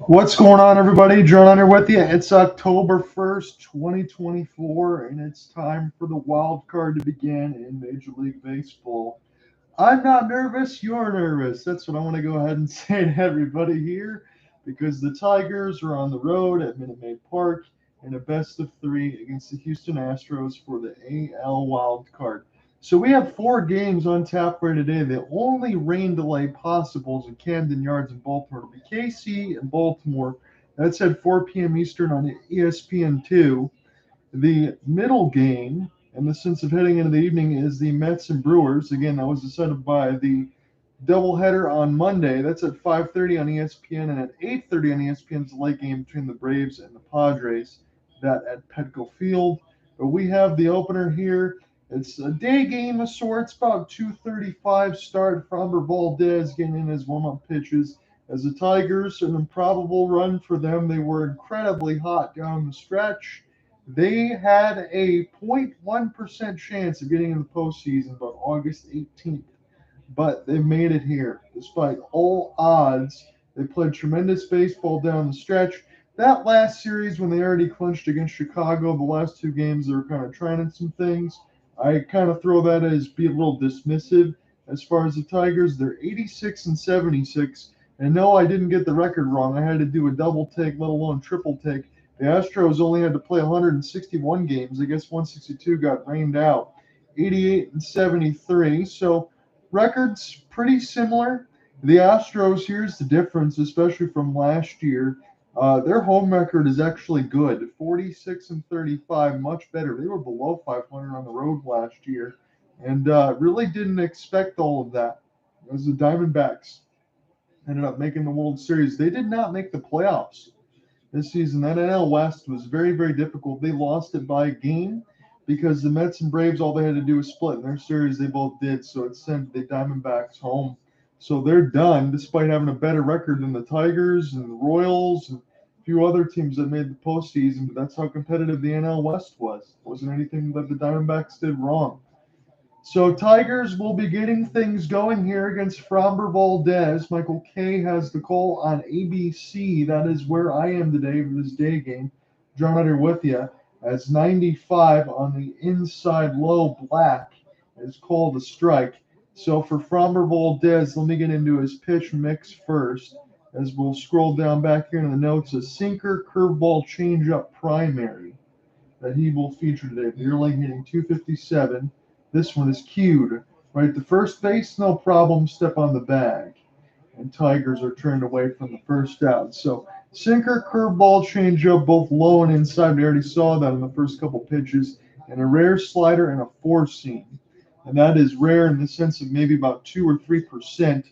What's going on, everybody? John here with you. It's October 1st, 2024, and it's time for the wild card to begin in Major League Baseball. I'm not nervous. You're nervous. That's what I want to go ahead and say to everybody here, because the Tigers are on the road at Minute Maid Park in a best-of-3 against the Houston Astros for the AL wild card. So we have 4 games on tap for today. The only rain delay possible is in Camden Yards in Baltimore. It'll be KC and Baltimore. That's at 4 p.m. Eastern on ESPN2. The middle game, in the sense of heading into the evening, is the Mets and Brewers. Again, that was decided by the doubleheader on Monday. That's at 5:30 on ESPN, and at 8:30 on ESPN's late game between the Braves and the Padres. That at Petco Field. But we have the opener here. It's a day game of sorts, about 2:35 start. Framber Valdez getting in his warm-up pitches. As the Tigers, an improbable run for them. They were incredibly hot down the stretch. They had a 0.1% chance of getting in the postseason by August 18th, but they made it here. Despite all odds, they played tremendous baseball down the stretch. That last series, when they already clinched against Chicago, the last 2 games, they were kind of trying some things. I kind of throw that as being a little dismissive. As far as the Tigers, they're 86 and 76. And no, I didn't get the record wrong. I had to do a double take, let alone triple take. The Astros only had to play 161 games. I guess 162 got rained out. 88 and 73. So records pretty similar. The Astros, here's the difference, especially from last year. Their home record is actually good, 46 and 35, much better. They were below 500 on the road last year, and really didn't expect all of that. As the Diamondbacks ended up making the World Series, they did not make the playoffs this season. That NL West was very, very difficult. They lost it by a game because the Mets and Braves, all they had to do was split in their series. They both did, so it sent the Diamondbacks home. So they're done, despite having a better record than the Tigers and the Royals and a few other teams that made the postseason. But that's how competitive the NL West was. It wasn't anything that the Diamondbacks did wrong. So Tigers will be getting things going here against Framber Valdez. Michael K has the call on ABC. That is where I am today for this day game. John Utter with you, as 95 on the inside low black is called a strike. So for Framber Valdez, let me get into his pitch mix first, as we'll scroll down back here in the notes. A sinker, curveball, changeup primary that he will feature today. Vierling hitting 257. This one is cued. Right to first base, no problem, step on the bag. And Tigers are turned away from the first out. So sinker, curveball, changeup, both low and inside. We already saw that in the first couple pitches. And a rare slider and a four seam. And that is rare in the sense of maybe about 2 or 3%.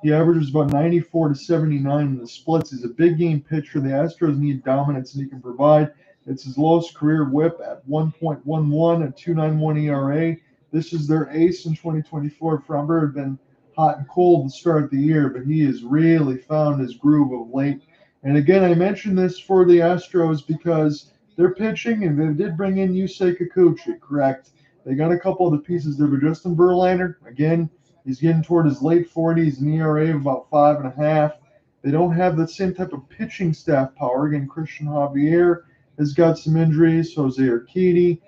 He averages about 94 to 79 in the splits. He's a big game pitcher. The Astros need dominance, and he can provide. It's his lowest career whip at 1.11, a 2.91 ERA. This is their ace in 2024. Framber had been hot and cold to start the year, but he has really found his groove of late. And again, I mentioned this for the Astros because they're pitching, and they did bring in Yusei Kikuchi, correct? They got a couple of the pieces there, but Justin Verlander, again, he's getting toward his late 40s, an ERA of about 5.5. They don't have the same type of pitching staff power. Again, Christian Javier has got some injuries, Jose Urquidy,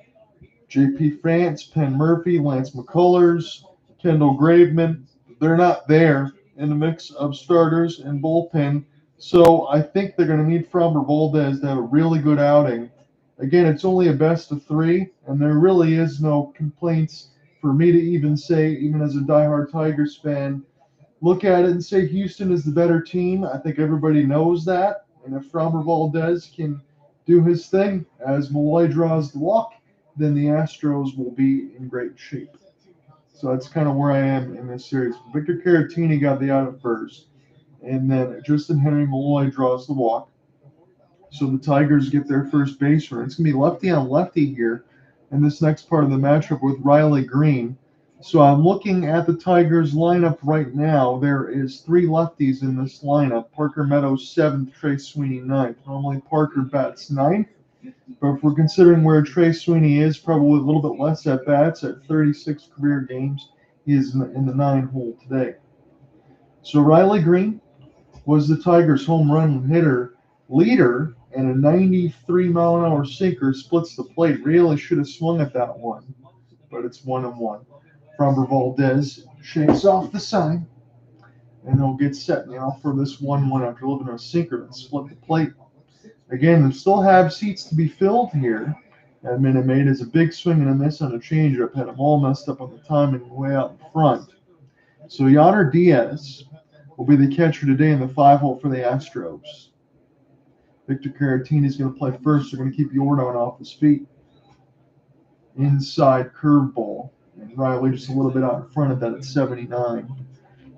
J.P. France, Penn Murphy, Lance McCullers, Kendall Graveman. They're not there in the mix of starters and bullpen. So I think they're going to need Framber Valdez to have a really good outing. Again, it's only a best of 3, and there really is no complaints for me to even say, even as a diehard Tigers fan, look at it and say Houston is the better team. I think everybody knows that. And if Framber Valdez can do his thing as Malloy draws the walk, then the Astros will be in great shape. So that's kind of where I am in this series. Victor Caratini got the out at first, and then Justyn-Henry Malloy draws the walk. So the Tigers get their first base run. It's going to be lefty on lefty here in this next part of the matchup with Riley Greene. So I'm looking at the Tigers lineup right now. There is 3 lefties in this lineup. Parker Meadows 7th, Trey Sweeney 9th. Normally Parker bats 9th, but if we're considering where Trey Sweeney is, probably a little bit less at bats at 36 career games. He is in the 9 hole today. So Riley Greene was the Tigers' home run hitter leader, and a 93-mile-an-hour sinker splits the plate. Really should have swung at that one, but it's 1-1. Framber Valdez shakes off the sign, and he'll get set now for this 1-1 after living a sinker that split the plate. Again, they still have seats to be filled here. And Minute Maid is a big swing and a miss on a changeup. Had them all messed up on the timing way out in front. So Yonder Diaz will be the catcher today in the 5 hole for the Astros. Victor Caratini is going to play first. They're going to keep Jordan off his feet. Inside curveball. And Riley just a little bit out in front of that at 79.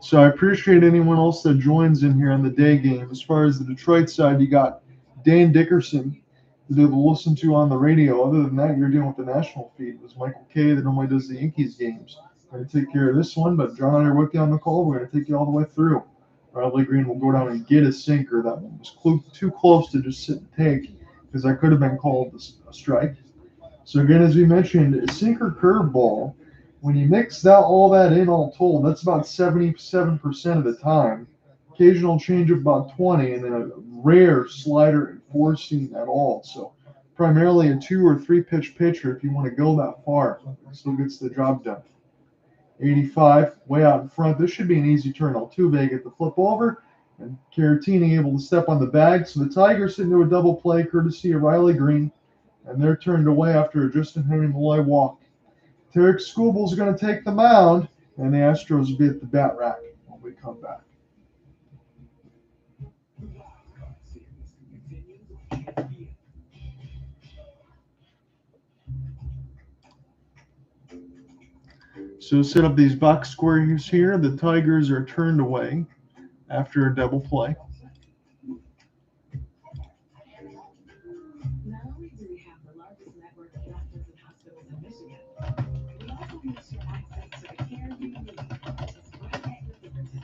So I appreciate anyone else that joins in here on the day game. As far as the Detroit side, you got Dan Dickerson to be able to listen to on the radio. Other than that, you're dealing with the national feed. It was Michael Kay that normally does the Yankees games. We're going to take care of this one, but John and I are with you on the call. We're going to take you all the way through. Riley Greene will go down and get a sinker. That one was too close to just sit and take because that could have been called a strike. So again, as we mentioned, a sinker curveball, when you mix all that in all told, that's about 77% of the time. Occasional change of about 20, and then a rare slider and four seam at all. So primarily a 2 or 3 pitch pitcher if you want to go that far. Still gets the job done. 85, way out in front. This should be an easy turn. Altuve get the flip over, and Caratini able to step on the bag. So the Tigers sit into a double play courtesy of Riley Greene, and they're turned away after a Justyn-Henry Malloy walk. Tarek Skubal's going to take the mound, and the Astros will be at the bat rack when we come back. So set up these box squares here. The Tigers are turned away after a double play. Not only do we have the largest network of doctors and hospitals in Michigan, we also make sure access to the care you need is right at your fingertips.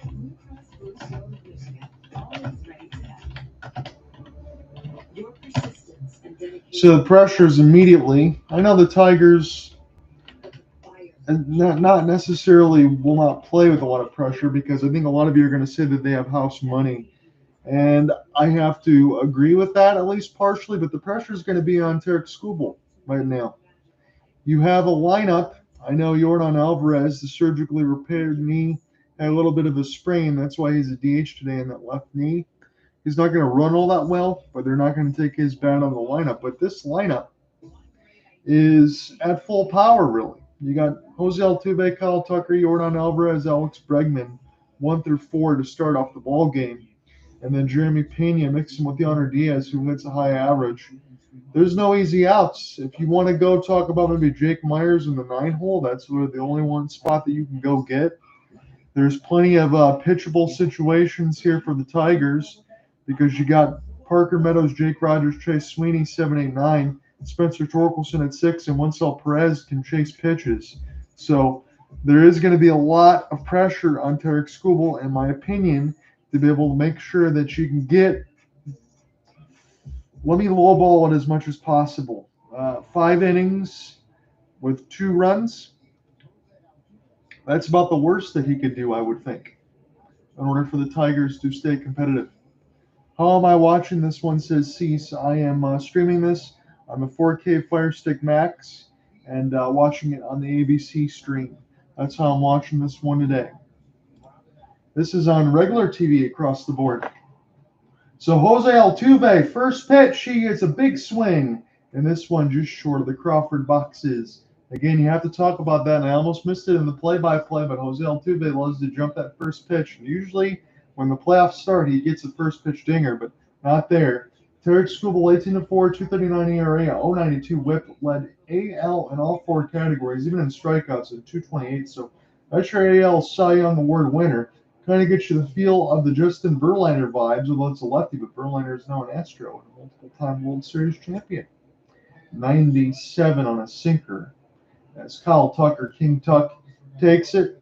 Blue Cross Blue Shield of Michigan, always ready to help. Your persistence and dedication. So the pressures immediately. I know the Tigers not necessarily will not play with a lot of pressure because I think a lot of you are going to say that they have house money. And I have to agree with that, at least partially, but the pressure is going to be on Tarek Skubal right now. You have a lineup. I know Yordan Alvarez, the surgically repaired knee, had a little bit of a sprain. That's why he's a DH today in that left knee. He's not going to run all that well, but they're not going to take his bat on the lineup. But this lineup is at full power, really. You got Jose Altuve, Kyle Tucker, Yordan Alvarez, Alex Bregman, 1 through 4 to start off the ball game. And then Jeremy Pena mixing with Yonder Diaz, who hits a high average. There's no easy outs. If you want to go talk about maybe Jake Myers in the 9 hole, that's really the only one spot that you can go get. There's plenty of pitchable situations here for the Tigers because you got Parker Meadows, Jake Rogers, Chase Sweeney, 7, 8, 9. Spencer Torkelson at 6, and Winsell Perez can chase pitches. So there is going to be a lot of pressure on Tarek Skubal, in my opinion, to be able to make sure that you can get – let me lowball it as much as possible. 5 innings with 2 runs. That's about the worst that he could do, I would think, in order for the Tigers to stay competitive. How am I watching this one, says Cease. I am streaming this on the 4K Fire Stick Max and watching it on the ABC stream. That's how I'm watching this one today. This is on regular TV across the board. So Jose Altuve, first pitch, he gets a big swing. And this one just short of the Crawford boxes. Again, you have to talk about that, and I almost missed it in the play-by-play, but Jose Altuve loves to jump that first pitch. And usually when the playoffs start, he gets a first pitch dinger, but not there. Tarek Skubal, 18-4, 2.39 ERA, 0.92 WHIP, led AL in all 4 categories, even in strikeouts at 2.28. So that's your AL Cy Young Award winner. Kind of gets you the feel of the Justin Verlander vibes, although it's a lefty, but Verlander is now an Astro and a multiple-time World Series champion. 97 on a sinker. As Kyle Tucker, King Tuck, takes it.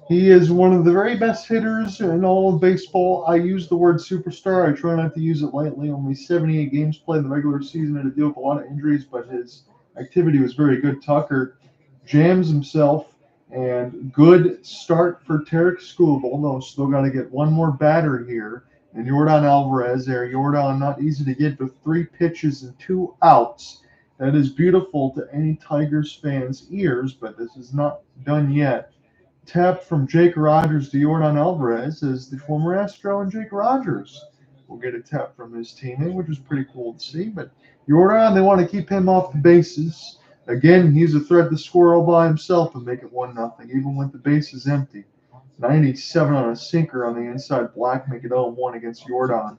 He is one of the very best hitters in all of baseball. I use the word superstar. I try not to use it lightly. Only 78 games played in the regular season, had to deal with a lot of injuries, but his activity was very good. Tucker jams himself, and good start for Tarek Skubal. No, still got to get one more batter here. And Yordan Alvarez there. Yordan not easy to get with 3 pitches and 2 outs. That is beautiful to any Tigers fans' ears, but this is not done yet. Tap from Jake Rogers to Yordan Alvarez as the former Astro and Jake Rogers will get a tap from his teammate, which is pretty cool to see. But Yordan, they want to keep him off the bases. Again, he's a threat to score all by himself and make it 1-0, even with the bases empty. 97 on a sinker on the inside black, make it 0-1 against Yordan.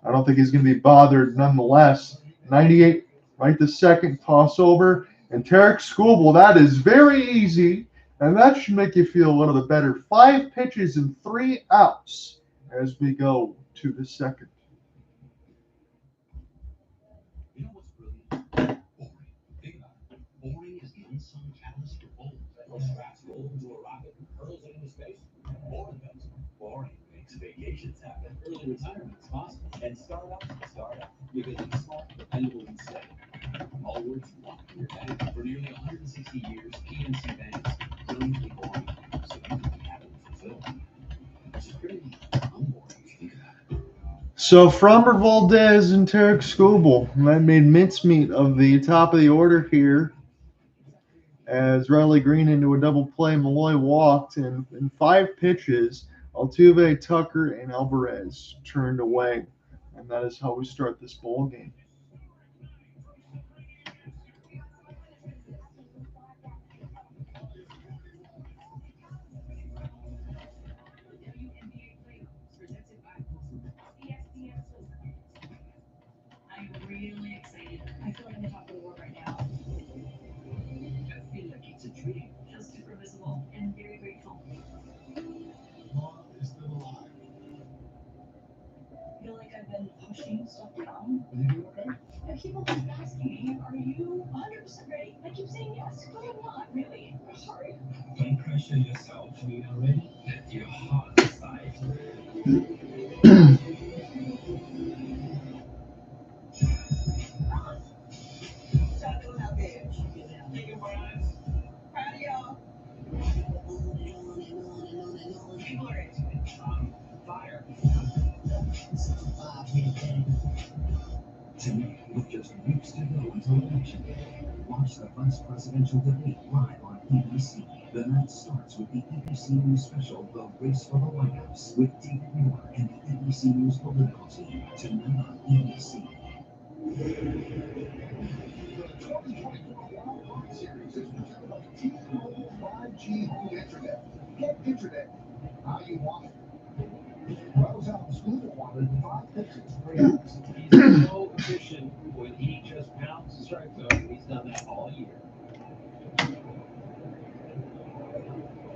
I don't think he's going to be bothered nonetheless. 98 right to second, toss over. And Tarek Skubal, that is very easy. And that should make you feel a little bit better. 5 pitches and 3 outs as we go to the second. You know what's brilliant? Boring. Think about it. Boring is the unsung catalyst for bold. Straps roll into a rocket and hurls it into space. Boring does. Boring makes vacations happen. Early retirement is possible. And startups start up because it's smart, dependable, and safe. All words locked in your bank. For nearly 160 years, PNC Bank is brilliantly boring so you can be happily fulfilled. Which is pretty unboring if you think about it. So Framber Valdez and Tarek Skubal, that made mincemeat of the top of the order here as Greene into a double play. Malloy walked, and in 5 pitches, Altuve, Tucker, and Alvarez turned away. And that is how we start this ball game. I'm really excited. I feel like I'm the top of the world right now. I feel like it's a dream. Feels super visible and very grateful. Love is still alive. I feel like I've been pushing stuff down. Are you doing okay? And people keep asking me, are you 100% ready? I keep saying yes, but I'm not really. I'm sorry. Don't pressure yourself. You are ready. Let your heart decide. Tackle that bitch. Taking breaths. Proud of y'all. People are into it. Fire. Tonight, with just weeks to go until election day, watch the vice presidential debate live on ABC. The night starts with the ABC News special, The Race for the White House, with David Moore and the ABC News political team. Tonight on ABC. The 2024 Wild Card Series is presented by T-Mobile 5G Home Internet. Get internet how you want it. Rose out Skubal wanted 5 pitches, 3 outs. He's so efficient when he just pounds the strike zone. He's done that all year.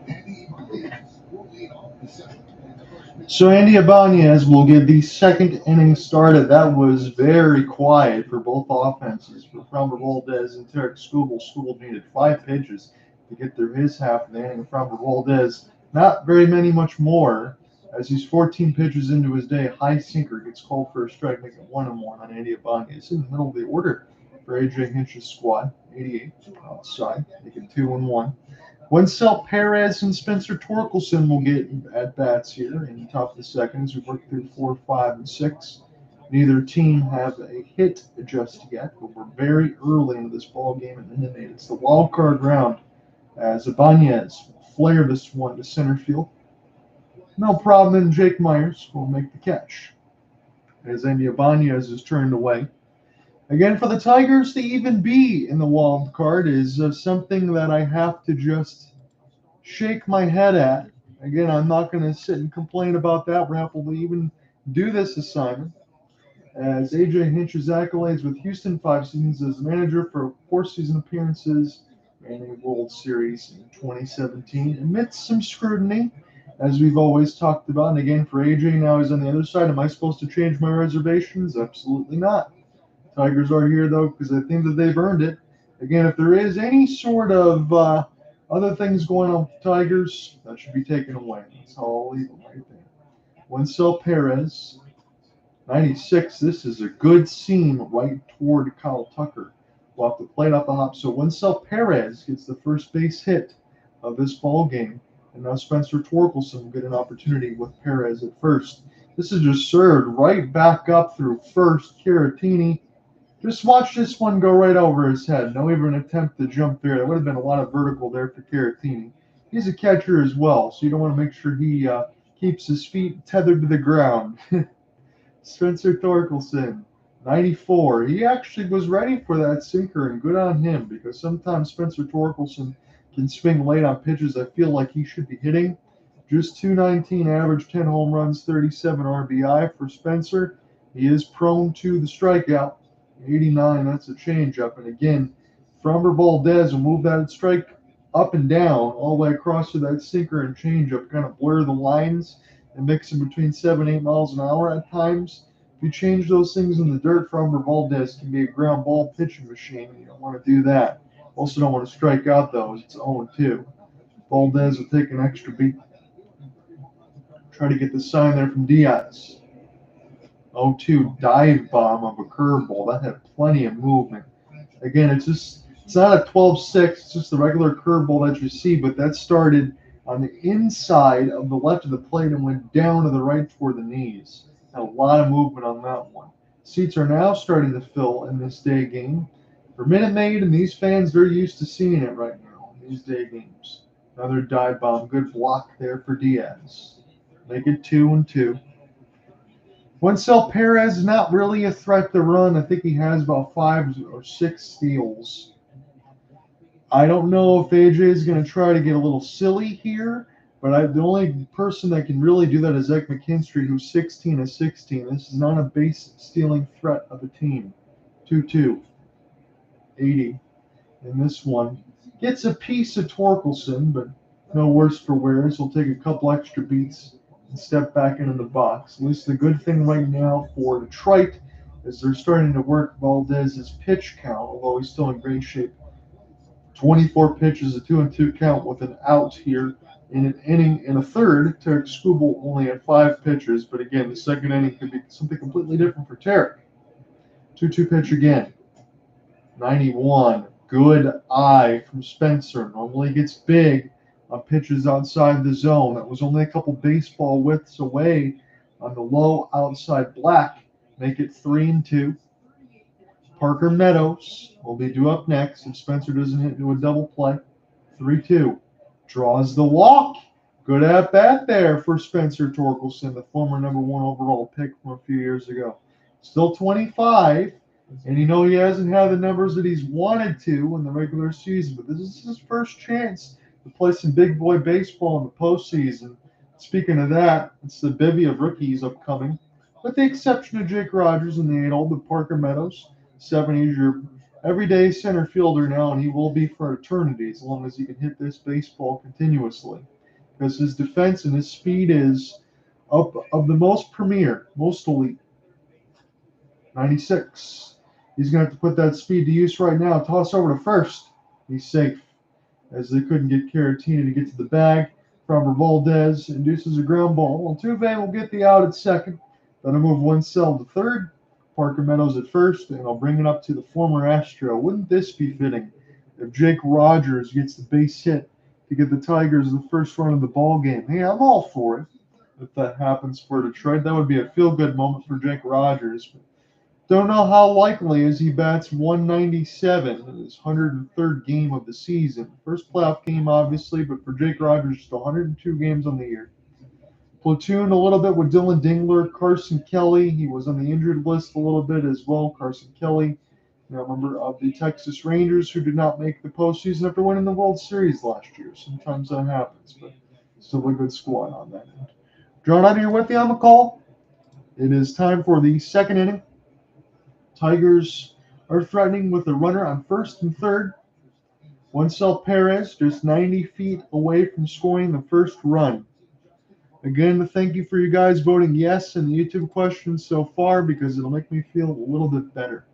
Andy Ibanez will lead off the second. And the first pitch. So Andy Ibanez will get the second inning started. That was very quiet for both offenses. For Framber Valdez and Tarek Skubal, Skubal needed 5 pitches to get through his half of the inning. Framber Valdez, not very much more, as he's 14 pitches into his day. High sinker gets called for a strike, making it 1-1 on Andy Ibanez. In the middle of the order for AJ Hinch's squad, 88 outside, making 2-1. Wenzel Perez and Spencer Torkelson will get at bats here in the top of the second as we work through 4, 5, and 6. Neither team have a hit just yet, but we're very early into this ball game and inning. It's the wild card round as Ibanez will flare this one to center field. No problem, and Jake Myers will make the catch as Andy Ibanez is turned away. Again, for the Tigers to even be in the wild card is something that I have to just shake my head at. Again, I'm not going to sit and complain about that. We're happy to even do this assignment. As AJ Hinch's accolades with Houston, 5 seasons as manager, for 4 season appearances and a World Series in 2017. Amidst some scrutiny, as we've always talked about. And again, for AJ, now he's on the other side. Am I supposed to change my reservations? Absolutely not. Tigers are here, though, because I think that they've earned it. Again, if there is any sort of other things going on with the Tigers, that should be taken away. That's all I'll leave them right there. Winsell Perez, 96. This is a good seam right toward Kyle Tucker. We'll have to play it up the hop. So Winsell Perez gets the first base hit of this ball game. And now Spencer Torkelson will get an opportunity with Perez at first. This is just served right back up through first. Caratini. Just watch this one go right over his head. No even attempt to jump there. There would have been a lot of vertical there for Caratini. He's a catcher as well, so you don't want to make sure he keeps his feet tethered to the ground. Spencer Torkelson, 94. He actually was ready for that sinker, and good on him, because sometimes Spencer Torkelson can swing late on pitches I feel like he should be hitting. Just 219 average, 10 home runs, 37 RBI for Spencer. He is prone to the strikeout. 89, that's a changeup. And again, Framber Valdez will move that strike up and down all the way across to that sinker and changeup, kind of blur the lines and mix them between 7-8 miles an hour at times. If you change those things in the dirt, Framber Valdez can be a ground ball pitching machine. You don't want to do that. Also don't want to strike out those. It's 0-2. Valdez will take an extra beat. Try to get the sign there from Diaz. 0-2 dive bomb of a curveball. That had plenty of movement. Again, it's not a 12-6. It's just the regular curveball that you see, but that started on the inside of the left of the plate and went down to the right toward the knees. Had a lot of movement on that one. Seats are now starting to fill in this day game. For Minute Maid and these fans, they're used to seeing it right now in these day games. Another dive bomb. Good block there for Diaz. Make it 2-2. Winsell Perez is not really a threat to run. I think he has about 5 or 6 steals. I don't know if AJ is going to try to get a little silly here, but the only person that can really do that is Zach McKinstry, who's 16 of 16. This is not a base stealing threat of a team. 2-2. 80. And this one gets a piece of Torkelson, but no worse for wear. He'll take a couple extra beats and step back into the box. At least the good thing right now for Detroit is they're starting to work Valdez's pitch count, although he's still in great shape. 24 pitches, a 2-2 count with an out here in an inning and a third. Tarek Skubal only had 5 pitches, but again, the second inning could be something completely different for Tarek. 2-2 pitch again. 91. Good eye from Spencer. Normally gets big on pitches outside the zone. That was only a couple baseball widths away on the low outside black. Make it 3-2. Parker Meadows will be due up next if Spencer doesn't hit into a double play. 3-2. Draws the walk. Good at bat there for Spencer Torkelson, the former number 1 overall pick from a few years ago. Still 25, and you know he hasn't had the numbers that he's wanted to in the regular season, but this is his first chance to play some big boy baseball in the postseason. Speaking of that, it's the bevy of rookies upcoming, with the exception of Jake Rogers and the 8-hole, but Parker Meadows. 70 is your everyday center fielder now, and he will be for eternity as long as he can hit this baseball continuously. Because his defense and his speed is up of the most premier, most elite. 96. He's going to have to put that speed to use right now. Toss over to first. He's safe, as they couldn't get Caratini to get to the bag. Framber Valdez induces a ground ball. Altuve will get the out at second. That'll move Winsell to third. Parker Meadows at first, and I'll bring it up to the former Astro. Wouldn't this be fitting if Jake Rogers gets the base hit to get the Tigers the first run of the ball game? Hey, I'm all for it. If that happens for Detroit, that would be a feel-good moment for Jake Rogers. But don't know how likely as he bats 197 in his 103rd game of the season. First playoff game, obviously, but for Jake Rogers, just 102 games on the year. Platoon a little bit with Dylan Dingler, Carson Kelly. He was on the injured list a little bit as well. Carson Kelly, a member of the Texas Rangers, who did not make the postseason after winning the World Series last year. Sometimes that happens, but still a good squad on that end. Drawn out here with you on the call. It is time for the second inning. Tigers are threatening with a runner on first and third. Winsell Perez just 90 feet away from scoring the first run. Again, thank you for you guys voting yes in the YouTube questions so far, because it'll make me feel a little bit better.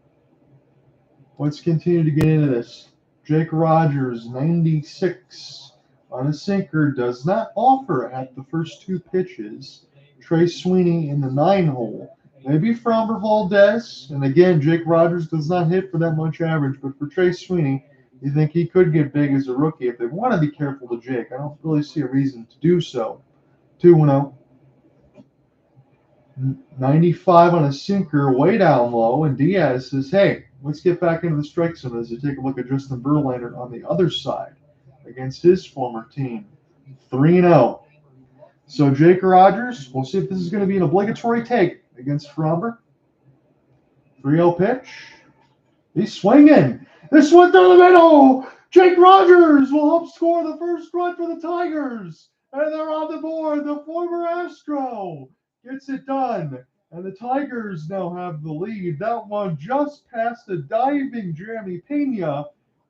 Let's continue to get into this. Jake Rogers, 96 on a sinker, does not offer at the first two pitches. Trey Sweeney in the 9-hole. Maybe Framber Valdez. And again, Jake Rogers does not hit for that much average, but for Trey Sweeney, you think he could get big as a rookie. If they want to be careful to Jake, I don't really see a reason to do so. 2-0. 95 on a sinker, way down low, and Diaz says, hey, let's get back into the strike zone as they take a look at Justin Verlander on the other side against his former team. 3-0. So Jake Rogers, we'll see if this is going to be an obligatory take against Framber. 3-0 pitch. He's swinging. This one through the middle. Jake Rogers will help score the first run for the Tigers. And they're on the board. The former Astro gets it done. And the Tigers now have the lead. That one just past the diving Jeremy Pena.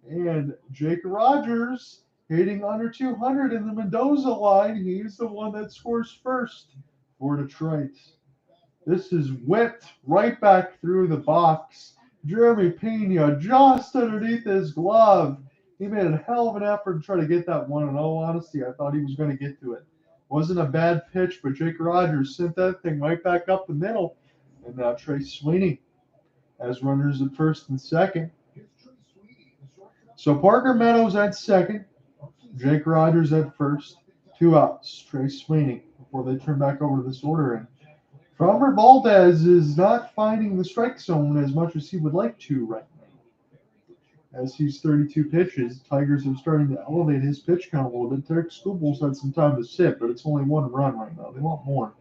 And Jake Rogers hitting under 200 in the Mendoza line. He's the one that scores first for Detroit. This is whipped right back through the box. Jeremy Pena just underneath his glove. He made a hell of an effort to try to get that one. In all honesty, I thought he was going to get to it. Wasn't a bad pitch, but Jake Rogers sent that thing right back up the middle. And now Trey Sweeney has runners at first and second. So Parker Meadows at second. Jake Rogers at first. 2 outs. Trey Sweeney before they turn back over to this order. And Framber Valdez is not finding the strike zone as much as he would like to right now. As he's 32 pitches, Tigers are starting to elevate his pitch count a little bit. Derek Skubal's had some time to sit, but it's only 1 run right now. They want more.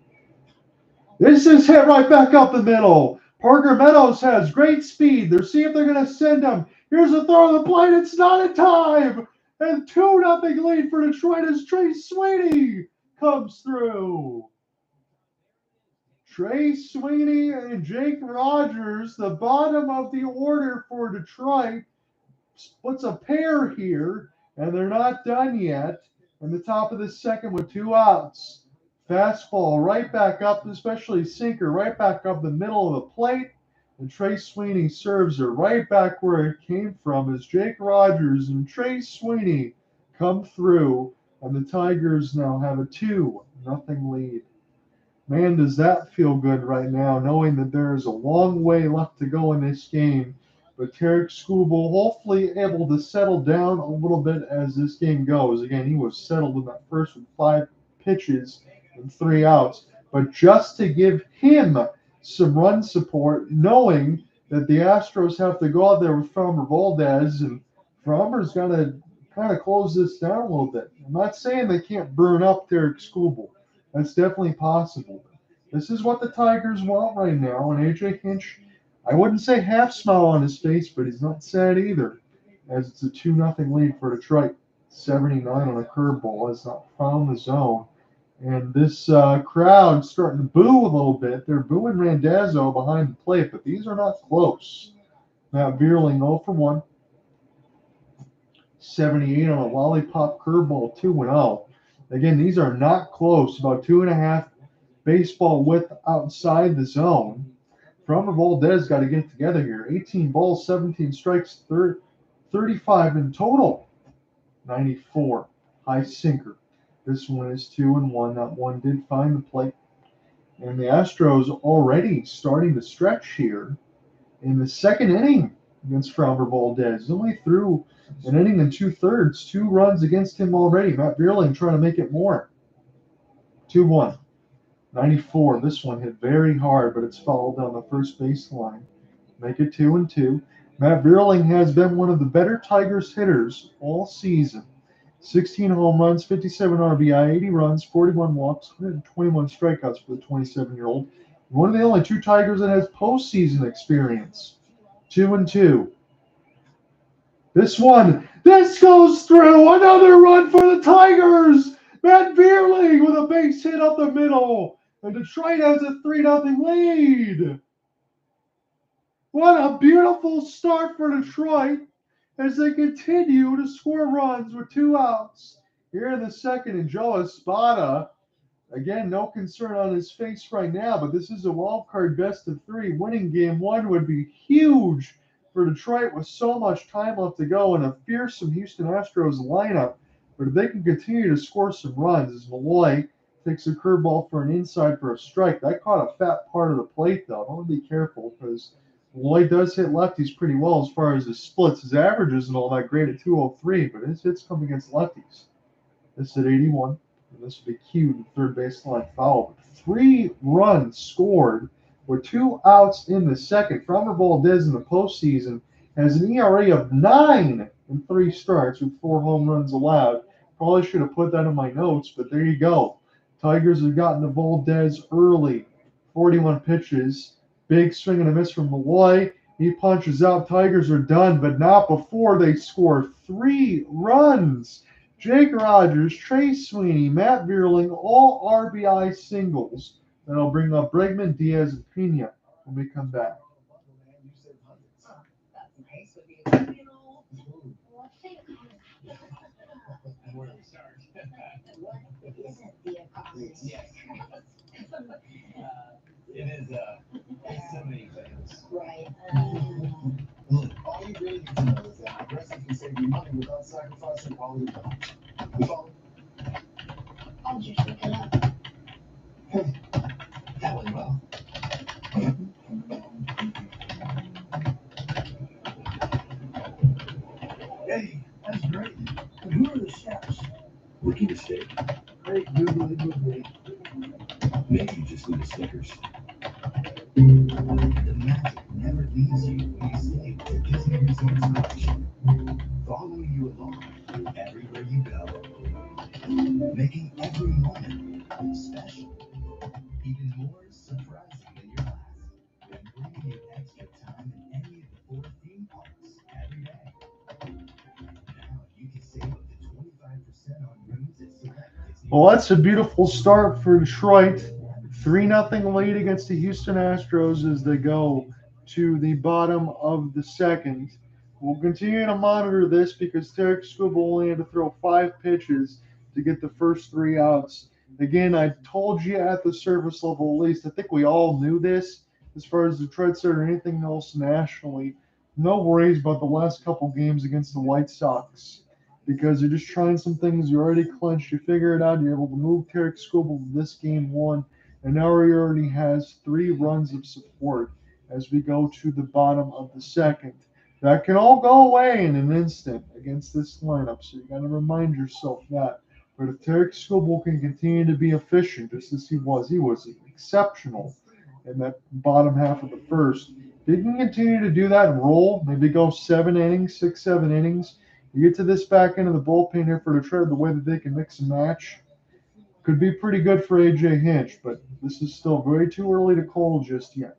This is hit right back up the middle. Parker Meadows has great speed. They're seeing if they're going to send him. Here's a throw of the plate. It's not in time. And 2-0 lead for Detroit as Trey Sweeney comes through. Trey Sweeney and Jake Rogers, the bottom of the order for Detroit, splits a pair here, and they're not done yet. And the top of the second with 2 outs. Fastball right back up, especially sinker, right back up the middle of the plate. And Trey Sweeney serves it right back where it came from as Jake Rogers and Trey Sweeney come through. And the Tigers now have a 2-0 lead. Man, does that feel good right now, knowing that there is a long way left to go in this game. But Tarek Skubal hopefully able to settle down a little bit as this game goes. Again, he was settled in that first with 5 pitches and 3 outs. But just to give him some run support, knowing that the Astros have to go out there with Framber Valdez, and Framber's got to kind of close this down a little bit. I'm not saying they can't burn up Tarek Skubal. That's definitely possible. This is what the Tigers want right now. And AJ Hinch, I wouldn't say half smile on his face, but he's not sad either, as it's a 2-0 lead for Detroit. 79 on a curveball has not found the zone. And this crowd starting to boo a little bit. They're booing Randazzo behind the plate, but these are not close. Now Vierling 0 for 1. 78 on a lollipop curveball, 2-0. Again, these are not close, about 2.5 baseball width outside the zone. Framber Valdez got to get together here. 18 balls, 17 strikes, 35 in total. 94, high sinker. This one is 2-1. That one did find the plate. And the Astros already starting to stretch here in the second inning against Framber Valdez. Only threw an inning and 2/3, 2 runs against him already. Matt Vierling trying to make it more. 2-1. 94. This one hit very hard, but it's fouled down the first baseline. Make it 2-2. Matt Vierling has been one of the better Tigers hitters all season. 16 home runs, 57 RBI, 80 runs, 41 walks, 121 strikeouts for the 27-year-old. One of the only 2 Tigers that has postseason experience. 2-2. This goes through. Another run for the Tigers. Matt Vierling with a base hit up the middle. And Detroit has a 3-0 lead. What a beautiful start for Detroit as they continue to score runs with 2 outs. Here in the second, and Joe Espada, again, no concern on his face right now, but this is a wild card best of 3. Winning game 1 would be huge for Detroit with so much time left to go and a fearsome Houston Astros lineup. But if they can continue to score some runs, as Malloy takes a curveball for an inside for a strike, that caught a fat part of the plate, though. I want to be careful because Malloy does hit lefties pretty well as far as his splits. His average isn't all that great at 203, but his hits come against lefties. This at 81. And this will be cued to third baseline foul. 3 runs scored with 2 outs in the second. Framber Valdez in the postseason has an ERA of 9 in 3 starts with 4 home runs allowed. Probably should have put that in my notes, but there you go. Tigers have gotten to Valdez early. 41 pitches. Big swing and a miss from Malloy. He punches out. Tigers are done, but not before they score 3 runs. Jake Rogers, Trey Sweeney, Matt Vierling, all RBI singles. That'll bring up Bregman, Diaz, and Pena when we come back. That's nice. Would be a you know. Well, say Where do we start? what isn't the economy? Yes. It is it's so many things. Right. Look, all you really need to know is that Progressive can save you money without sacrificing quality of life. That's all. I'll just look it up. Hey, that went well. Hey, that's great. But who are the chefs? Rookie mistake. Great Googly Googly. Maybe you just need a Snickers. The magic never leaves you when you stay with the Disney Resorts Collection. Following you along everywhere you go. Making every moment special. Even more surprising than your last. And bringing you extra time in any of the 4 theme parks every day. Now you can save up to 25% on rooms at select Disney. Well, that's a beautiful start for Detroit. 3-0 lead against the Houston Astros as they go to the bottom of the second. We'll continue to monitor this because Tarek Skubal only had to throw 5 pitches to get the first 3 outs. Again, I told you at the surface level, at least, I think we all knew this as far as Detroit's or anything else nationally. No worries about the last couple games against the White Sox because you're just trying some things. You already clinched. You figure it out. You're able to move Tarek Skubal to this game 1. And now he already has 3 runs of support as we go to the bottom of the second. That can all go away in an instant against this lineup, so you got to remind yourself that. But if Tarek Skubal can continue to be efficient, just as he was exceptional in that bottom half of the first. If he can continue to do that and roll, maybe go 7 innings, 6, 7 innings, you get to this back end of the bullpen here for Detroit, the way that they can mix and match. Could be pretty good for A.J. Hinch, but this is still very too early to call just yet.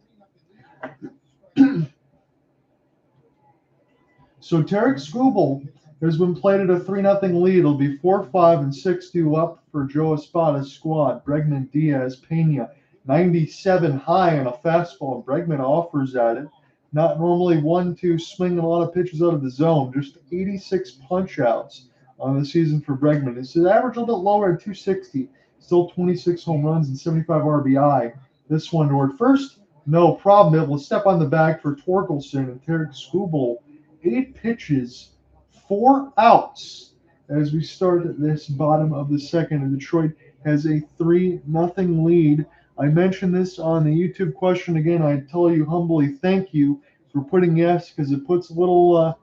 So Tarek Skubal has been played at a 3-0 lead. It'll be 4-5 and 6-2 up for Joe Espada's squad. Bregman, Diaz, Pena, 97 high on a fastball, and Bregman offers at it. Not normally 1-2 swinging a lot of pitches out of the zone, just 86 punch-outs on the season for Bregman. His average a little bit lower at 260, still 26 home runs and 75 RBI. This one toward first, no problem. Able to step on the bag for Torkelson and Tarek Skubal. 8 pitches, 4 outs as we start at this bottom of the second. And Detroit has a 3-0 lead. I mentioned this on the YouTube question again. I tell you humbly thank you for putting yes because it puts a little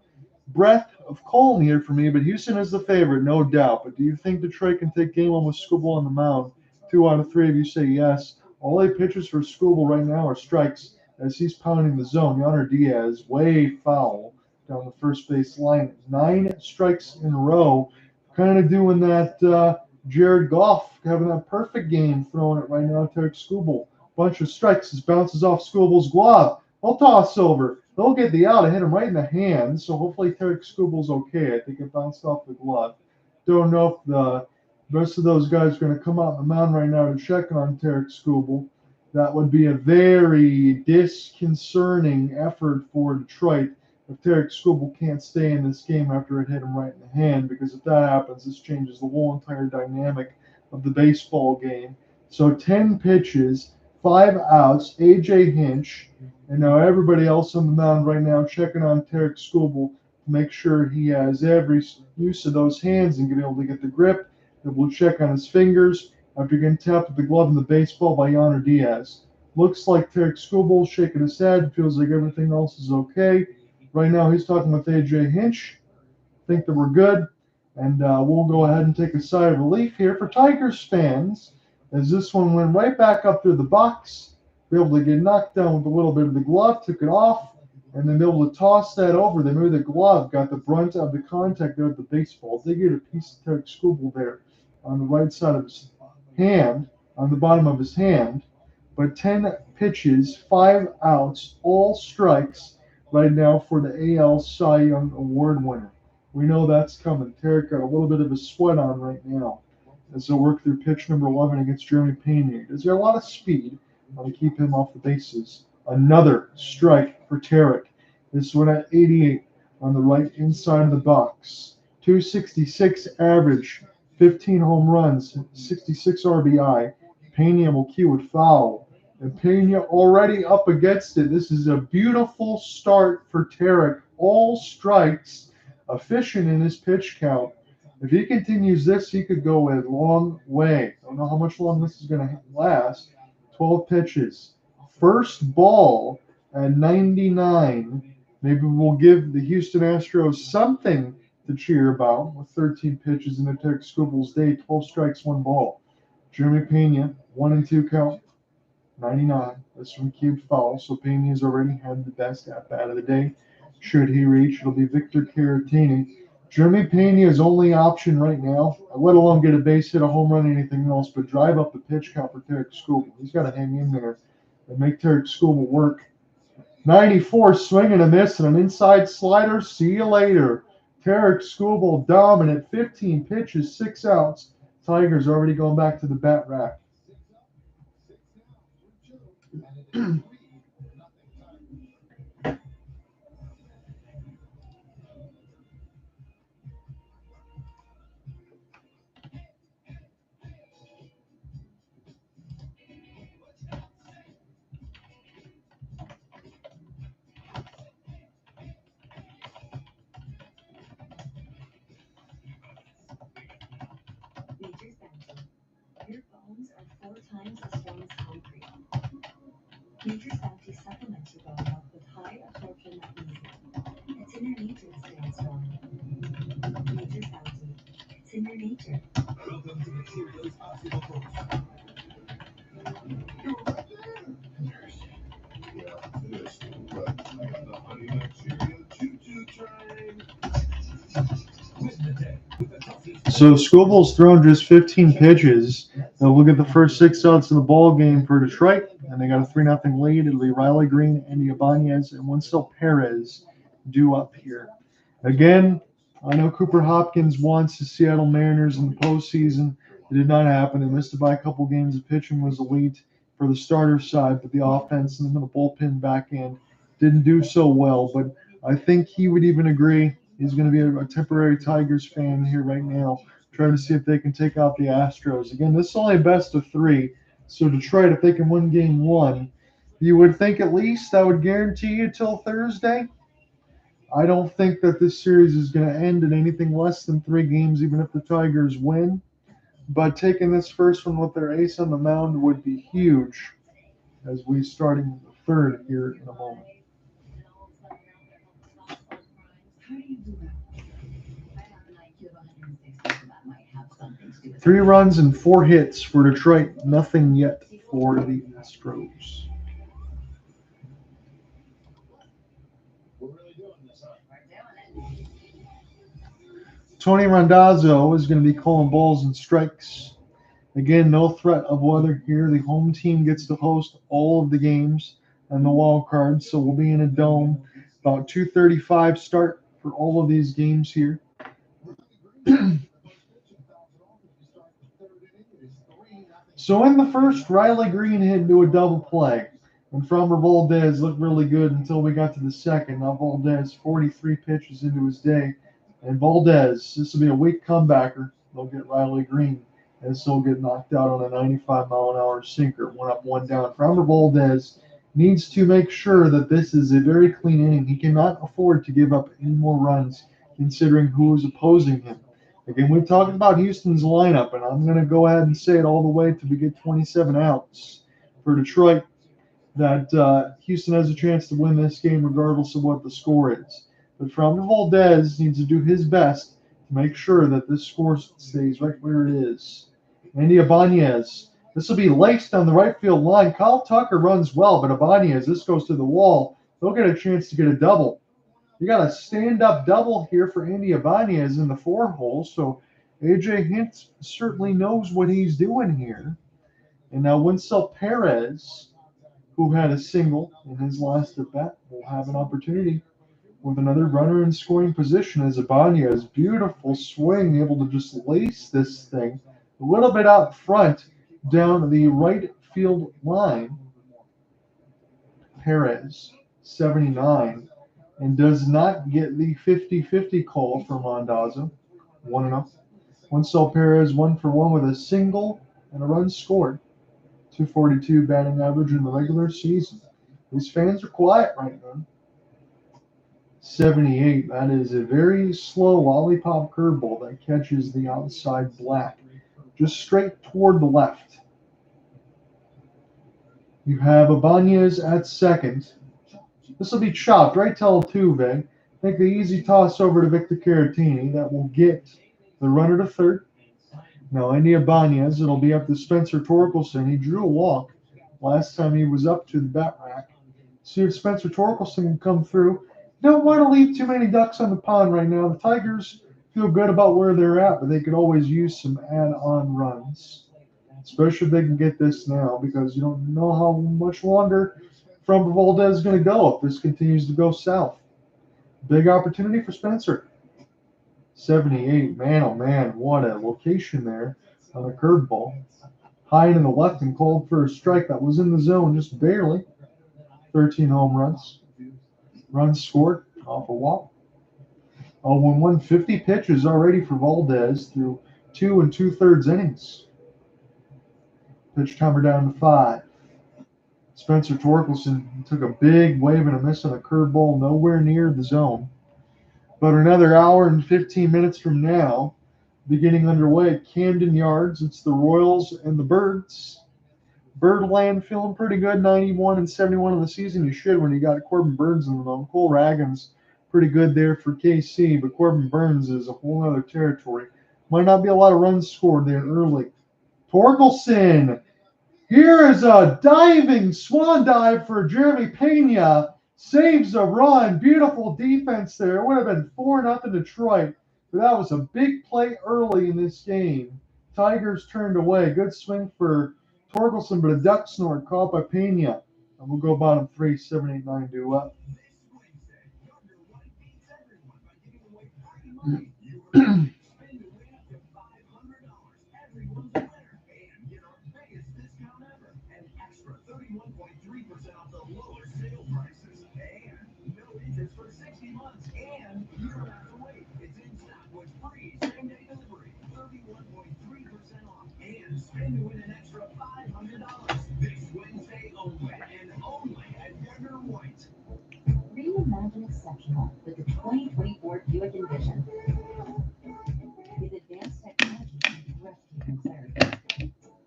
breath of calm here for me, but Houston is the favorite, no doubt. But do you think Detroit can take game 1 with Skubal on the mound? 2 out of 3 of you say yes. All 8 pitches for Skubal right now are strikes as he's pounding the zone. Yonder Diaz, way foul down the first base line. 9 strikes in a row. Kind of doing that Jared Goff, having that perfect game, throwing it right now. Tarek Skubal, bunch of strikes. This bounces off Skubal's glove. He'll toss over. They'll get the out and hit him right in the hand. So hopefully Tarek Skubal's okay. I think it bounced off the glove. Don't know if the rest of those guys are going to come out on the mound right now to check on Tarek Skubal. That would be a very disconcerting effort for Detroit if Tarek Skubal can't stay in this game after it hit him right in the hand, because if that happens, this changes the whole entire dynamic of the baseball game. So 10 pitches, 5 outs. A.J. Hinch And now everybody else on the mound right now checking on Tarik Skubal to make sure he has every use of those hands and being able to get the grip. They will check on his fingers after getting tapped with the glove in the baseball by Yonder Diaz. Looks like Tarik Skubal shaking his head, feels like everything else is okay. Right now he's talking with AJ Hinch. Think that we're good. And we'll go ahead and take a sigh of relief here for Tigers fans, as this one went right back up through the box. Be able to get knocked down with a little bit of the glove, took it off, and then be able to toss that over. They moved the glove, got the brunt of the contact there with the baseball. They get a piece of Tarik Skubal there on the right side of his hand, on the bottom of his hand. But 10 pitches, 5 outs, all strikes right now for the AL Cy Young Award winner. We know that's coming. Tarik got a little bit of a sweat on right now as they'll work through pitch number 11 against Jeremy Pena. He's got a lot of speed. Want to keep him off the bases. Another strike for Tarik. This one at 88 on the right inside of the box. 266 average, 15 home runs, 66 RBI. Pena will cue it foul. And Pena already up against it. This is a beautiful start for Tarik. All strikes. Efficient in his pitch count. If he continues this, he could go a long way. I don't know how much long this is going to last. 12 pitches. First ball at 99. Maybe we'll give the Houston Astros something to cheer about with 13 pitches in the Tarik Skubal's day. 12 strikes, 1 ball. Jeremy Pena, 1-2 count. 99. This one cued foul, so Pena's already had the best at-bat of the day. Should he reach, it'll be Victor Caratini. Jeremy Pena's only option right now, let alone get a base hit, a home run, anything else, but drive up the pitch count for Tarik Skubal. He's got to hang in there and make Tarik Skubal work. 94, swing and a miss, and an inside slider. See you later. Tarik Skubal dominant, 15 pitches, 6 outs. Tigers already going back to the bat rack. Nature's Bounty. Your bones are 4 times as strong as concrete. Nature's Bounty supplements your bone health with high absorption magnesium. It's in your nature to stand strong. Nature's Bounty. It's in your nature. Welcome to the Cheerios Obstacle Course. You're right there. Yeah, it is. But I got the Honey Nut Cheerio choo-choo train. Win the day with the toughest. So Skubal's thrown just 15 pitches. Now we'll get the first 6 outs of the ball game for Detroit, and they got a 3-0 lead. It'll be Riley Greene, Andy Ibanez, and Winston Perez due up here. Again, I know Cooper Hopkins wants the Seattle Mariners in the postseason. It did not happen. They missed it by a couple games. The pitching was elite for the starter side, but the offense and then the bullpen back end didn't do so well. But I think he would even agree. He's going to be a temporary Tigers fan here right now, trying to see if they can take out the Astros. Again, this is only a best of 3. So Detroit, if they can win game 1, you would think at least that would guarantee you till Thursday. I don't think that this series is going to end in anything less than 3 games, even if the Tigers win. But taking this first one with their ace on the mound would be huge as we starting the 3rd here in a moment. How do you do that? I have an IQ of 160, so that might have something to do with it. 3 runs and 4 hits for Detroit. Nothing yet for the Astros. We're really doing this, huh? We're doing it. Tony Randazzo is going to be calling balls and strikes. Again, no threat of weather here. The home team gets to host all of the games and the wild card, so we'll be in a dome. About 2:35 start for all of these games here. So in the first, Riley Greene hit into a double play. And Framber Valdez looked really good until we got to the second. Now Valdez, 43 pitches into his day. And Valdez, this will be a weak comebacker. They'll get Riley Greene, and he'll get knocked out on a 95-mile-an-hour sinker. 1 up, 1 down. Framber Valdez needs to make sure that this is a very clean inning. He cannot afford to give up any more runs considering who is opposing him. Again, we've talked about Houston's lineup, and I'm going to go ahead and say it all the way till we get 27 outs for Detroit, that Houston has a chance to win this game regardless of what the score is. But Framber Valdez needs to do his best to make sure that this score stays right where it is. Andy Ibanez. This will be laced on the right field line. Kyle Tucker runs well, but Ibanez, this goes to the wall. They'll get a chance to get a double. You got a stand-up double here for Andy Ibanez in the 4-hole, so A.J. Hinch certainly knows what he's doing here. And now Winsell Perez, who had a single in his last at-bat, will have an opportunity with another runner in scoring position as Ibanez. Beautiful swing, able to just lace this thing a little bit out front down the right field line. Perez, 79, and does not get the 50-50 call for Mondazzo. 1-0. Winsell Perez 1-for-1 with a single and a run scored. 242 batting average in the regular season. These fans are quiet right now. 78. That is a very slow lollipop curveball that catches the outside black, just straight toward the left. You have Ibanez at second. This will be chopped right to Altuve. Make the easy toss over to Victor Caratini. That will get the runner to third. Now, Andy Ibanez, it'll be up to Spencer Torkelson. He drew a walk last time he was up to the bat rack. See if Spencer Torkelson can come through. Don't want to leave too many ducks on the pond right now. The Tigers feel good about where they're at, but they could always use some add-on runs, especially if they can get this now, because you don't know how much longer Framber Valdez is going to go if this continues to go south. Big opportunity for Spencer. 78. Man, oh man, what a location there on a curveball. High into the left and called for a strike that was in the zone just barely. 13 home runs. Runs scored off a walk. 0-1, 50 pitches already for Valdez through 2 2/3 innings. Pitch timer down to 5. Spencer Torkelson took a big wave and a miss on a curveball nowhere near the zone. But another hour and 15 minutes from now, beginning underway at Camden Yards, it's the Royals and the Birds. Birdland feeling pretty good, 91 and 71 in the season. You should when you got Corbin Burns in the mound. Cole Ragans pretty good there for KC, but Corbin Burns is a whole other territory. Might not be a lot of runs scored there early. Torkelson. Here is a diving swan dive for Jeremy Pena. Saves a run. Beautiful defense there. It would have been 4-0 Detroit, but that was a big play early in this game. Tigers turned away. Good swing for Torkelson, but a duck snort caught by Pena. And we'll go bottom 3, 7, 8, 9, due up. Reimagine exceptional with the 2024 Buick Envision. With advanced technology and breathtaking clarity,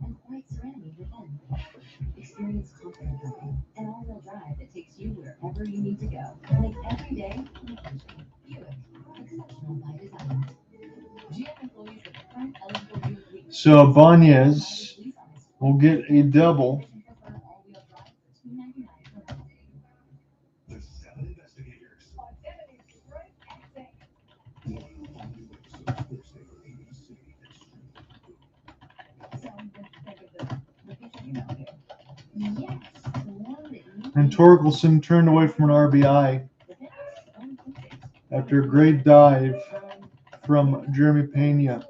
and quiet serenity within. Experience confident driving and all-wheel drive that takes you wherever you need to go. Make every day an adventure. Buick, exceptional by design. GM employees with current eligible Buick weeks. So Ibanez will get a double. The 7 investigators. And Torkelson turned away from an RBI after a great dive from Jeremy Pena.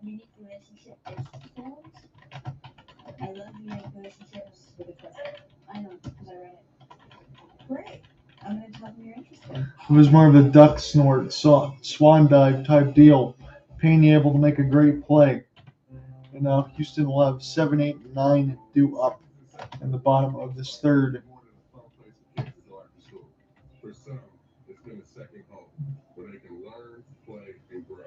Unique relationship is formed. I love unique relationships with a president. I know because I read it. Great. I'm going to tell them you're interested. It was more of a duck snort, swan dive type deal. Pena able to make a great play. And now Houston will have 7, 8, 9 due up. in the bottom of this third. More than a fun place for kids to go after school. For some, it's been a second home where they can learn, play, and grow.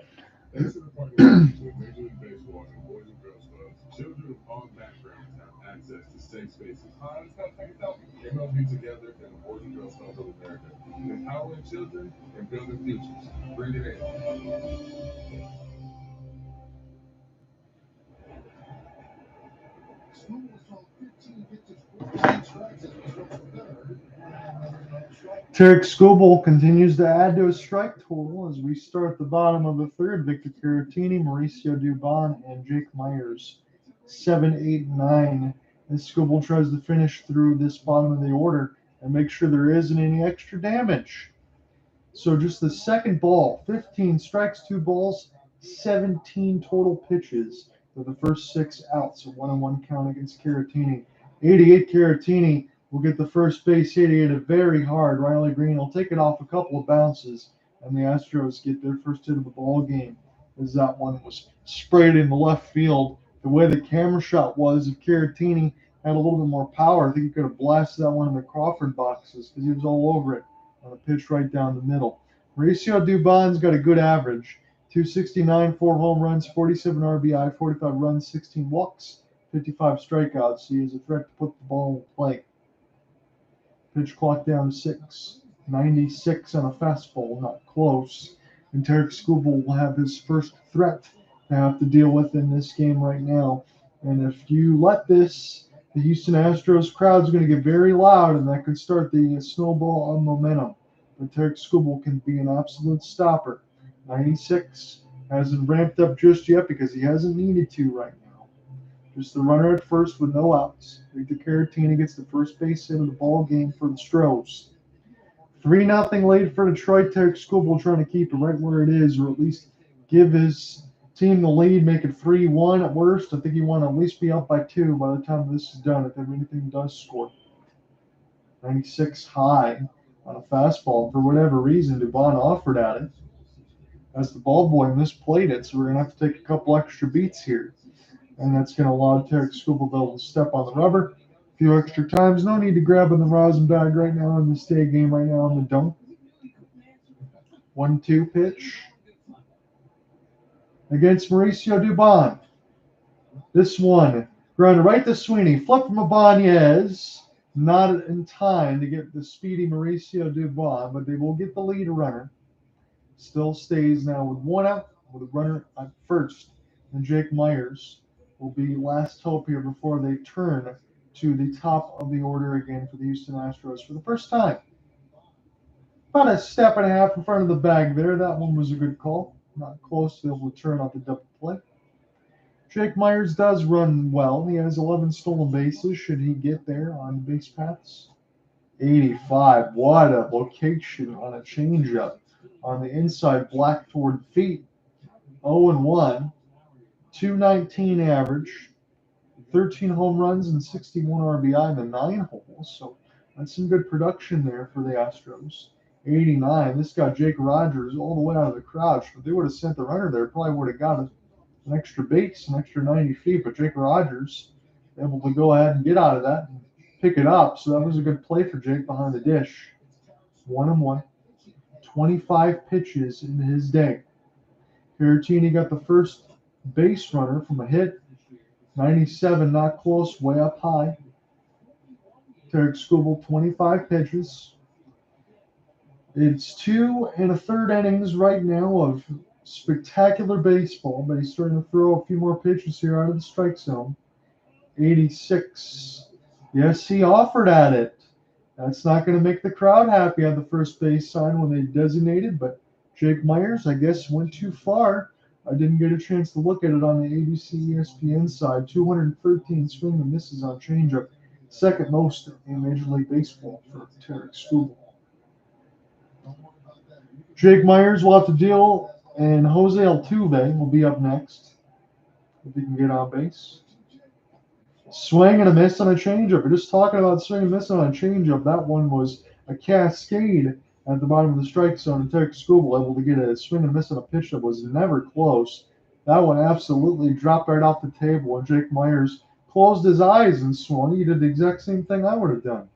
Thanks to the partnership between Major League Baseball and Boys and Girls Clubs, children of all backgrounds have access to safe spaces. Let's go take a selfie. MLB together and the Boys and Girls Clubs of America, empowering children and building futures. Bring it in. Skubal saw 15 pitches, 14 strikes as we start the third. Tarek Skubal continues to add to his strike total as we start the bottom of the third. Victor Caratini, Mauricio Dubon, and Jake Myers, 7, 8, 9. As Skubal tries to finish through this bottom of the order and make sure there isn't any extra damage. So just the second ball, 15 strikes, 2 balls, 17 total pitches for the first 6 outs. A 1-1 count against Caratini. 88 Caratini will get the first base hit. He hit it very hard. Riley Greene will take it off a couple of bounces, and the Astros get their first hit of the ball game as that one was sprayed into left field. The way the camera shot was, if Caratini had a little bit more power, I think he could have blasted that one in the Crawford boxes because he was all over it on a pitch right down the middle. Mauricio Dubon's got a good average. 269, 4 home runs, 47 RBI, 45 runs, 16 walks, 55 strikeouts. He is a threat to put the ball in play. Pitch clock down to 6. 96 on a fastball, not close. And Tarek Skubal will have his first threat to have to deal with in this game right now. And if you let this, the Houston Astros crowd is going to get very loud, and that could start the snowball on momentum. But Tarek Skubal can be an absolute stopper. 96 hasn't ramped up just yet because he hasn't needed to right now. Just the runner at first with no outs. Victor Caratini gets the first base hit of the ball game for the Astros. 3-0 lead for Detroit. Tarek Skubal trying to keep it right where it is, or at least give his team the lead, make it 3-1 at worst. I think you want to at least be up by 2 by the time this is done, if anything does score. 96 high on a fastball. For whatever reason, Dubon offered at it as the ball boy misplayed it, so we're going to have to take a couple extra beats here. And that's going to allow Tarek Skubal to step on the rubber a few extra times. No need to grab in the rosin bag right now in this day game right now in the dome. 1-2 pitch against Mauricio Dubon. This one, ground right to Sweeney. Flip from Ibanez. Not in time to get the speedy Mauricio Dubon, but they will get the lead runner. Still stays now with 1 out, with a runner at first. And Jake Myers will be last hope here before they turn to the top of the order again for the Houston Astros for the first time. About a step and a half in front of the bag there. That one was a good call. Not close to be able to turn off the double play. Jake Myers does run well. He has 11 stolen bases. Should he get there on base paths? 85. What a location on a changeup. On the inside, black toward feet. 0-1. 219 average. 13 home runs and 61 RBI in the 9 holes. So that's some good production there for the Astros. 89. This got Jake Rogers all the way out of the crouch. If they would have sent the runner there, probably would have got an extra base, an extra 90 feet. But Jake Rogers able to go ahead and get out of that and pick it up. So that was a good play for Jake behind the dish. 1-1. 25 pitches in his day. Caratini got the first base runner from a hit. 97, not close, way up high. Tarek Skubal, 25 pitches. It's 2 1/3 innings right now of spectacular baseball, but he's starting to throw a few more pitches here out of the strike zone. 86. Yes, he offered at it. That's not going to make the crowd happy on the first base sign when they designated, but Jake Myers, I guess, went too far. I didn't get a chance to look at it on the ABC ESPN side. 213 swing and misses on changeup. Second most in Major League Baseball for Tarek Skubal. Jake Myers will have to deal, and Jose Altuve will be up next if he can get on base. Swing and a miss on a changeup. We're just talking about swing and miss on a changeup. That one was a cascade at the bottom of the strike zone, and Tarek Skubal able to get a swing and miss on a pitch that was never close. That one absolutely dropped right off the table, and Jake Myers closed his eyes and swung. He did the exact same thing I would have done.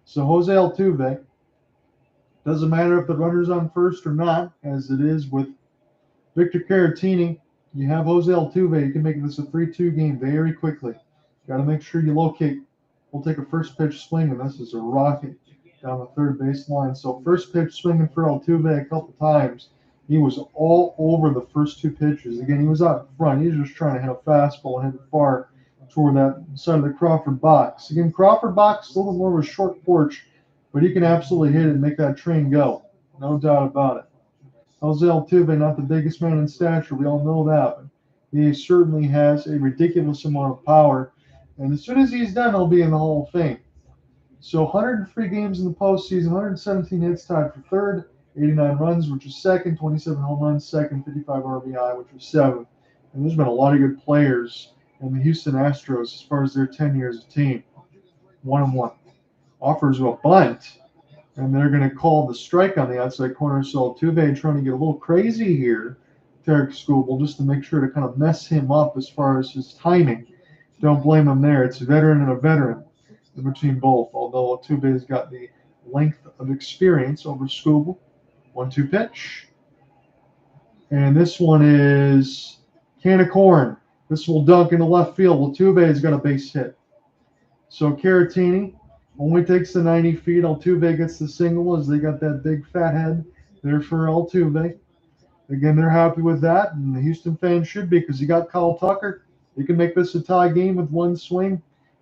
So Jose Altuve, doesn't matter if the runner's on first or not, as it is with Victor Caratini. You have Jose Altuve, you can make this a 3-2 game very quickly. Got to make sure you locate. We'll take a first pitch swing, and this is a rocket down the third base line. So first pitch swinging for Altuve a couple times. He was all over the first two pitches. Again, he was out front. He was just trying to hit a fastball and hit it far toward that side of the Crawford box. Again, Crawford box is a little bit more of a short porch, but he can absolutely hit it and make that train go. No doubt about it. Jose Altuve, not the biggest man in stature, we all know that, but he certainly has a ridiculous amount of power. And as soon as he's done, he'll be in the Hall of Fame. So 103 games in the postseason, 117 hits tied for third, 89 runs, which is second, 27 home runs, second, 55 RBI, which was seventh. And there's been a lot of good players in the Houston Astros as far as their tenure as a team. 1-1. Offers a bunt, and they're going to call the strike on the outside corner. So Altuve trying to get a little crazy here, Tarek Skubal, just to make sure to kind of mess him up as far as his timing. Don't blame him there. It's a veteran and a veteran between both, although Altuve's got the length of experience over Skubal. 1-2 pitch. And this one is can of corn. This will dunk into left field. Altuve's got a base hit. So Caratini only takes the 90 feet. Altuve gets the single as they got that big fat head there for Altuve. Again, they're happy with that, and the Houston fans should be because you got Kyle Tucker. You can make this a tie game with one swing.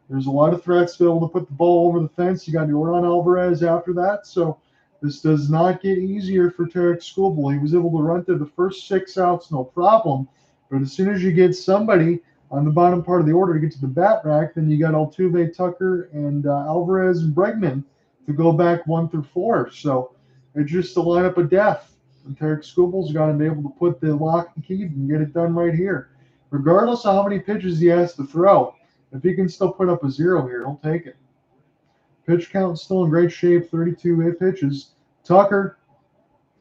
There's a lot of threats to be able to put the ball over the fence. You got Yordan Alvarez after that, so this does not get easier for Tarek Skubal. He was able to run through the first 6 outs, no problem. But as soon as you get somebody on the bottom part of the order to get to the bat rack, then you got Altuve, Tucker, and Alvarez and Bregman to go back 1 through 4. So it's just a lineup of death. And Tarek Skubal's got to be able to put the lock and key and get it done right here. Regardless of how many pitches he has to throw, if he can still put up a 0 here, he'll take it. Pitch count still in great shape, 32 pitches. Tucker,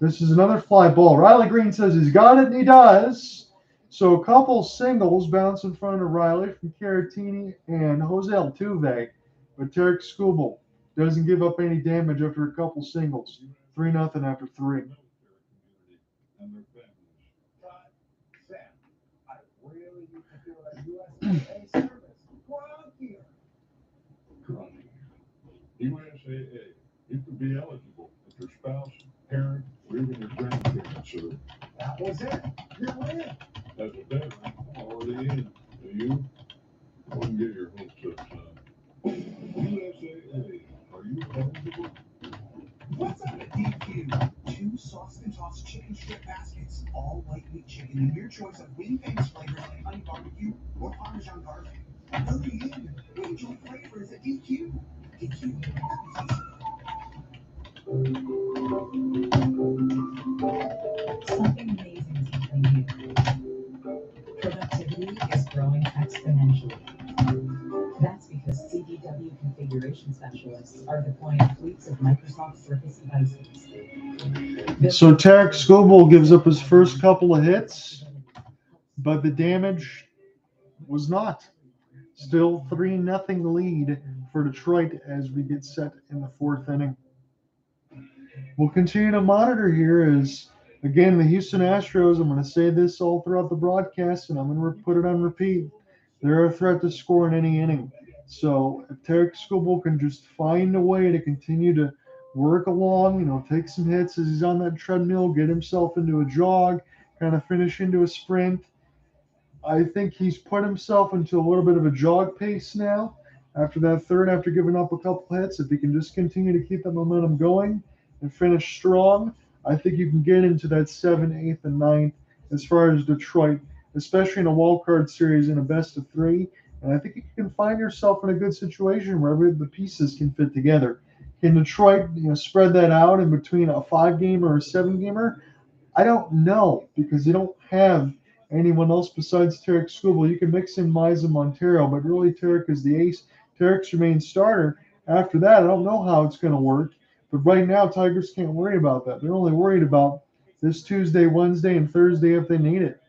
this is another fly ball. Riley Greene says he's got it, and he does. So a couple singles bounce in front of Riley from Caratini and Jose Altuve, but Tarek Skubal doesn't give up any damage after a couple singles. 3-0 after 3. USAA, you could be eligible if your spouse, parent, or even your grandparents are. That was it. You're in. As a veteran, already in. You wouldn't get your hopes up, son. USAA, are you eligible? What's up at DQ? 2 sauce and tossed chicken strip baskets, all white meat chicken, and your choice of wing famous flavors like honey barbecue or Parmesan garlic. Hurry in, enjoy flavors at DQ. DQ. Something amazing is happening here. Productivity is growing exponentially. That's because CDW configuration specialists are deploying fleets of Microsoft Surface devices. So Tarek Skubal gives up his first couple of hits, but the damage was not. Still 3-0 lead for Detroit as we get set in the 4th inning. We'll continue to monitor here as, again, the Houston Astros, I'm going to say this all throughout the broadcast, and I'm going to put it on repeat. They're a threat to score in any inning. So if Tarek Skubal can just find a way to continue to work along, take some hits as he's on that treadmill, get himself into a jog, kind of finish into a sprint. I think he's put himself into a little bit of a jog pace now after that third, after giving up a couple hits. If he can just continue to keep that momentum going and finish strong, I think you can get into that 7th, 8th, and 9th as far as Detroit, especially in a wild card series in a best of 3. And I think you can find yourself in a good situation where the pieces can fit together. Can Detroit, spread that out in between a 5-gamer or a 7-gamer? I don't know, because they don't have anyone else besides Tarek Skubal. You can mix in Miza Montero, but really Tarek is the ace. Tarek's your main starter. After that, I don't know how it's going to work. But right now, Tigers can't worry about that. They're only worried about this Tuesday, Wednesday, and Thursday if they need it.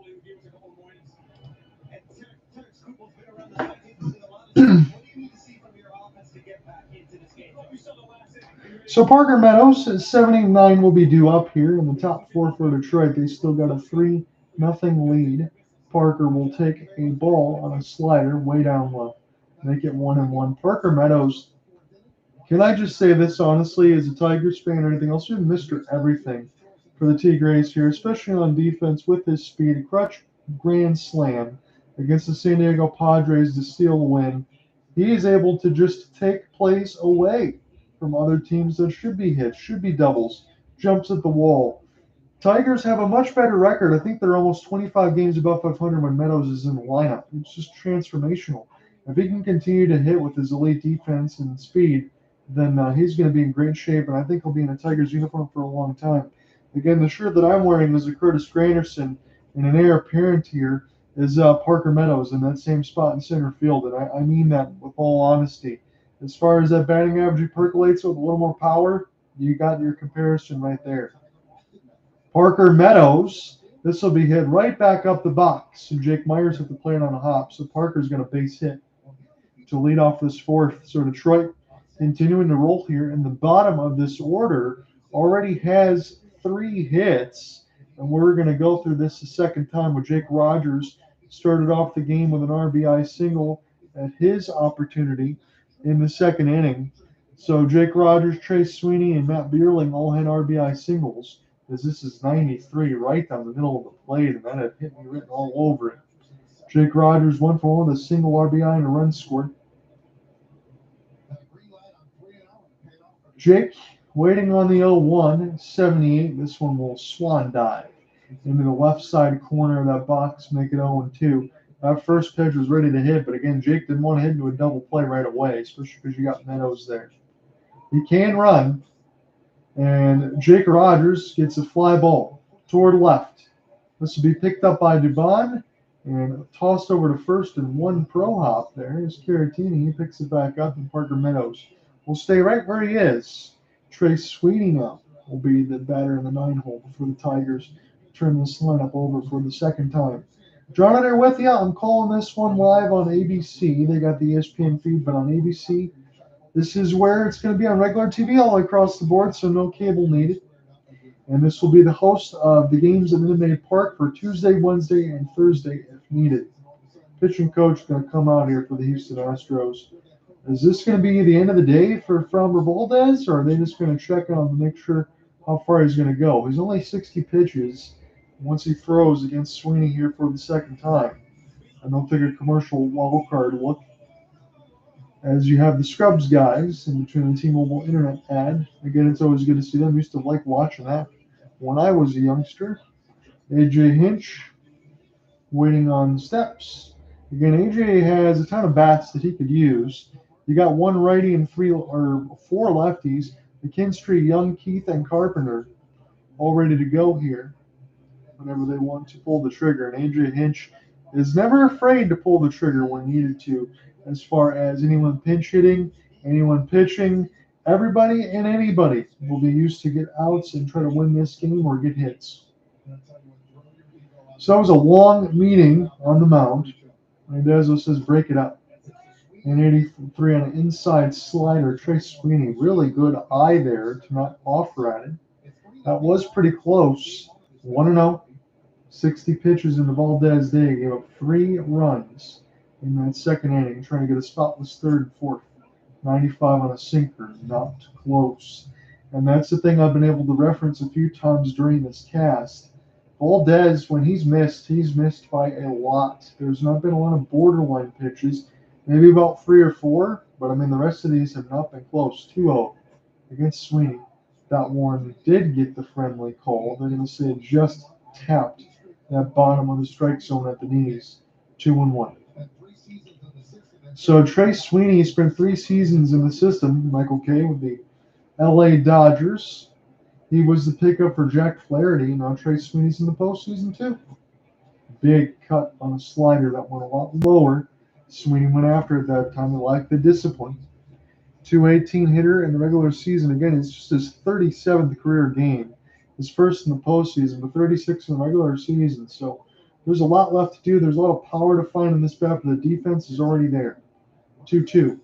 And Terrence Skubal's been around the site including a lot of what do you need to see from your offense to get back into this game? We saw the last inning. So Parker Meadows at 79 will be due up here in the top four for Detroit. They still got a 3-0 lead. Parker will take a ball on a slider way down low. Make it 1-1. Parker Meadows, can I just say this honestly, as a Tigers fan or anything else, you're Mr. Everything for the Tigres here, especially on defense with his speed. A crutch grand slam against the San Diego Padres to steal the win. He is able to just take plays away from other teams that should be hits, should be doubles, jumps at the wall. Tigers have a much better record. I think they're almost 25 games above 500 when Meadows is in the lineup. It's just transformational. If he can continue to hit with his elite defense and speed, then he's going to be in great shape, and I think he'll be in a Tigers uniform for a long time. Again, the shirt that I'm wearing is a Curtis Granderson, and an heir apparent here is Parker Meadows in that same spot in center field, and I mean that with all honesty. As far as that batting average he percolates with a little more power, you got your comparison right there. Parker Meadows, this will be hit right back up the box, and Jake Myers have to play it on a hop, so Parker's going to base hit to lead off this fourth. So Detroit continuing to roll here, and the bottom of this order already has 3 hits, and we're going to go through this a second time with Jake Rogers. Started off the game with an RBI single at his opportunity in the second inning. So Jake Rogers, Trace Sweeney, and Matt Vierling all had RBI singles, as this is 93 right down the middle of the plate, and that had hit me written all over it. Jake Rogers 1 for 1 with a single RBI and a run scored. Jake waiting on the 0-1, 78. This one will swan dive into the left side corner of that box, make it 0-2. That first pitch was ready to hit, but again, Jake didn't want to hit into a double play right away, especially because you got Meadows there. He can run, and Jake Rogers gets a fly ball toward left. This will be picked up by Dubon and tossed over to first in one pro hop there. Is Caratini. He picks it back up, and Parker Meadows will stay right where he is. Trace Sweeney now will be the batter in the 9-hole before the Tigers turn this lineup over for the second time. John there with you. I'm calling this one live on ABC. They got the ESPN feed, but on ABC, this is where it's going to be on regular TV all across the board, so no cable needed. And this will be the host of the games at Minute Maid Park for Tuesday, Wednesday, and Thursday if needed. Pitching coach is going to come out here for the Houston Astros. Is this going to be the end of the day for Framber Valdez, or are they just going to check on him to make sure how far he's going to go? He's only 60 pitches once he throws against Sweeney here for the second time. And they'll take a commercial wild card look as you have the Scrubs guys in between the T-Mobile Internet ad. Again, it's always good to see them. Used to like watching that when I was a youngster. AJ Hinch waiting on steps. Again, AJ has a ton of bats that he could use. You got 1 righty and 4 lefties. McKinstry, Young, Keith, and Carpenter all ready to go here whenever they want to pull the trigger. And AJ Hinch is never afraid to pull the trigger when needed to, as far as anyone pinch hitting, anyone pitching. Everybody and anybody will be used to get outs and try to win this game or get hits. So it was a long meeting on the mound. Mendoza says break it up. And 83 on an inside slider. Trace Sweeney, really good eye there to not offer at it. That was pretty close. 1-0. 60 pitches in the Valdez day. Gave up 3 runs in that second inning, trying to get a spotless third and fourth. 95 on a sinker. Not close. And that's the thing I've been able to reference a few times during this cast. Valdez, when he's missed by a lot. There's not been a lot of borderline pitches. Maybe about 3 or 4, but I mean the rest of these have not been close. 2-0 against Sweeney. That one did get the friendly call. They're going to say it just tapped that bottom of the strike zone at the knees. 2-1. So Trace Sweeney spent 3 seasons in the system, Michael K., with the LA Dodgers. He was the pickup for Jack Flaherty. Now Trace Sweeney's in the postseason too. Big cut on a slider that went a lot lower. Sweeney went after it that time. He liked the discipline. 218 hitter in the regular season. Again, it's just his 37th career game. His first in the postseason, but 36 in the regular season. So There's a lot left to do. There's a lot of power to find in this bat, but the defense is already there. 2-2.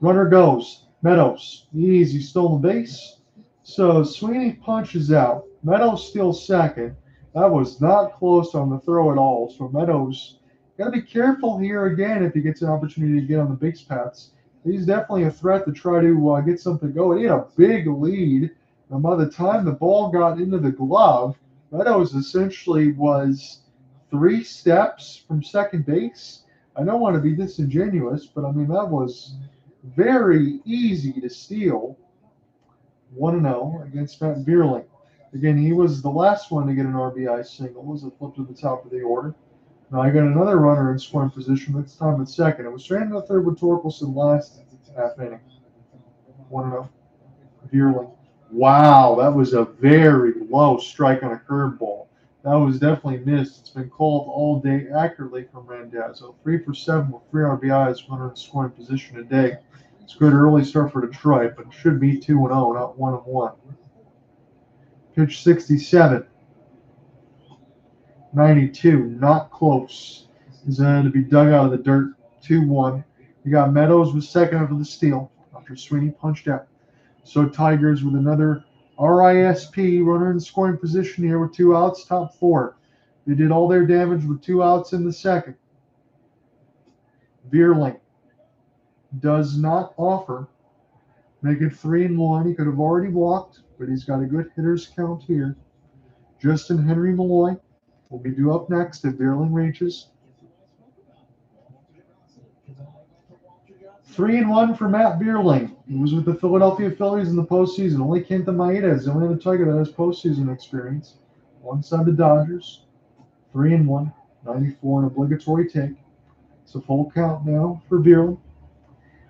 Runner goes. Meadows. Easy stolen base. So Sweeney punches out. Meadows steals second. That was not close on the throw at all. So Meadows got to be careful here again if he gets an opportunity to get on the base paths. He's definitely a threat to try to get something going. He had a big lead. And by the time the ball got into the glove, Meadows essentially was 3 steps from second base. I don't want to be disingenuous, but I mean, that was very easy to steal. 1-0 against Matt Vierling. Again, he was the last one to get an RBI single as it flipped to the top of the order. Now I got another runner in scoring position, this time at second. It was stranded at third with Torkelson last half inning. 1-0. Vierling. Wow, that was a very low strike on a curveball. That was definitely missed. It's been called all day accurately from Randazzo. 3 for 7 with 3 RBIs, runner in scoring position today. It's a good early start for Detroit, but it should be 2-0, not 1-1. Pitch 67. 92, not close. Is to be dug out of the dirt. 2-1. You got Meadows with second after the steal after Sweeney punched out. So Tigers with another RISP, runner in scoring position here with 2 outs, top 4. They did all their damage with 2 outs in the second. Vierling does not offer. Make it 3-1. He could have already walked, but he's got a good hitter's count here. Justyn-Henry Malloy will be due up next if Vierling reaches. 3-1 for Matt Vierling. He was with the Philadelphia Phillies in the postseason. Only Kenta Maeda is the only other Tiger that has postseason experience. One side the Dodgers. 3-1. 94 an obligatory take. It's a full count now for Vierling.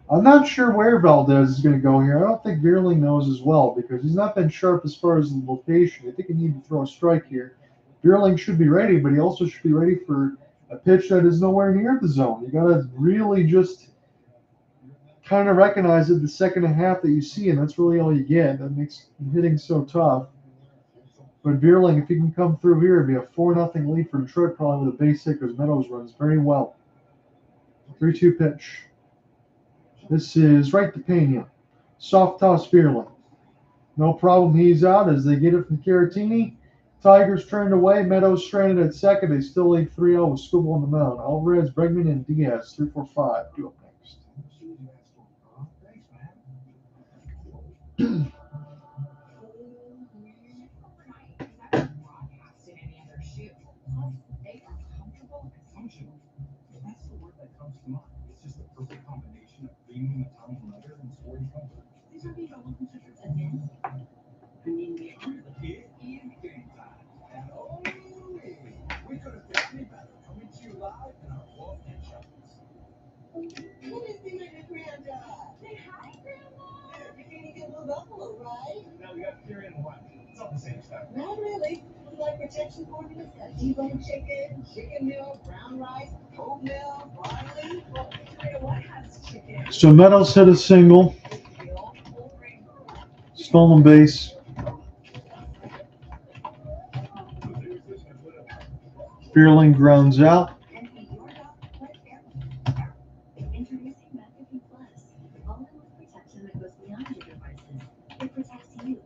I'm not sure where Valdez is going to go here. I don't think Vierling knows as well because he's not been sharp as far as the location. I think he needs to throw a strike here. Vierling should be ready, but he also should be ready for a pitch that is nowhere near the zone. You got to really just kind of recognize it the second half that you see, and that's really all you get. That makes hitting so tough. But Vierling, if he can come through here, it'd be a 4-0 lead for Detroit, probably with a base hit because Meadows runs very well. 3-2 pitch. This is right to Pena. Soft toss Vierling. No problem, he's out as they get it from Caratini. Tigers turned away. Meadows stranded at second. They still lead 3-0 with Skubal on the mound. Alvarez, Bregman, and Diaz, 3-4-5. Due up next. That's the word that comes to mind. It's just the perfect combination of premium Italian leather and sporty comfort. These are the welcome tickets again. It is game time. And oh, we could have picked any better. Coming to you live in our Wolf and Chuckles. Let me see your granddad. Say hi, Grandma. You're gonna get a little buffalo, right? Now we got Fury and the One. It's all the same stuff. Not really. We like protection formulas, got debone chicken, chicken milk, brown rice, oatmeal, barley. Well, what has chicken? So Meadows hit a single. Stolen base. Vierling grounds out. Introducing McAfee Plus, all-in-one protection that goes beyond your devices. It protects you,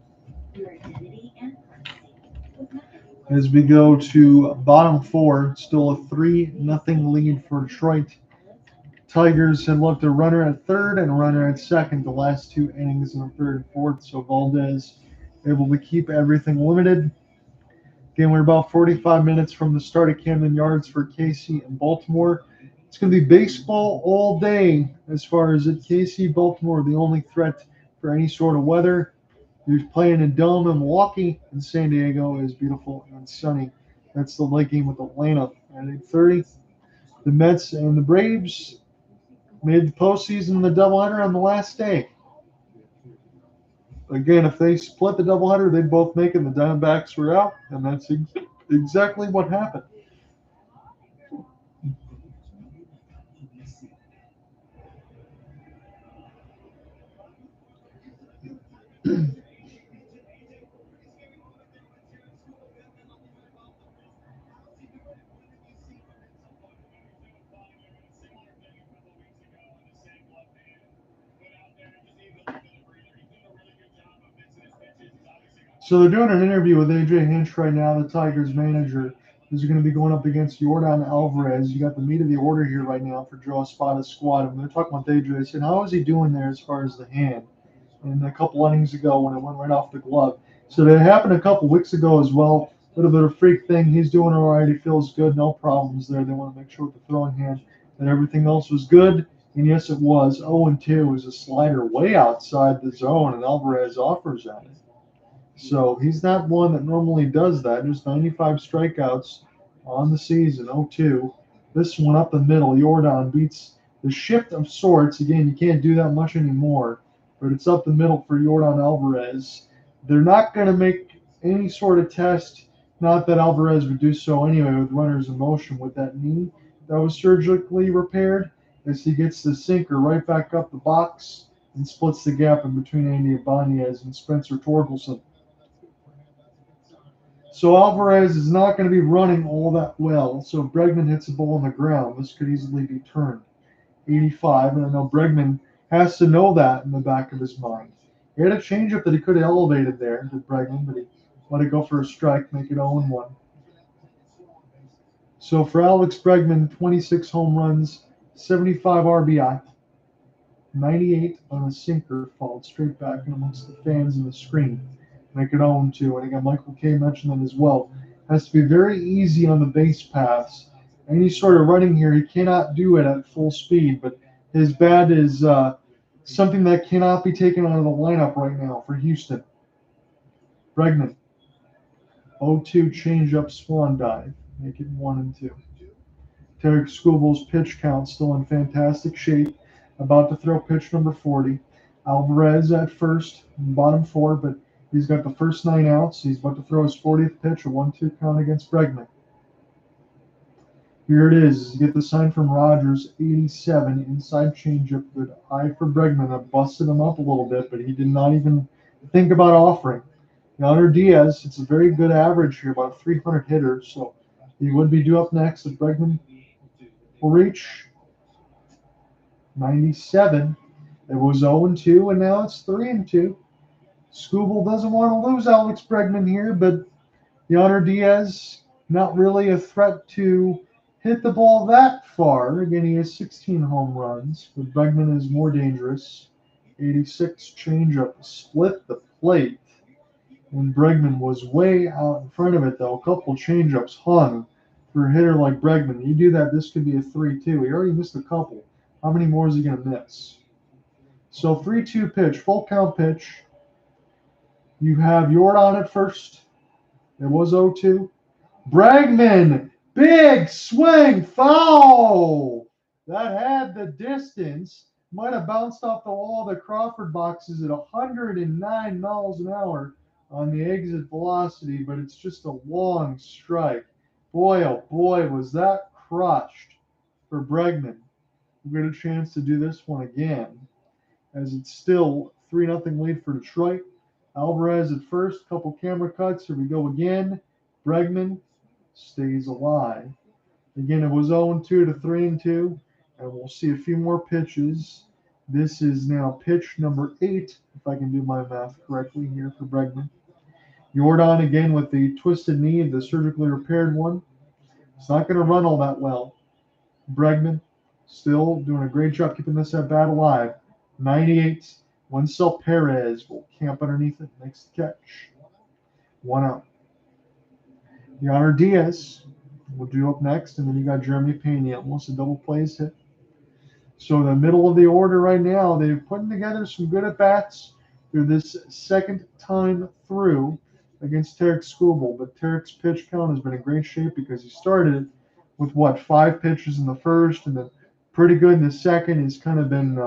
your identity, and privacy. With McAfee Plus, As we go to bottom 4, still a 3-0 lead for Detroit. Tigers had left a runner at third and a runner at second the last 2 innings in the third and fourth, so Valdez able to keep everything limited. Again, we're about 45 minutes from the start of Camden Yards for KC and Baltimore. It's going to be baseball all day as far as at KC. Baltimore, the only threat for any sort of weather. You're playing in Dome in Milwaukee, and San Diego is beautiful and sunny. That's the late game with Atlanta at 8:30. The Mets and the Braves made the postseason in the doubleheader on the last day. Again, if they split the doubleheader, they'd both make it. The Diamondbacks were out, and that's exactly what happened. So they're doing an interview with AJ Hinch right now, the Tigers manager. Who's going to be going up against Yordan Alvarez. You got the meat of the order here right now for Joe Espada's squad. And they're talking with AJ. They said, how is he doing there as far as the hand? And a couple innings ago when it went right off the glove. So that happened a couple weeks ago as well. A little bit of a freak thing. He's doing all right. He feels good. No problems there. They want to make sure with the throwing hand that everything else was good. And yes, it was. 0-2 was a slider way outside the zone, and Alvarez offers at it. So he's not one that normally does that. Just 95 strikeouts on the season, 0-2. This one up the middle, Yordan beats the shift of sorts. Again, you can't do that much anymore, but it's up the middle for Yordan Alvarez. They're not going to make any sort of test, not that Alvarez would do so anyway with runners in motion with that knee that was surgically repaired, as he gets the sinker right back up the box and splits the gap in between Andy Ibanez and Spencer Torkelson. So Alvarez is not going to be running all that well. So if Bregman hits a ball on the ground, this could easily be turned. 85, and I know Bregman has to know that in the back of his mind. He had a changeup that he could have elevated there to Bregman, but he let it go for a strike, make it 0-1. So for Alex Bregman, 26 home runs, 75 RBI, 98 on a sinker, followed straight back in amongst the fans and the screen. Make it 0-2. And again, Michael K mentioned that as well. Has to be very easy on the base paths. Any sort of running here, he cannot do it at full speed, but his bat is something that cannot be taken out of the lineup right now for Houston. Bregman, 0-2 changeup swan dive. Make it 1-2. Tarek Skubal's pitch count still in fantastic shape. About to throw pitch number 40. Alvarez at first, bottom 4, but he's got the first 9 outs. He's about to throw his 40th pitch, a 1-2 count against Bregman. Here it is. You get the sign from Rogers, 87, inside changeup. Good eye for Bregman. That busted him up a little bit, but he did not even think about offering. Yonder Diaz, it's a very good average here, about 300 hitters, so he would be due up next if Bregman will reach 97. It was 0-2, and now it's 3-2. Skubal doesn't want to lose Alex Bregman here, but Yonder Diaz, not really a threat to hit the ball that far. Again, he has 16 home runs, but Bregman is more dangerous. 86 changeup, split the plate. And Bregman was way out in front of it, though. A couple changeups hung for a hitter like Bregman. You do that, this could be a 3-2. He already missed a couple. How many more is he going to miss? So 3-2 pitch, full count pitch. You have Yordan at first. It was 0-2. Bregman, big swing, foul. That had the distance. Might have bounced off the wall of the Crawford boxes at 109 miles an hour on the exit velocity, but it's just a long strike. Boy, oh boy, was that crushed for Bregman. We'll get a chance to do this one again, as it's still 3-0 lead for Detroit. Alvarez at first, couple camera cuts. Here we go again. Bregman stays alive. Again, it was 0-2 to 3-2, and we'll see a few more pitches. This is now pitch number 8, if I can do my math correctly here for Bregman. Yordan again with the twisted knee, the surgically repaired one. It's not going to run all that well. Bregman still doing a great job keeping this at bat alive. 98. Winsel Perez will camp underneath it, makes the catch. 1 out. Yonder Diaz will do up next, and then you got Jeremy Pena. Almost a double plays hit. So the middle of the order right now, they're putting together some good at-bats through this second time through against Tarek Skubal. But Tarek's pitch count has been in great shape because he started with, 5 pitches in the first, and then pretty good in the second. He's kind of been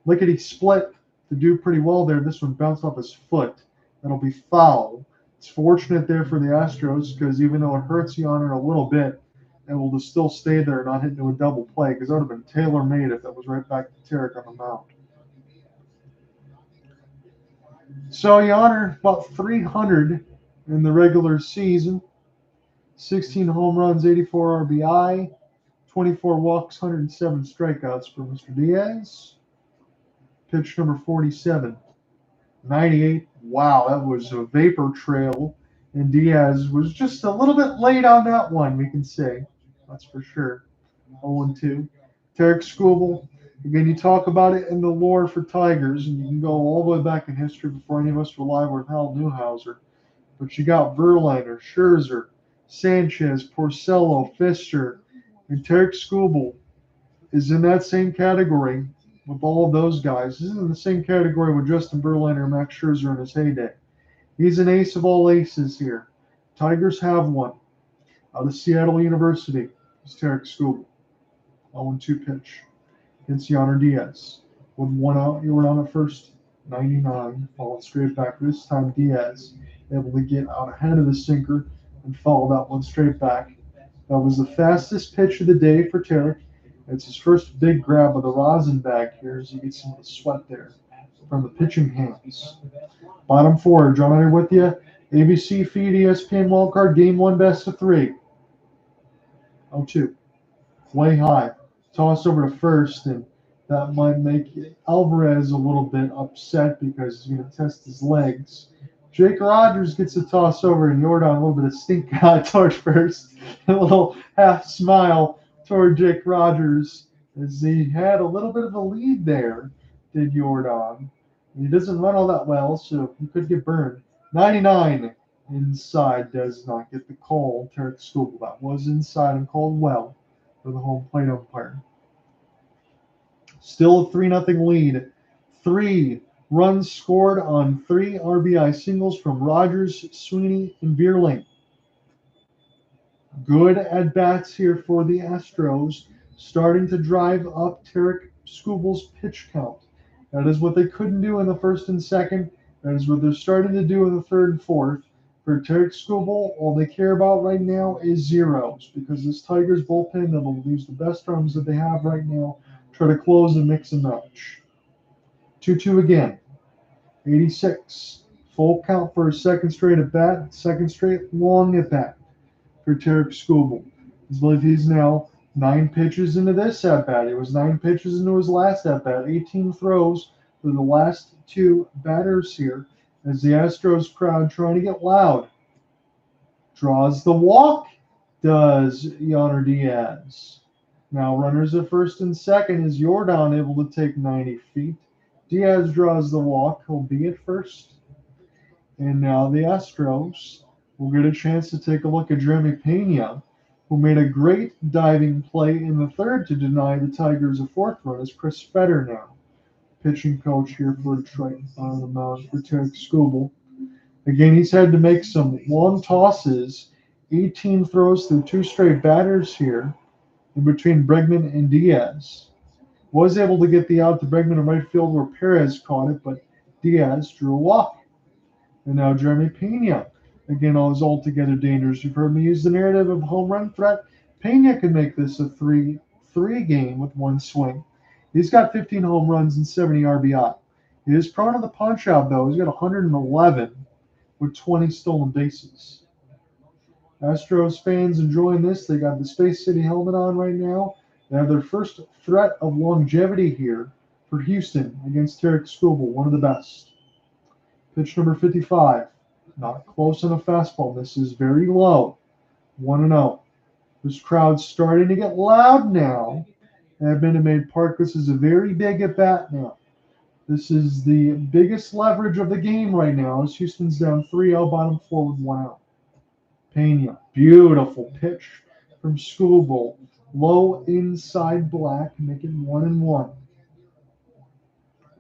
lickety split to do pretty well there. This one bounced off his foot. That'll be foul. It's fortunate there for the Astros because even though it hurts Yonder a little bit, it will just still stay there and not hit into a double play because that would have been tailor-made if that was right back to Tarek on the mound. So Yonder, about 300 in the regular season. 16 home runs, 84 RBI, 24 walks, 107 strikeouts for Mr. Diaz. Pitch number 47. 98. Wow, that was a vapor trail. And Diaz was just a little bit late on that one, we can say. That's for sure. 0-2. Tarek Skubal. Again, you talk about it in the lore for Tigers, and you can go all the way back in history before any of us were alive with Hal Newhouser. But you got Verlander, Scherzer, Sanchez, Porcello, Fister, and Tarek Skubal is in that same category with all of those guys. He's in the same category with Justin Verlander and Max Scherzer in his heyday. He's an ace of all aces here. Tigers have one out of Seattle University. It's Tarek Skubal. 0-2 pitch against Yonder Diaz. With one out, you were on at first. 99, followed straight back. This time Diaz able to get out ahead of the sinker and follow that one straight back. That was the fastest pitch of the day for Tarek. It's his first big grab of the rosin bag here as you get some of the sweat there from the pitching hands. Bottom four, John Hunter with you. ABC feed ESPN wildcard game 1 best of 3. 0-2. Way high. Toss over to first, and that might make Alvarez a little bit upset because he's going to test his legs. Jake Rogers gets a toss over, and Jordan a little bit of stink eye towards first. A little half smile toward Jake Rogers as he had a little bit of a lead there, did Jordan. He doesn't run all that well, so he could get burned. 99 inside does not get the call. Tarek Skubal, that was inside and called well for the home plate umpire. Still a 3-0 lead. 3 runs scored on 3 RBI singles from Rogers, Sweeney, and Vierling. Good at-bats here for the Astros, starting to drive up Tarek Skubal's pitch count. That is what they couldn't do in the first and second. That is what they're starting to do in the third and fourth. For Tarek Skubal, all they care about right now is zeros because this Tigers bullpen that will use the best arms that they have right now, try to close and mix and match. 2-2 again. 86. Full count for a second straight at bat, second straight long at bat for Tarek Skubal. I believe he's now 9 pitches into this at bat. He was 9 pitches into his last at bat. 18 throws for the last 2 batters here as the Astros crowd trying to get loud. Draws the walk, does Yonder Diaz. Now runners at first and second is Jordan able to take 90 feet. Diaz draws the walk. He'll be at first. And now the Astros will get a chance to take a look at Jeremy Pena, who made a great diving play in the third to deny the Tigers a 4th run. It's Chris Fetter now, pitching coach here for Detroit on the mound for Tarek Skubal. Again, he's had to make some long tosses, 18 throws through 2 straight batters here in between Bregman and Diaz. Was able to get the out to Bregman in right field where Perez caught it, but Diaz drew a walk. And now Jeremy Pena, again, is altogether dangerous. You've heard me use the narrative of home run threat. Pena can make this a 3-3 game with 1 swing. He's got 15 home runs and 70 RBI. He is prone to the punch out, though. He's got 111 with 20 stolen bases. Astros fans enjoying this. They got the Space City helmet on right now. They have their first threat of longevity here for Houston against Tarek Skubal, one of the best. Pitch number 55. Not close on a fastball. This is very low. 1-0. This crowd's starting to get loud now at Minute Maid Park. This is a very big at-bat now. This is the biggest leverage of the game right now as Houston's down 3-0, bottom 4 with 1 out. Pena, beautiful pitch from Skubal. Low inside black, making 1-1.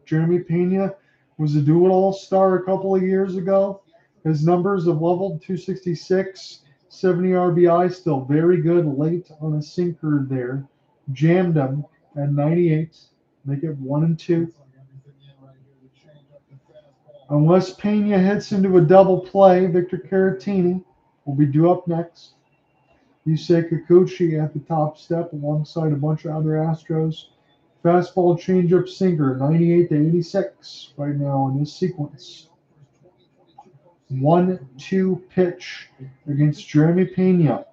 Jeremy Pena was a do-it-all star a couple of years ago. His numbers have leveled 266, 70 RBI, still very good late on a sinker there. Jammed him at 98, make it 1-2. Unless Pena hits into a double play, Victor Caratini will be due up next. Yusei Kikuchi at the top step alongside a bunch of other Astros. Fastball changeup sinker, 98 to 86 right now in this sequence. 1-2 pitch against Jeremy Pena.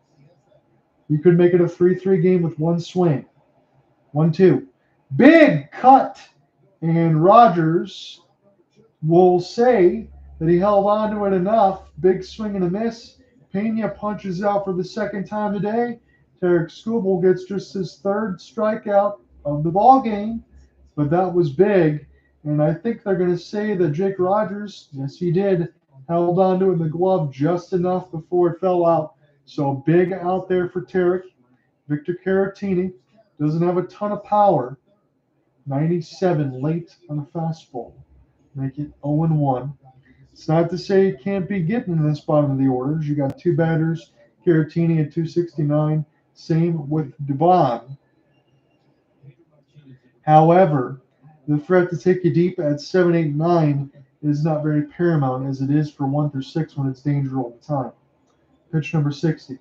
You could make it a 3-3 game with 1 swing. 1-2. Big cut. And Rogers We'll say that he held on to it enough. Big swing and a miss. Pena punches out for the second time today. Tarek Skubal gets just his third strikeout of the ball game, but that was big. And I think they're going to say that Jake Rogers, yes, he did, held on to it in the glove just enough before it fell out. So big out there for Tarek. Victor Caratini doesn't have a ton of power. 97 late on the fastball. Make it 0-1. It's not to say it can't be getting in this bottom of the orders. You got two batters, Caratini at 269. Same with Devon. However, the threat to take you deep at 7, 8, 9 is not very paramount as it is for 1 through 6 when it's danger all the time. Pitch number 60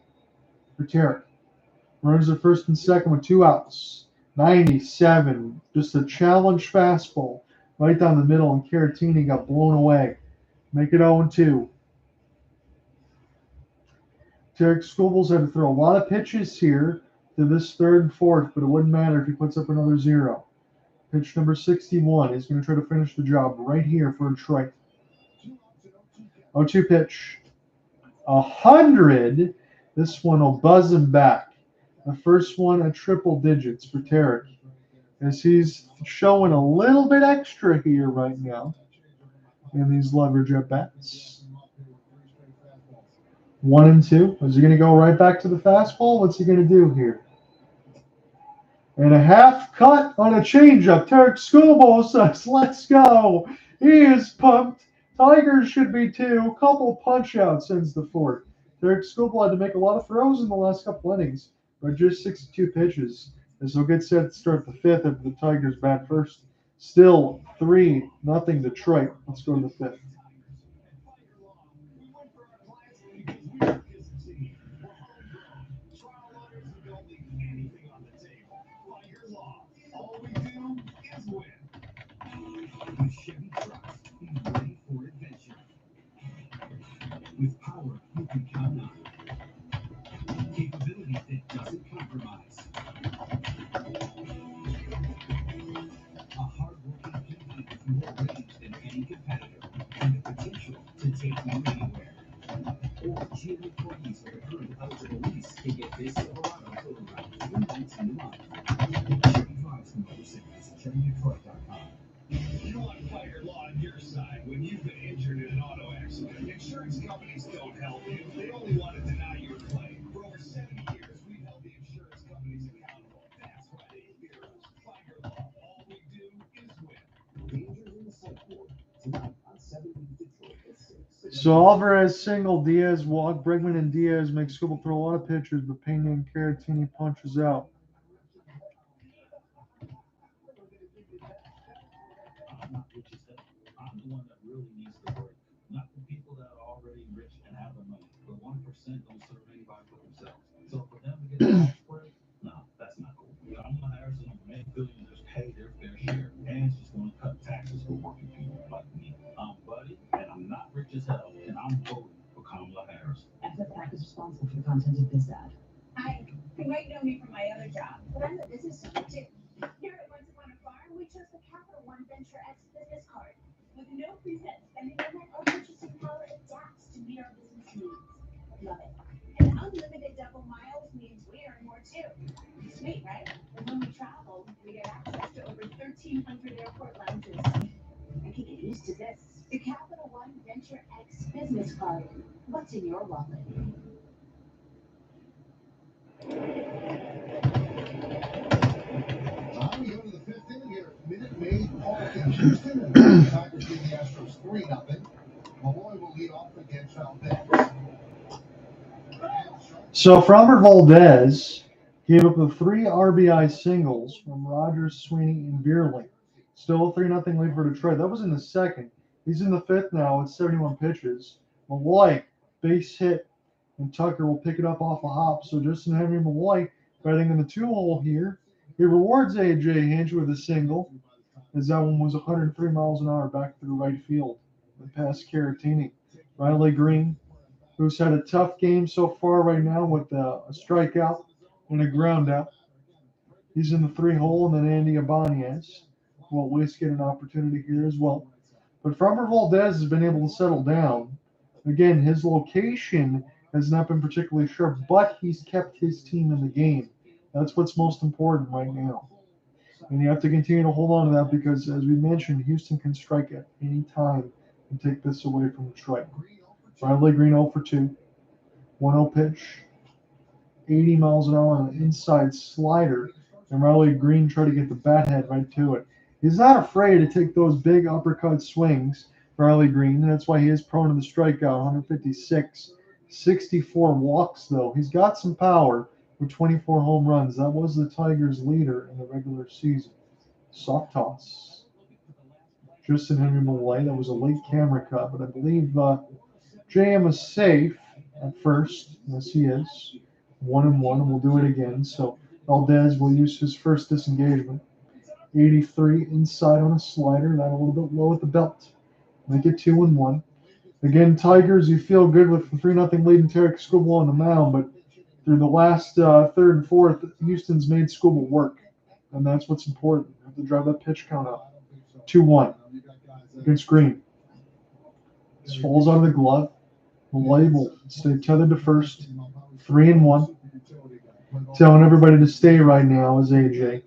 for Tarek. Runners at first and second with 2 outs. 97, just a challenge fastball right down the middle, and Caratini got blown away. Make it 0-2. Tarek Skubal's had to throw a lot of pitches here to this third and fourth, but it wouldn't matter if he puts up another 0. Pitch number 61. He's going to try to finish the job right here for Detroit. 0-2 pitch. 100. This one will buzz him back. The first one at triple digits for Tarek, as he's showing a little bit extra here right now in these leverage at bats. 1-2. Is he going to go right back to the fastball? What's he going to do here? And a half cut on a changeup. Tarek Skubal says, let's go. He is pumped. Tigers should be too. Couple punch outs since the fourth. Tarek Skubal had to make a lot of throws in the last couple innings, but just 62 pitches. This will get set to start the fifth if the Tigers bat first. Still 3-0 Detroit. Let's go to the fifth. All we do is win. With Chevy trucks, be ready for adventure. With power you can count on. Capability that doesn't compromise. A hard-working PV with more range than any competitor and the potential to take you anywhere. Or GM employees with a current eligible lease can get this Silverado for around $319 a month. Chevy drives motorcycles at ChevyDetroit.com. You want Fire Law on your side when you've been injured in an auto accident. Insurance companies don't help you. They only want to deny your claim. For over 70 years, we've held the insurance companies accountable. That's why they fear us. Fire Law. All we do is win. Dangers in the sideboard. Tonight on 7 Detroit at 6. So Alvarez single, Diaz walk, Bregman and Diaz make Skubal throw a lot of pitches, but Pena and Caratini punches out. I'm not rich as hell. I'm the one that really needs the break. Not the people that are already rich and have the money. The 1% don't serve anybody but themselves. So for them to get a tax break, no, that's not cool. Kamala Harris is going to make billionaires pay their fair share, and she's going to cut taxes for working people like me. I'm Buddy, and I'm not rich as hell, and I'm voting for Kamala Harris. FFPAC is responsible for the content of this ad. Hi, you might know me from my other job, but I'm the business owner too. Here at Once Upon a Farm, we chose the Capital One Venture X business card. With no preset spending limit, our purchasing power adapts to meet our business needs. Love it. And unlimited double miles means we earn more too. Sweet, right? And when we travel, we get access to over 1,300 airport lounges. I can get used to this. The Capital One Venture X business card. What's in your wallet? We go to the fifth inning here. Minute Maid Park in Houston. The Tigers lead the Astros 3-0. Malloy will lead off against Valdez. So Framber Valdez gave up the 3 RBI singles from Rogers, Sweeney, and Vierling. Still a 3-0 lead for Detroit. That was in the second. He's in the fifth now with 71 pitches. Malloy, base hit, and Tucker will pick it up off a hop. So Justyn-Henry Malloy batting in the 2-hole here. He rewards A.J. Hinch with a single, as that one was 103 miles an hour back through right field past Caratini. Riley Greene, who's had a tough game so far right now with a strikeout and a ground out. He's in the 3-hole, and then Andy Ibanez will at least get an opportunity here as well. But Framber Valdez has been able to settle down. Again, his location has not been particularly sharp, but he's kept his team in the game. That's what's most important right now. And you have to continue to hold on to that because, as we mentioned, Houston can strike at any time and take this away from Detroit. Riley Greene 0 for 2. 1-0 pitch. 80 miles an hour on an inside slider. And Riley Greene tried to get the bat head right to it. He's not afraid to take those big uppercut swings, Riley Greene. That's why he is prone to the strikeout, 156. 64 walks, though. He's got some power with 24 home runs. That was the Tigers' leader in the regular season. Soft toss. Justyn-Henry Malloy. That was a late camera cut, but I believe JM is safe at first. Yes, he is. 1-1, and we'll do it again. So Valdez will use his first disengagement. 83 inside on a slider. That a little bit low at the belt. Make it 2-1. Again, Tigers, you feel good with the 3-0 lead and Tarek Skubal on the mound, but through the last third and fourth, Houston's made Skubal work, and that's what's important. You have to drive that pitch count up. 2-1 against Greene. This falls out of the glove. Malloy will stay tethered to first. 3-1. Telling everybody to stay right now is AJ.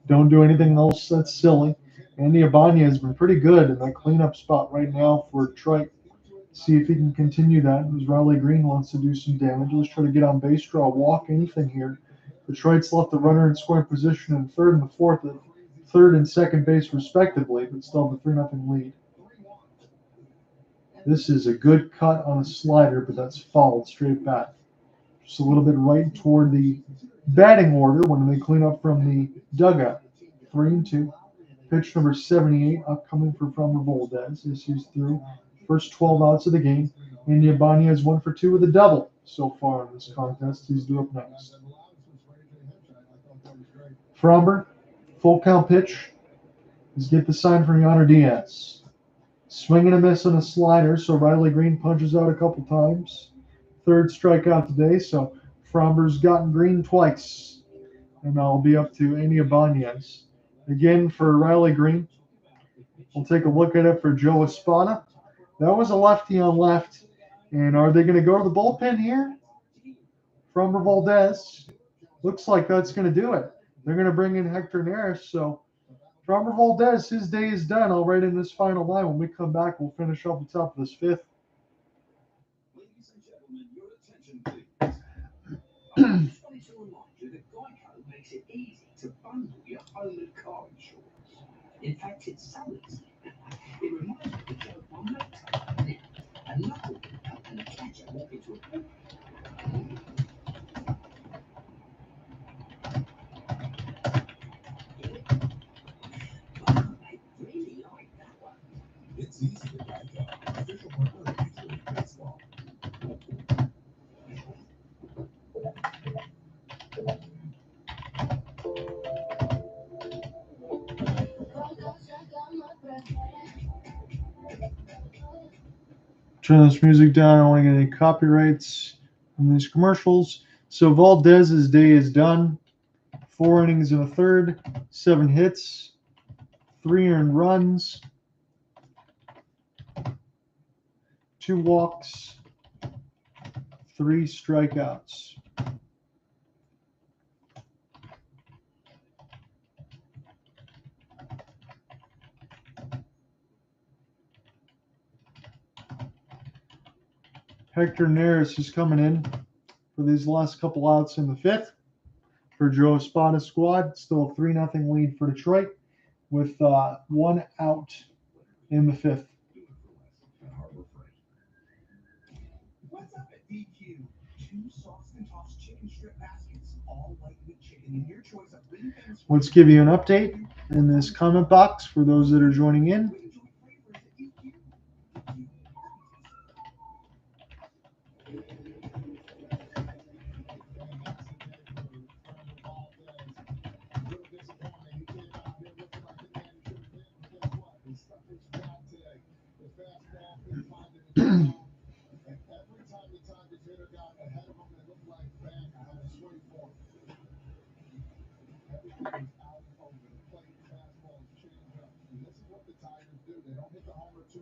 Don't do anything else that's silly. Andy Ibanez has been pretty good in that cleanup spot right now for Detroit. See if he can continue that. As Riley Greene wants to do some damage. Let's try to get on base, draw, walk, anything here. Detroit's left the runner in scoring position in third and the fourth, third and second base respectively, but still have a 3-0 lead. This is a good cut on a slider, but that's fouled straight back. Just a little bit right toward the batting order when they clean up from the dugout. 3-2. Pitch number 78 upcoming for Framber Valdez. This is through first 12 outs of the game. Andy Ibanez 1 for 2 with a double so far in this contest. He's due up next. Framber, full count pitch. Let's get the sign from Yonder Diaz. Swing and a miss on a slider, so Riley Greene punches out a couple times. Third strikeout today, so Framber's gotten Greene twice. And I'll be up to Andy Ibanez. Again for Riley Greene. We'll take a look at it for Joe Espada. That was a lefty on left. And are they going to go to the bullpen here? Framber Valdez. Looks like that's going to do it. They're going to bring in Hector Neris. So Framber Valdez, his day is done. I'll write in this final line. When we come back, we'll finish up the top of this fifth. Ladies and gentlemen, your attention, please. I just wanted to remind you that Geico makes it easy to bundle your home and car insurance. In fact, it's so easy. It reminds me of the joke my mate told me. A knuckle and a catcher walk into a pool. I really like that one. It's easy with Geico, official partner of Major League Baseball. Turn this music down. I don't want to get any copyrights from these commercials. So Valdez's day is done. 4 innings and a third, 7 hits, 3 earned runs, 2 walks, 3 strikeouts. Hector Neris is coming in for these last couple outs in the fifth for Joe Espada's squad. Still a 3-0 lead for Detroit with 1 out in the fifth. What's up at DQ? 2 sauced and tossed chicken strip baskets, all white meat chicken, and your choice of wing things. Let's give you an update in this comment box for those that are joining in. We enjoy flavors at DQ.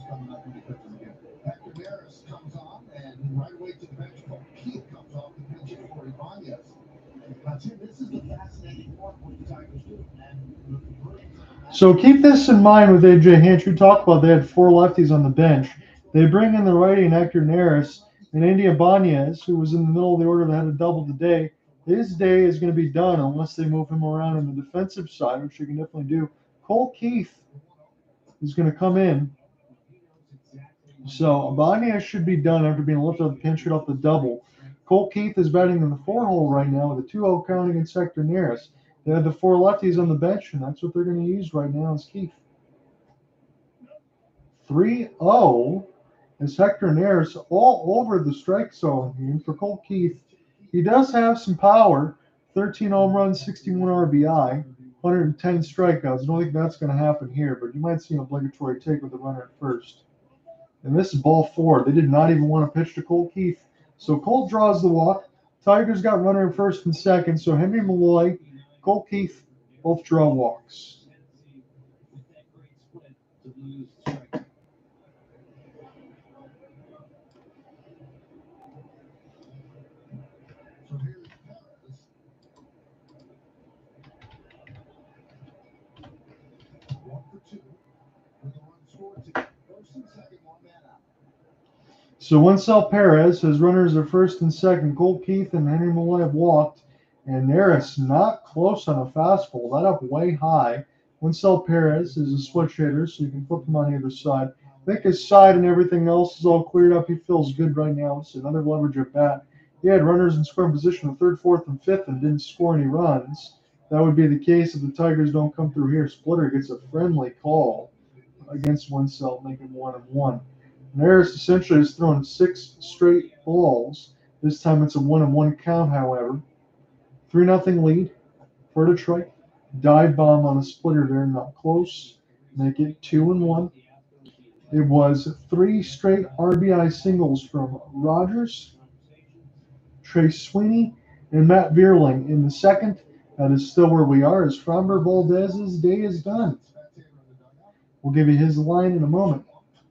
coming up in the pitches again. Hector Neris comes on, and right away to the bench. Colt comes off the bench for Ibanez. Now, Jim, this is the fascinating one with the Tigers do. And So keep this in mind with AJ Hinch. We talked about they had 4 lefties on the bench. They bring in the righty Hector Neris and Andy Ibanez, who was in the middle of the order that had a double today. His day is going to be done unless they move him around on the defensive side, which they can definitely do. Colt is going to come in. So Ibanez should be done after being lifted off the pinch hit off the double. Colt is batting in the 4-hole right now with a 2-0 count against Hector Neris. They had the 4 lefties on the bench, and that's what they're going to use right now is Keith. 3-0 is Hector Neris all over the strike zone here for Colt Keith. He does have some power, 13 home runs, 61 RBI, 110 strikeouts. I don't think that's going to happen here, but you might see an obligatory take with the runner at first. And this is ball 4. They did not even want to pitch to Colt Keith. So Colt draws the walk. Tigers got runner in first and second. So Henry Malloy, Colt Keith, both draw walks. so here's Perez. 1 for 2. With a run scored to first and second, 1 man out. So Winsell Perez has runners at first and second. Colt Keith and Henry Malloy have walked. And Neris not close on a fastball. That up way high. Winsell Perez is a switch hitter, so you can flip him on either side. I think his side and everything else is all cleared up. He feels good right now. It's another leverage at bat. He had runners in scoring position of 3rd, 4th, and 5th and didn't score any runs. That would be the case if the Tigers don't come through here. Splitter gets a friendly call against Winsell, making 1-1. Neris essentially has thrown 6 straight balls. This time it's a 1-1 count, however. 3-0 lead for Detroit. Dive bomb on a splitter there, not close. Make it 2-1. It was 3 straight RBI singles from Rogers, Trace Sweeney, and Matt Vierling in the second. That is still where we are as Framber Valdez's day is done. We'll give you his line in a moment.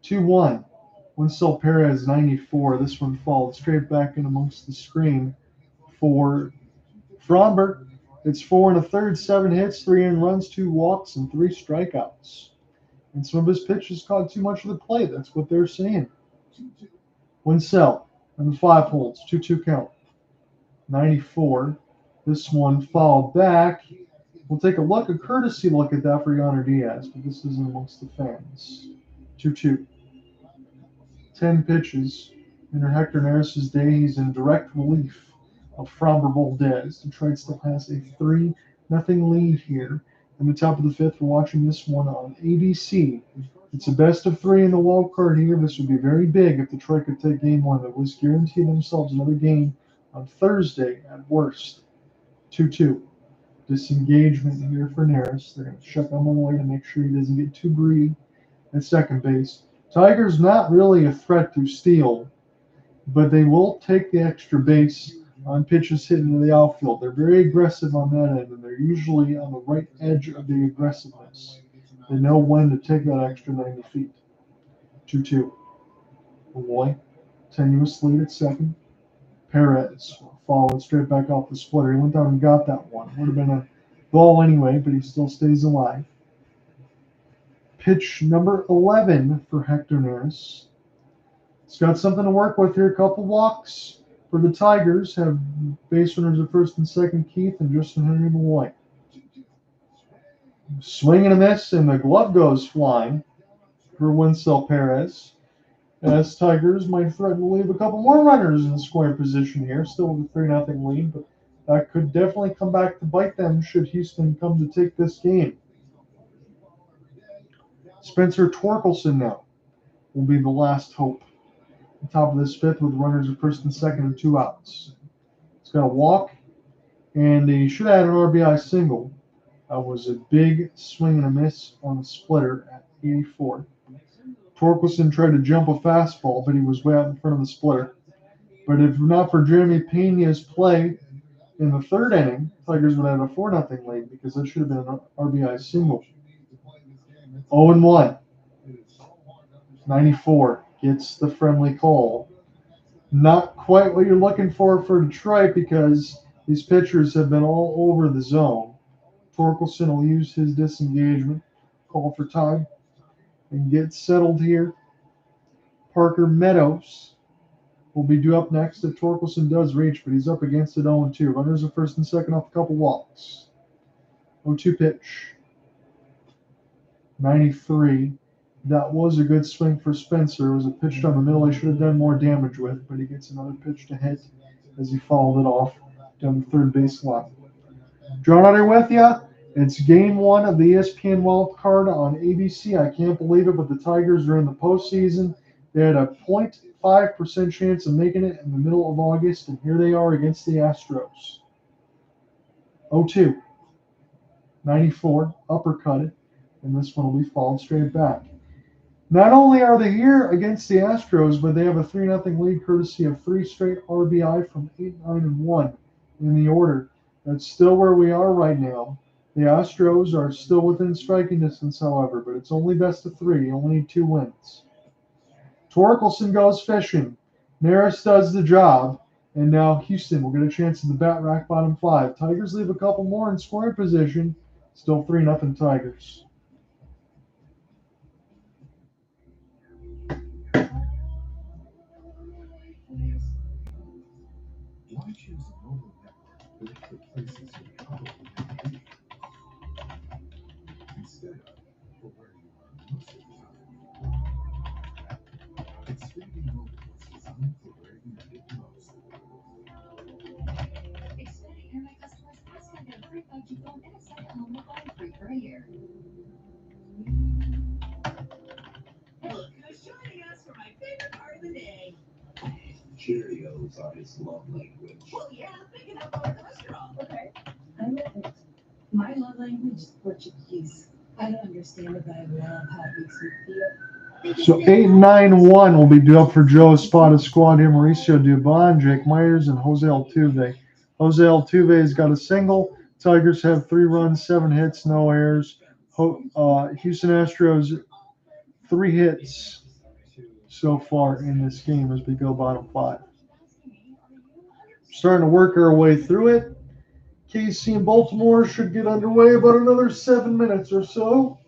2-1. Winsell Perez 94. This one followed straight back in amongst the screen for Framber. It's 4 1/3, 7 hits, 3 earned runs, 2 walks, and 3 strikeouts. And some of his pitches caught too much of the plate. That's what they're saying. Winsell and the 5 holds, 2-2 count. 94. This one fouled back. We'll take a courtesy look at that for Yonder Diaz, but this isn't amongst the fans. 2-2. 10 pitches. Under Hector Neris' day, he's in direct relief of Framber Valdez. Detroit still has a 3-0 lead here. In the top of the 5th, we're watching this one on ABC. It's a best of 3 in the wild card here. This would be very big if Detroit could take game 1. That was guarantee themselves another game on Thursday at worst. 2-2. Disengagement here for Neris. They're going to check on Malloy to make sure he doesn't get too greedy at second base. Tigers not really a threat to steal, but they will take the extra base on pitches hit into the outfield. They're very aggressive on that end, and they're usually on the right edge of the aggressiveness. They know when to take that extra 90 feet. 2-2. Malloy, tenuous lead at second. Perez following straight back off the splitter. He went down and got that one. Would have been a ball anyway, but he still stays alive. Pitch number 11 for Hector Neris. He's got something to work with here. A couple walks for the Tigers. Have base runners at first and second, Keith and Justyn-Henry Malloy. Swing and a miss, and the glove goes flying for Winsell Perez. As Tigers might threaten to leave a couple more runners in scoring position here, still with a 3-0 lead, but that could definitely come back to bite them should Houston come to take this game. Spencer Torkelson now will be the last hope. On top of this 5th with runners at first and second and 2 outs. He's got a walk, and he should have had an RBI single. That was a big swing and a miss on the splitter at 84. Torkelson tried to jump a fastball, but he was way out in front of the splitter. But if not for Jeremy Pena's play in the 3rd inning, Tigers would have a 4-0 lead because that should have been an RBI single. 0-1. 94 gets the friendly call. Not quite what you're looking for Detroit because these pitchers have been all over the zone. Torkelson will use his disengagement, call for time, and get settled here. Parker Meadows will be due up next if Torkelson does reach, but he's up against it 0-2. Runners at first and second off a couple walks. 0-2 pitch. 93. That was a good swing for Spencer. It was a pitch down the middle he should have done more damage with, but he gets another pitch to hit as he fouled it off down the third base line. Drawn under with you. It's game one of the ESPN wild card on ABC. I can't believe it, but the Tigers are in the postseason. They had a 0.5% chance of making it in the middle of August, and here they are against the Astros. 0-2. 94, uppercutted, and this one will be fouled straight back. Not only are they here against the Astros, but they have a 3-0 lead courtesy of 3 straight RBI from 8, 9, and 1 in the order. That's still where we are right now. The Astros are still within striking distance, however, but it's only best of 3. You only need 2 wins. Torkelson goes fishing. Neris does the job, and now Houston will get a chance at the bat rack bottom 5. Tigers leave a couple more in scoring position. Still 3-0 Tigers. Why choose a mobile network that replaces your color instead of for where you are most of the time? Xfinity Mobile was designed for where you need it most. Xfinity Internet customers ask for their free 5G phone and a second home with phone free for a year. Look, who's joining us for my favorite part of the day? Cheerios are his love language. Well, yeah, picking up all the cholesterol. Okay, I love it. My love language is Portuguese. I don't understand it, but I love how it makes me feel. So 8-9-1 will be due up for Joe's spotted squad here. Mauricio Dubon, Jake Myers, and Jose Altuve. Jose Altuve's got a single. Tigers have 3 runs, 7 hits, no errors. Houston Astros 3 hits so far in this game as we go bottom 5. Starting to work our way through it. KC and Baltimore should get underway about another 7 minutes or so.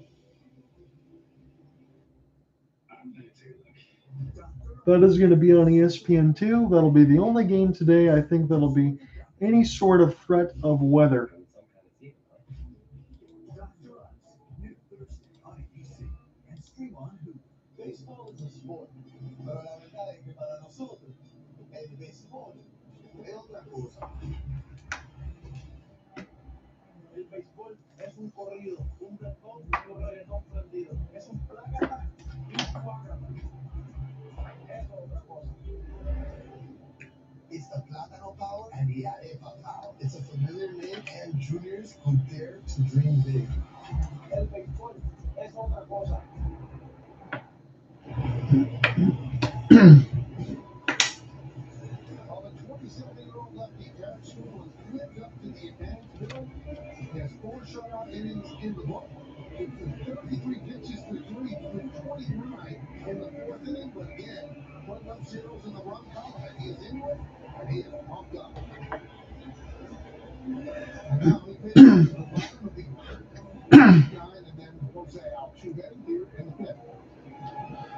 That is going to be on ESPN2. That'll be the only game today. I think that'll be any sort of threat of weather. Baseball is a sport, pero la verdad es que para nosotros el béisbol es otra cosa. El béisbol es un corrido, un reggaetón prendido, es un plácata y un cuácata. Es otra cosa. It's the Plátano Power and the Arepa Power. It's a familiar name and juniors who dare to dream big. El béisbol es otra cosa. While the 27-year-old lefty Derek Skubal is flipped up to the advantage middle, he has 4 shutout innings in the book. It took 33 pitches to 3 through 29 in the 4th inning, but again, putting up zeros in the run column, and he is into it, and he is pumped up. And now he pitches to the bottom of the 9th, and then Jose Altuve here in the 5th.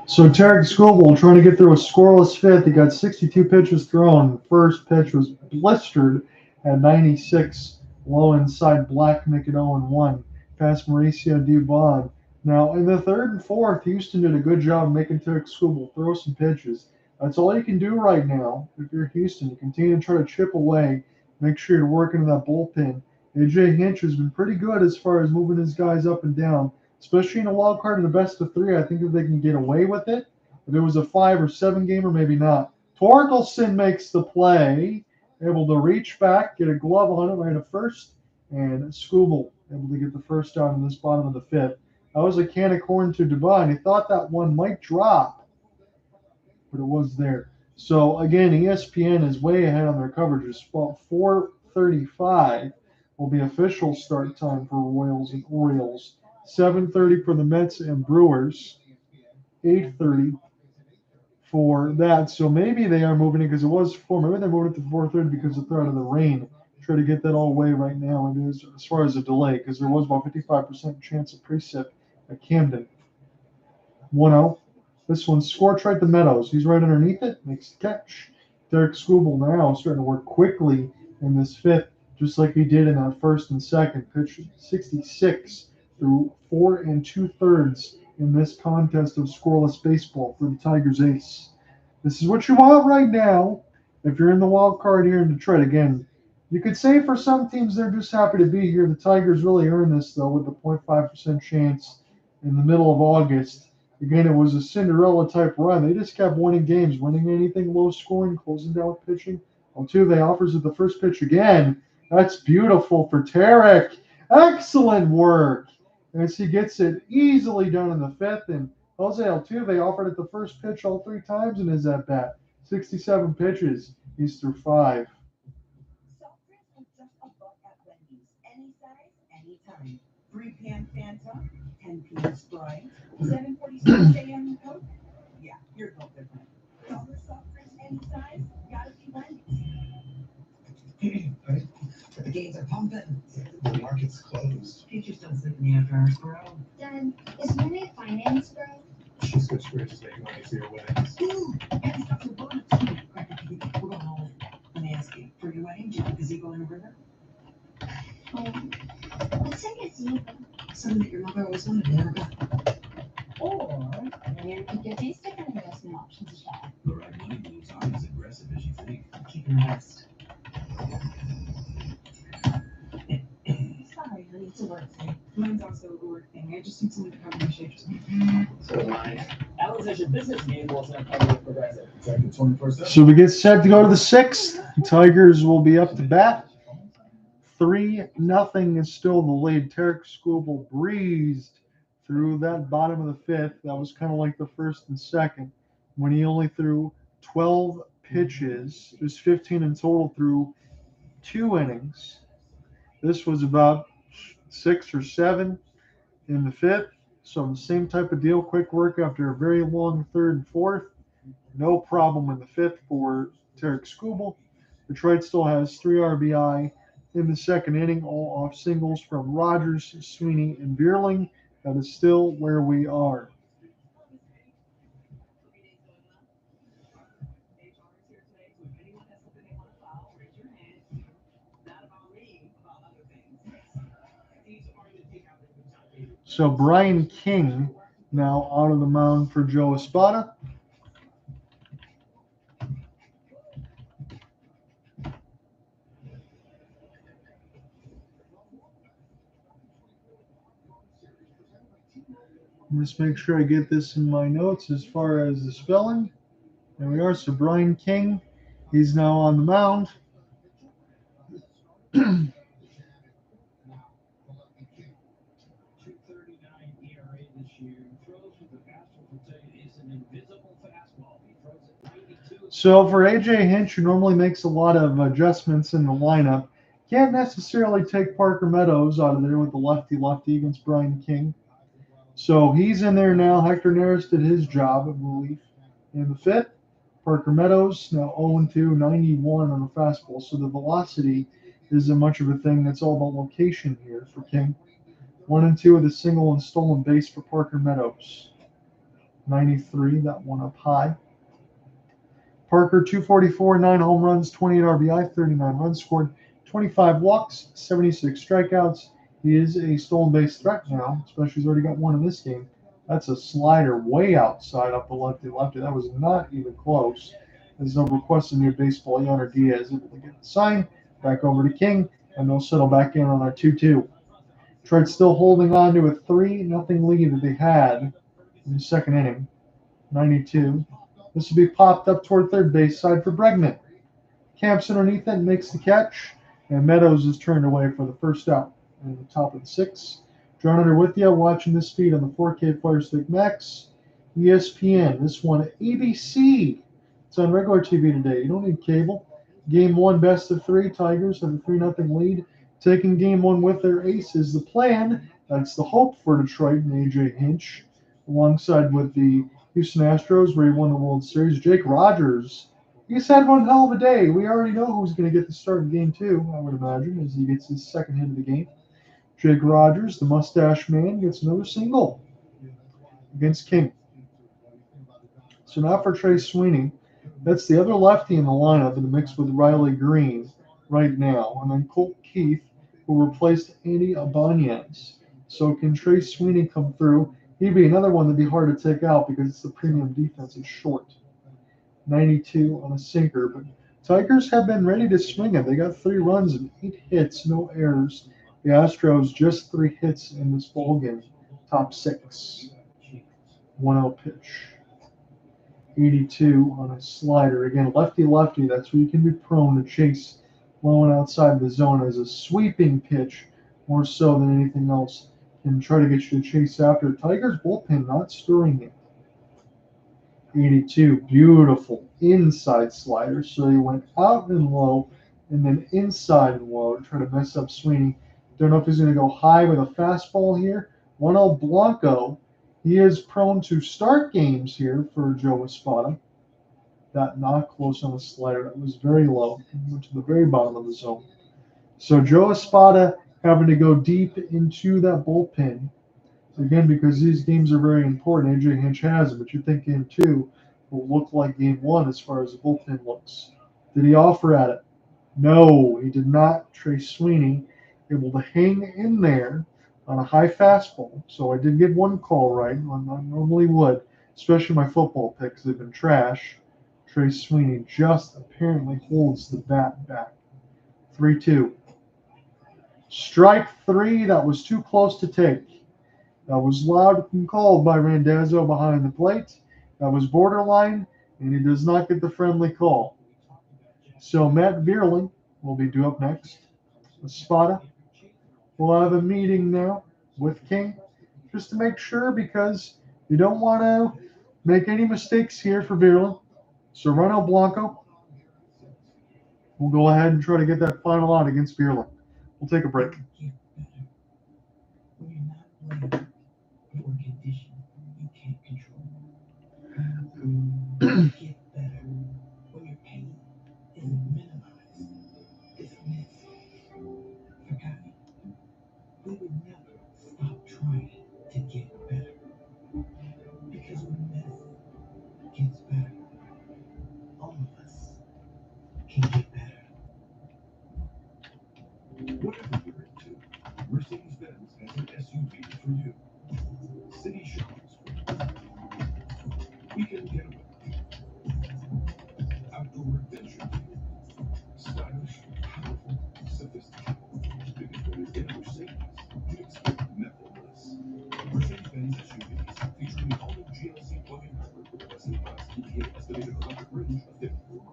So Tarek Skubal trying to get through a scoreless 5th. He got 62 pitches thrown. The first pitch was blistered at 96. Low inside Black, make it 0-1. Past Mauricio Dubon. Now in the 3rd and 4th, Houston did a good job making Tarek Skubal throw some pitches. That's all you can do right now if you're Houston. You continue to try to chip away. Make sure you're working in that bullpen. AJ Hinch has been pretty good as far as moving his guys up and down, especially in a wild card in the best of 3. I think if they can get away with it, if it was a 5 or 7 gamer, maybe not. Torkelson makes the play, able to reach back, get a glove on it right at first, and Skubal able to get the first down in this bottom of the 5th. That was a can of corn to Dubon. He thought that one might drop, but it was there. So again, ESPN is way ahead on their coverages. About 4:35 will be official start time for Royals and Orioles. 7:30 for the Mets and Brewers. 8:30 for that. So maybe they are moving it because it was 4. Maybe they're moving it to 4:30 because of the threat of the rain. Try to get that all away right now. It is as far as a delay because there was about 55% chance of precip at Camden. 1-0. This one scorched right to Meadows. He's right underneath it. Makes the catch. Derek Skubal now starting to work quickly in this fifth, just like he did in that first and second. Pitch 66 through 4 2/3 in this contest of scoreless baseball for the Tigers ace. This is what you want right now if you're in the wild card here in Detroit. Again, you could say for some teams they're just happy to be here. The Tigers really earned this, though, with a 0.5% chance in the middle of August. Again, it was a Cinderella type run. They just kept winning games, winning anything low scoring, closing down with pitching. Altuve offers it the first pitch again. That's beautiful for Tarek. Excellent work. As he gets it easily done in the fifth. And Jose Altuve offered it the first pitch all 3 times in his at bat. 67 pitches. He's through 5. Soft drinks are just a buck at Wendy's. Any size, anytime. 3 p.m. Fanta, 10 p.m. Sprite, 7:46 a.m. Coke. Yeah, you're built different. Dollar soft drinks, any size, gotta be Wendy's. Right? The gates are pumping. The market's closed. Futures don't sleep in the after hours, bro. Dad, is Renee finance, bro? She switched careers to make money for your weddings. Ooh, and stuff your bonus. We're going home. Let me ask you, for your wedding, do you have a gazebo in the river? What's a gazebo? Something that your mother always wanted, Erica. Or maybe you could get these different investment options a shot. The right money moves aren't as aggressive as you think. Keep your rest. Sorry, honey, it's a work thing. Mine's also a work thing. I just need someone to cover my shapes. So mine. Alan says your business game wasn't a public progressive. It's like the 21st. So we get set to go to the 6th. The Tigers will be up to bat. 3-0 is still the lead. Tarek Skubal breezed through that bottom of the 5th. That was kind of like the first and second when he only threw 12 pitches. There's 15 in total through 2 innings. This was about 6 or 7 in the 5th. So the same type of deal. Quick work after a very long 3rd and 4th. No problem in the 5th for Tarek Skubal. Detroit still has 3 RBI in the 2nd inning, all off singles from Rogers, Sweeney, and Vierling. That is still where we are. So Brian King now out of the mound for Joe Espada. Just make sure I get this in my notes as far as the spelling. There we are. So Brian King, he's now on the mound. So for AJ Hinch, who normally makes a lot of adjustments in the lineup, can't necessarily take Parker Meadows out of there with the lefty-lefty against Brian King. So he's in there now. Hector Neris did his job of relief in the 5th. Parker Meadows now 0-2, 91 on the fastball. So the velocity isn't much of a thing. That's all about location here for King. 1-2 with a single and stolen base for Parker Meadows. 93, that one up high. Parker, 244, 9 home runs, 28 RBI, 39 runs scored, 25 walks, 76 strikeouts. He is a stolen base threat now, especially he's already got one in this game. That's a slider way outside up the lefty-lefty. That was not even close. There's no request in your baseball. Yonder Diaz able to get the sign. Back over to King, and they'll settle back in on our 2-2. Detroit still holding on to a 3-0 lead that they had in the 2nd inning. 92. This will be popped up toward third base side for Bregman. Camps underneath it and makes the catch. And Meadows is turned away for the first out. In the top of the 6th. John Under with you, watching this feed on the 4K Fire Stick Max. ESPN. This one ABC. It's on regular TV today. You don't need cable. Game 1, best of 3. Tigers have a 3-0 lead. Taking game 1 with their ace is the plan. That's the hope for Detroit and AJ Hinch. Alongside with the Houston Astros, where he won the World Series. Jake Rogers, he's had one hell of a day. We already know who's going to get the start in Game 2, I would imagine, as he gets his second hit of the game. Jake Rogers, the mustache man, gets another single against King. So now for Trey Sweeney. That's the other lefty in the lineup in the mix with Riley Greene right now. And then Colt Keith, who replaced Andy Ibanez. So can Trey Sweeney come through? He'd be another one that'd be hard to take out because it's the premium defense is short. 92 on a sinker. But Tigers have been ready to swing it. They got 3 runs and 8 hits, no errors. The Astros just 3 hits in this ball game. Top 6. 1-0 pitch. 82 on a slider. Again, lefty-lefty. That's where you can be prone to chase low and outside the zone as a sweeping pitch, more so than anything else, and try to get you to chase after. Tigers bullpen not stirring it. 82, beautiful inside slider. So he went out and low, and then inside and low to try to mess up Sweeney. Don't know if he's going to go high with a fastball here. 1-0 Blanco. He is prone to start games here for Joe Espada. That not close on the slider. That was very low. Went to the very bottom of the zone. So Joe Espada having to go deep into that bullpen. Again, because these games are very important. AJ Hinch has it, but you think Game 2 will look like Game 1 as far as the bullpen looks. Did he offer at it? No, he did not. Trey Sweeney able to hang in there on a high fastball. So I did get one call right. I normally would, especially my football picks. They've been trash. Trey Sweeney just apparently holds the bat back. 3-2. Strike 3. That was too close to take. That was loud and called by Randazzo behind the plate. That was borderline, and he does not get the friendly call. So Matt Vierling will be due up next. Espada will have a meeting now with King just to make sure, because you don't want to make any mistakes here for Vierling. Serrano Blanco will go ahead and try to get that final out against Vierling. We'll take a break. When you're not playing for a condition you can't control. You get better when your pain is minimized, dismissed, forgotten. We would never stop trying to get better. Because when medicine gets better, all of us can get better. Whatever you're into, Mercedes-Benz has an SUV for you. City shoppers. Weekend getaway. Outdoor adventure. Stylish, powerful, sophisticated. Because when you get a Mercedes, you expect nothing less. Mercedes-Benz SUVs featuring the all-new GLC plug-in hybrid with a best-in-class EPA estimated electric range of 54 miles.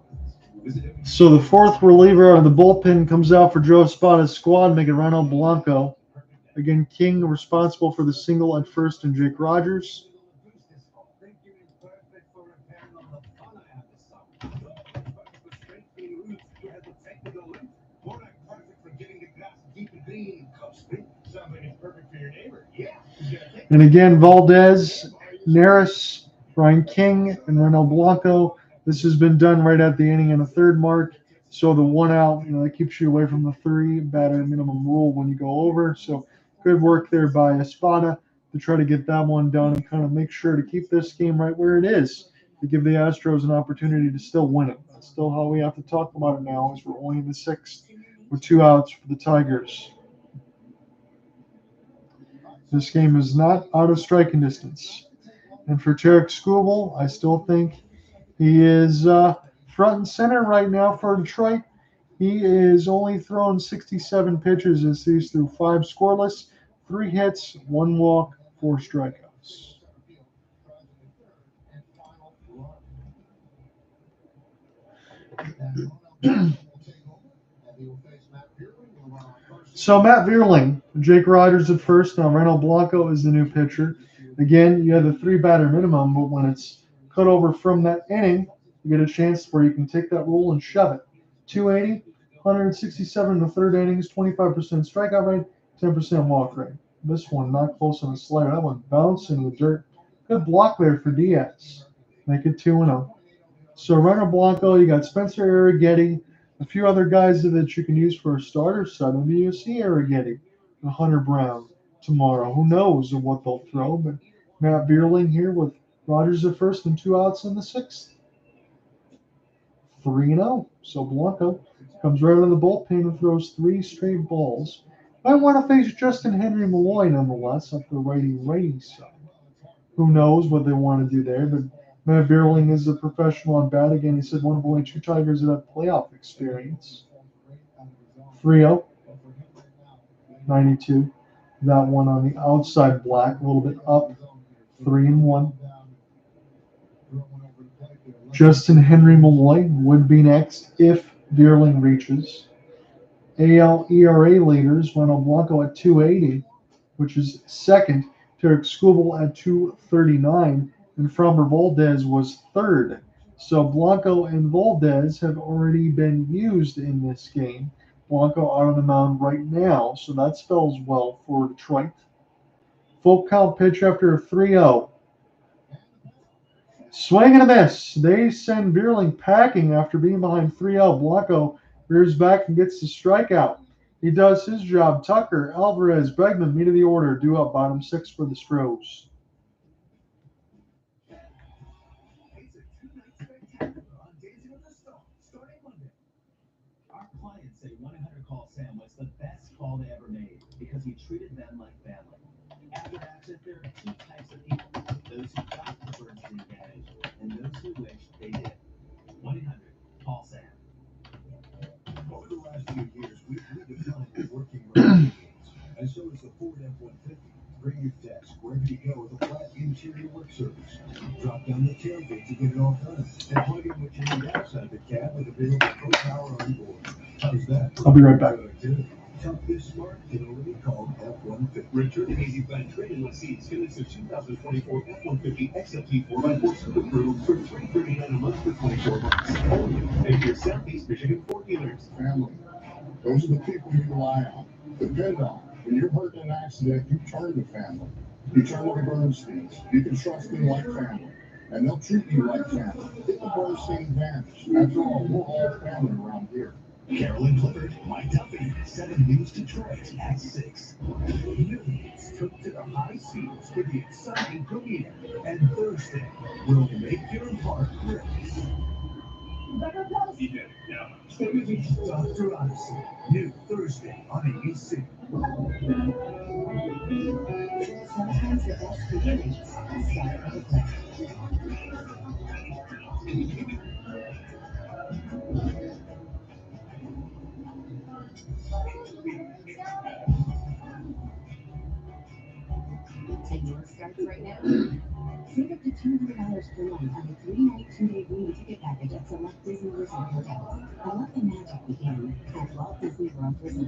So the fourth reliever out of the bullpen comes out for Joe Espada's squad, making Ronald Blanco. Again, King responsible for the single at first, and Jake Rogers. And again, Valdez, Neris, Brian King, and Ronald Blanco. This has been done right at the inning and a third mark. So the 1 out, that keeps you away from the 3 batter minimum rule when you go over. So good work there by Espada to try to get that one done and kind of make sure to keep this game right where it is, to give the Astros an opportunity to still win it. That's still how we have to talk about it now, as we're only in the 6th with 2 outs for the Tigers. This game is not out of striking distance. And for Tarek Skubal, I still think he is front and center right now for Detroit. He is only thrown 67 pitches as he's through 5 scoreless, 3 hits, 1 walk, 4 strikeouts. So Matt Vierling, Jake Rogers at first. Now Ronald Blanco is the new pitcher. Again, you have the 3 batter minimum, but when it's cut over from that inning, you get a chance where you can take that roll and shove it. 280, 167 in the third innings, 25% strikeout rate, 10% walk rate. This one not close on the slider. That one bouncing in the dirt Good block there for Diaz. Make it 2-0. So runner Blanco, you got Spencer Arrighetti, a few other guys that you can use for a starter set. Maybe you see Arrighetti and Hunter Brown tomorrow. Who knows what they'll throw? But Matt Vierling here with Rogers at first and 2 outs in the sixth. 3-0. So Blanco comes right out of the bullpen and throws 3 straight balls. I want to face Justyn-Henry Malloy nonetheless up the righty side. Who knows what they want to do there? But Matt Vierling is a professional on bat. Again, he said one of only 2 Tigers that have playoff experience. 3-0, 92. That one on the outside black, a little bit up. 3-1. Justyn-Henry Malloy would be next if Vierling reaches. AL ERA leaders, Ronald Blanco at 280, which is second. Tarek Skubal at 239, and Framber Valdez was third. So Blanco and Valdez have already been used in this game. Blanco out on the mound right now, so that spells well for Detroit. Full count pitch after a 3-0. Swing and a miss. They send Vierling packing after being behind 3-0. Blanco rears back and gets the strikeout. He does his job. Tucker, Alvarez, Bregman, meat of the order, due up bottom 6 for the Stros. It's a two-night spectacular on Dancing with the Stars, starting Monday. Our clients say 1-800-CALL Sam was the best call they ever made because he treated them like family. After accident, there are 2 types of people: those who got the Bernstein advantage and those who wish they did. 1-800-CALL Sam. Over the last few years, we've redefined what working right means, and so is the Ford F-150. Bring your desk wherever you go with a flat interior work surface. Drop down the tailgate to get it all done, and plug in what you need outside the cab with available Pro Power on board. How's that? I'll be right back. Tough is smart can only be called F-150. Return to Easy Plan trade-in seats. Get us a 2024 F-150 XLT 4x4 Super Crew for $339 a month for 24 months. Only at your Southeast Michigan Ford dealers. Family. Those are the people you rely on, depend on. When you're hurt in an accident, you turn to family. You turn to the Bernsteins. You can trust them like family, and they'll treat you like family. Get the Bernstein advantage. After all, we're all family around here. Carolyn Clifford, Mike Duffy, 7 News Detroit at 6. Millions took to the high seas for the exciting premiere, and Thursday will make your heart race. Dr. Odyssey, new Thursday on ABC. Sometimes the best beginnings start with a plan. And yours starts right now. Save up to $200 per month on a 3-night, 2-day Greene ticket package at select Disney Resort hotels. And let the magic begin at Walt Disney World Resort.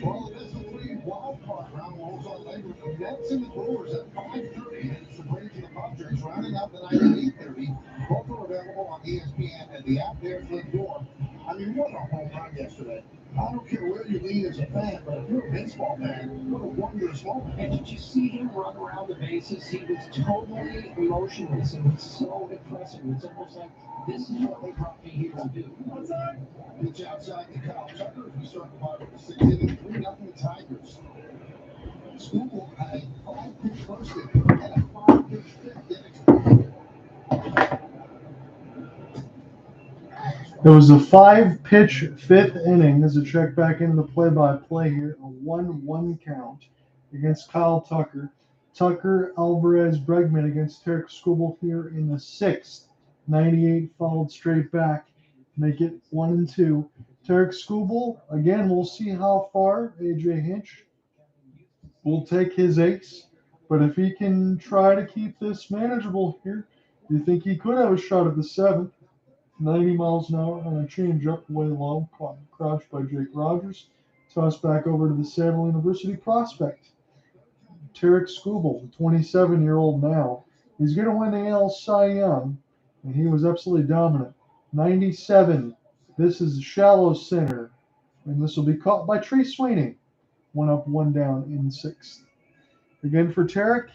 Well, it is the 3 wild card round rolls on later with the Nets in the doors at 5:30. It's the Braves and the Padres rounding out the night at 8:30. Both are available on ESPN and the app there for the door. I mean, what a home run yesterday. I don't care where you lean as a fan, but if you're a baseball fan, what a wondrous moment. And did you see him run around the bases? He was totally emotionless. It was so impressive. It's almost like this is what they brought me here to do. Pitch outside the Kyle Tucker as we start the bottom of the 6th inning, 3-0 Tigers. Skubal had a 5-pitch first inning and a 5-pitch 5th inning. There was a 5-pitch 5th inning as a check back into the play-by-play here. A 1-1 count against Kyle Tucker. Tucker, Alvarez, Bregman against Tarek Skubal here in the 6th. 98 followed straight back. Make it 1-2. Tarek Skubal, again, we'll see how far AJ Hinch will take his ace. But if he can try to keep this manageable here, you think he could have a shot at the 7th. 90 miles an hour on a changeup way low, crouched by Jake Rogers. Tossed back over to the Saville University prospect. Tarek Skubal, the 27-year-old now. He's going to win the AL Cy Young, and he was absolutely dominant. 97. This is shallow center, and this will be caught by Trey Sweeney. 1 up, 1 down in the 6th. Again, for Tarek,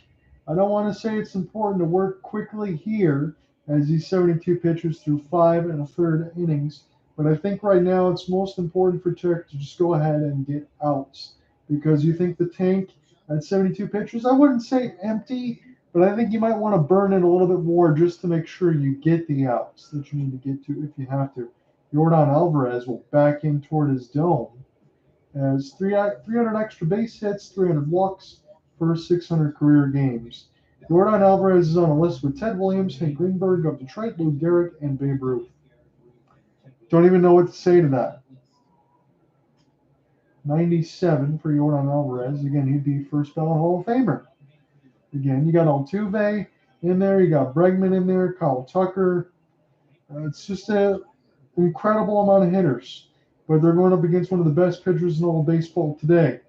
I don't want to say it's important to work quickly here as he's 72 pitches through 5 1/3 innings, but I think right now it's most important for Tarek to just go ahead and get outs because you think the tank at 72 pitches, I wouldn't say empty, but I think you might want to burn it a little bit more just to make sure you get the outs that you need to get to if you have to. Yordan Alvarez will back in toward his dome as 300 extra base hits, 300 walks for 600 career games. Yordan Alvarez is on a list with Ted Williams, Hank Greenberg of Detroit, Lou Gehrig, and Babe Ruth. Don't even know what to say to that. 97 for Yordan Alvarez. Again, he'd be first ballot Hall of Famer. Again, you got Altuve in there, you got Bregman in there, Kyle Tucker. It's just an incredible amount of hitters. But they're going up against one of the best pitchers in all of baseball today.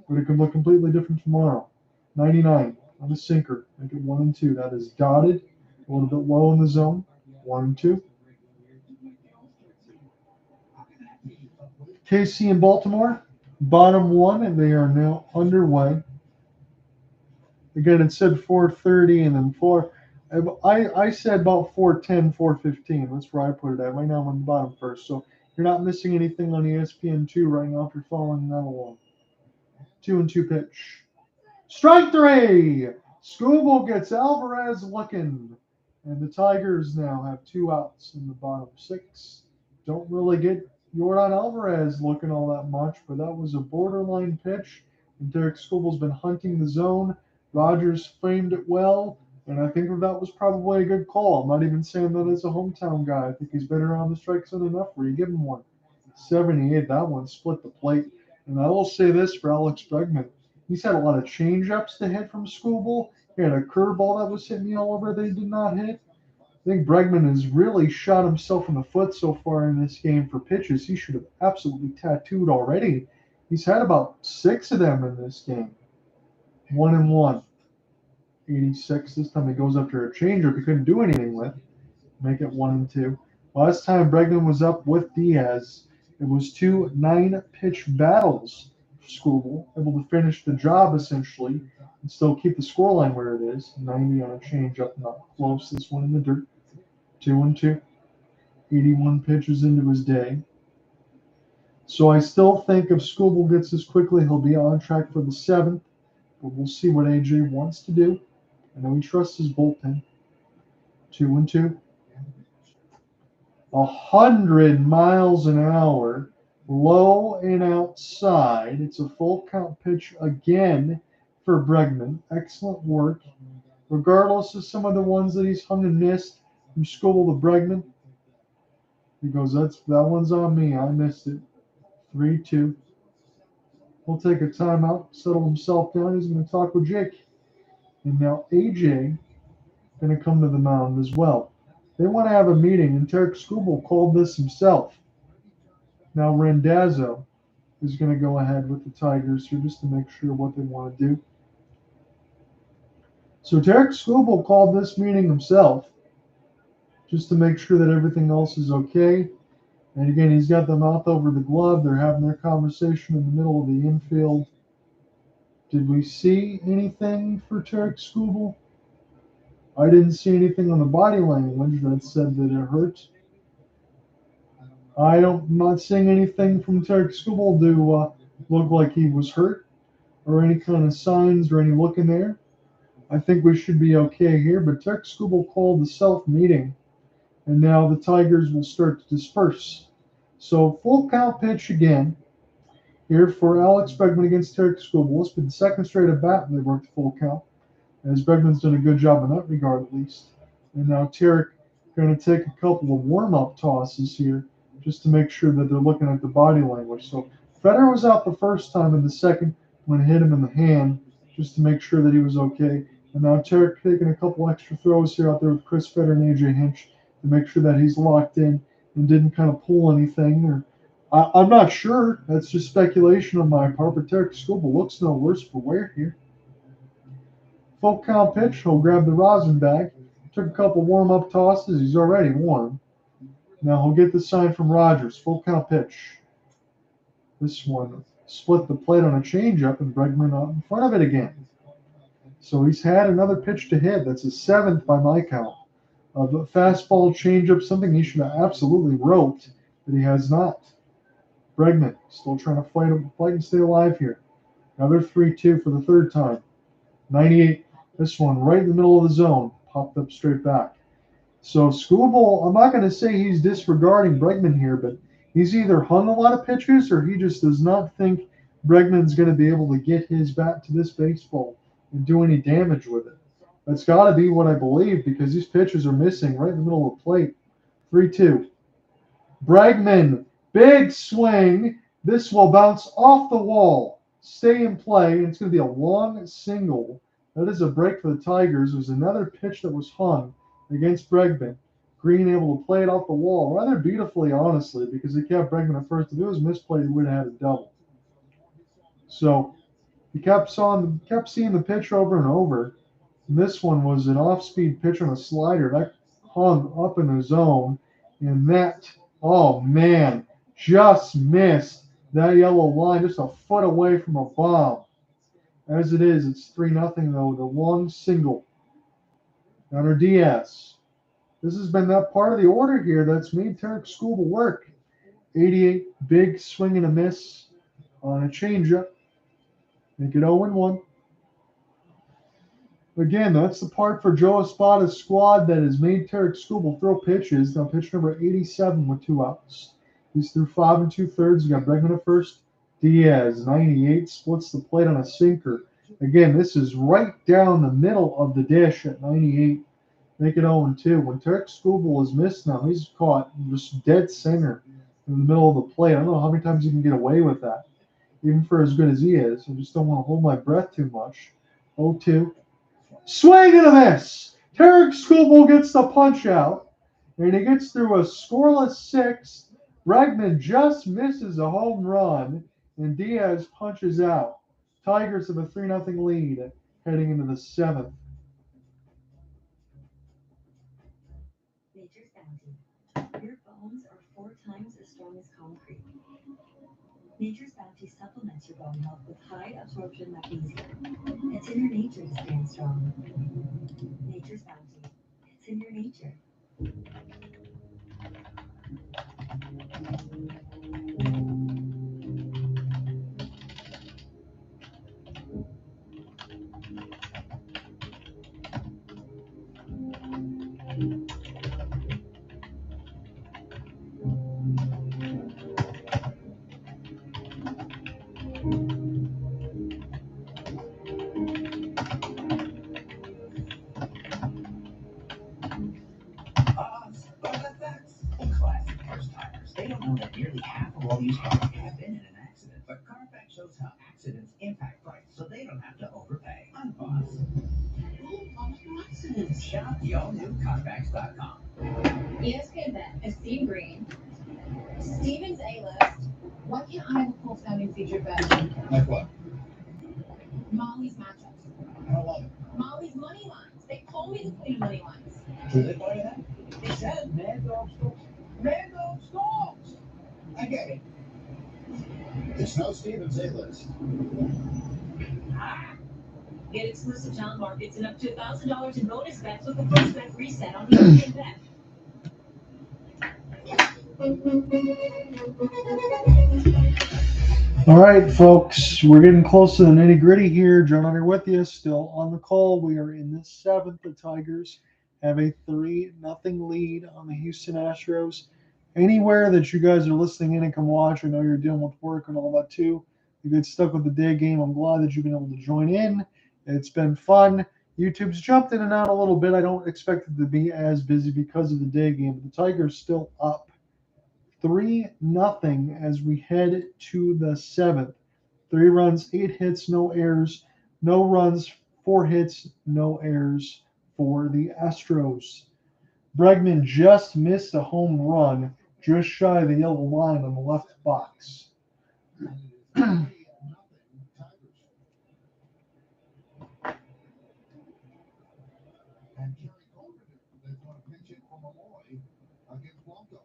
But it could look completely different tomorrow. 99 on a sinker. Make it 1 and 2. That is dotted. A little bit low in the zone. 1 and 2. KC in Baltimore. Bottom 1, and they are now underway. Again, it said 4:30 and then 4. I said about 4:10, 4:15. That's where I put it at. Right now I'm on the bottom first. So you're not missing anything on ESPN2 right now if you're following that along. 2 and 2 pitch. Strike 3! Skubal gets Alvarez looking. And the Tigers now have 2 outs in the bottom 6. Don't really get Yordan Alvarez looking all that much, but that was a borderline pitch. And Derek Skubal's been hunting the zone. Rogers framed it well, and I think that was probably a good call. I'm not even saying that as a hometown guy. I think he's been around the strike zone enough where you give him one. 78, that one split the plate. And I will say this for Alex Bregman. He's had a lot of change-ups to hit from Skubal. He had a curveball that was hitting me all over that he did not hit. I think Bregman has really shot himself in the foot so far in this game for pitches. He should have absolutely tattooed already. He's had about 6 of them in this game. 1 and 1. 86. This time he goes after a changeup he couldn't do anything with. Make it 1 and 2. Last time Bregman was up with Diaz, it was 2 9-pitch battles for Skubal, able to finish the job essentially and still keep the scoreline where it is. 90 on a changeup, not close. This one in the dirt. 2 and 2. 81 pitches into his day. So I still think if Skubal gets this quickly, he'll be on track for the 7th. But we'll see what AJ wants to do. I know he trusts his bullpen. 2 and 2. 100 miles an hour. Low and outside. It's a full count pitch again for Bregman. Excellent work. Regardless of some of the ones that he's hung and missed from Skubal to Bregman. He goes, that one's on me. I missed it. 3-2. He'll take a timeout, settle himself down. He's going to talk with Jake. And now AJ going to come to the mound as well. They want to have a meeting, and Tarek Skubal called this himself. Now Randazzo is going to go ahead with the Tigers here just to make sure what they want to do. So Tarek Skubal called this meeting himself just to make sure that everything else is okay. And again, he's got the mouth over the glove. They're having their conversation in the middle of the infield. Did we see anything for Tarek Skubal? I didn't see anything on the body language that said that it hurt. I'm not seeing anything from Tarek Skubal to look like he was hurt or any kind of signs or any look in there. I think we should be okay here, but Tarek Skubal called the self-meeting, and now the Tigers will start to disperse. So full count pitch again here for Alex Bregman against Tarek Skubal. It's been the second straight at bat and they worked full count, as Bregman's done a good job in that regard at least. And now Tarek going to take a couple of warm-up tosses here just to make sure that they're looking at the body language. So Federer was out the first time in the second when it hit him in the hand just to make sure that he was okay. And now Tarek taking a couple extra throws here out there with Chris Federer and AJ Hinch to make sure that he's locked in and didn't kind of pull anything. Or I'm not sure. That's just speculation on my part, but Tarek Skubal looks no worse for wear here. Full count pitch. He'll grab the rosin bag. Took a couple warm-up tosses. He's already warm. Now he'll get the sign from Rogers. Full count pitch. This one split the plate on a changeup, and Bregman out in front of it again. So he's had another pitch to hit. That's his 7th by my count. Of a fastball changeup, something he should have absolutely roped, but he has not. Bregman still trying to fight and stay alive here. Another 3-2 for the 3rd time. 98. This one right in the middle of the zone. Popped up straight back. So Skubal, I'm not going to say he's disregarding Bregman here, but he's either hung a lot of pitches or he just does not think Bregman's going to be able to get his bat to this baseball and do any damage with it. That's got to be what I believe because these pitches are missing right in the middle of the plate. 3-2. Bregman, big swing. This will bounce off the wall, stay in play, and it's going to be a long single. That is a break for the Tigers. There's another pitch that was hung against Bregman. Greene able to play it off the wall rather beautifully, honestly, because he kept Bregman at first. If it was misplayed, he would have had a double. So he kept seeing the pitch over and over. And this one was an off-speed pitch on a slider that hung up in the zone, and that, oh man, just missed that yellow line just a foot away from a bomb. As it is, it's 3-0 though. The long single. Gunnar Diaz. This has been that part of the order here that's made Tarek Skubal work. 88, big swing and a miss on a changeup. Make it 0-1. Again, that's the part for Joe Espada's squad that has made Tarek Skubal throw pitches. Now pitch number 87 with 2 outs. He's through 5 2/3. You got Bregman at first. Diaz, 98, splits the plate on a sinker. Again, this is right down the middle of the dish at 98. Make it 0-2. When Tarek Skubal is missed now, he's caught just dead center in the middle of the plate. I don't know how many times he can get away with that, even for as good as he is. I just don't want to hold my breath too much. 0-2. Swing and a miss. Tarek Skubal gets the punch out, and he gets through a scoreless 6th. Bregman just misses a home run, and Diaz punches out. Tigers have a 3-0 lead heading into the 7th. Nature's Bounty. Your bones are 4 times as strong as concrete. Nature's Bounty supplements your bone health with high absorption magnesium. It's in your nature to stand strong. Nature's Bounty. It's in your nature. Classic first timers. They don't know that nearly half of all used cars have been in an accident. But Carfax shows how accidents impact price, so they don't have to overpay. I'm Boss. Accidents. Shop your new Carfax.com. ESPN Bet has seen Greene, Steven's A-list. Why can't I have a Colts founding featured bet? Like what? Molly's matchups. I don't love it. Molly's money lines. They call me the queen of money lines. Do they buy that? It says Mad Dog Stores. Mad Dog Stores. I get it. It's no Steven's A-list. Get exclusive talent markets and up to $1,000 in bonus bets with the first bet reset on ESPN Bet. All right, folks, we're getting close to the nitty-gritty here. John Hunter with you, still on the call. We are in the 7th. The Tigers have a 3-0 lead on the Houston Astros. Anywhere that you guys are listening in and come watch, I know you're dealing with work and all that too. You get stuck with the day game. I'm glad that you've been able to join in. It's been fun. YouTube's jumped in and out a little bit. I don't expect it to be as busy because of the day game, but the Tigers still up 3-0 as we head to the 7th. 3 runs, 8 hits, no errors. No runs, 4 hits, no errors for the Astros. Bregman just missed a home run just shy of the yellow line on the left box. And Kerry Colt is going to pinch it for Malloy against Blanco.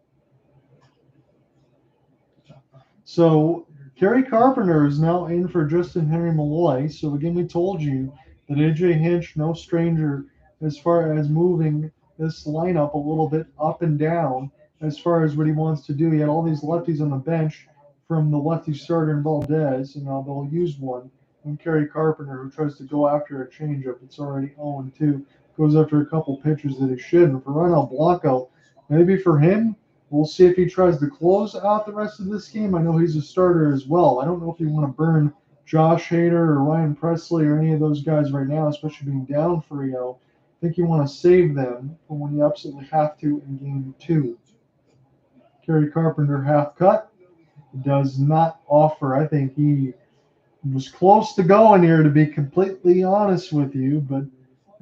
So Kerry Carpenter is now in for Justyn-Henry Malloy. So again, we told you that AJ Hinch, no stranger as far as moving this lineup a little bit up and down as far as what he wants to do. He had all these lefties on the bench from the lefty starter in Valdez, and now they'll use one. And Kerry Carpenter, who tries to go after a changeup, it's already 0-2, goes after a couple pitches that he shouldn't. For Ronald Blanco, maybe for him, we'll see if he tries to close out the rest of this game. I know he's a starter as well. I don't know if you want to burn Josh Hader or Ryan Presley or any of those guys right now, especially being down 3-0. I think you want to save them for when you absolutely have to in game 2. Kerry Carpenter half cut does not offer. I think he was close to going here, to be completely honest with you, but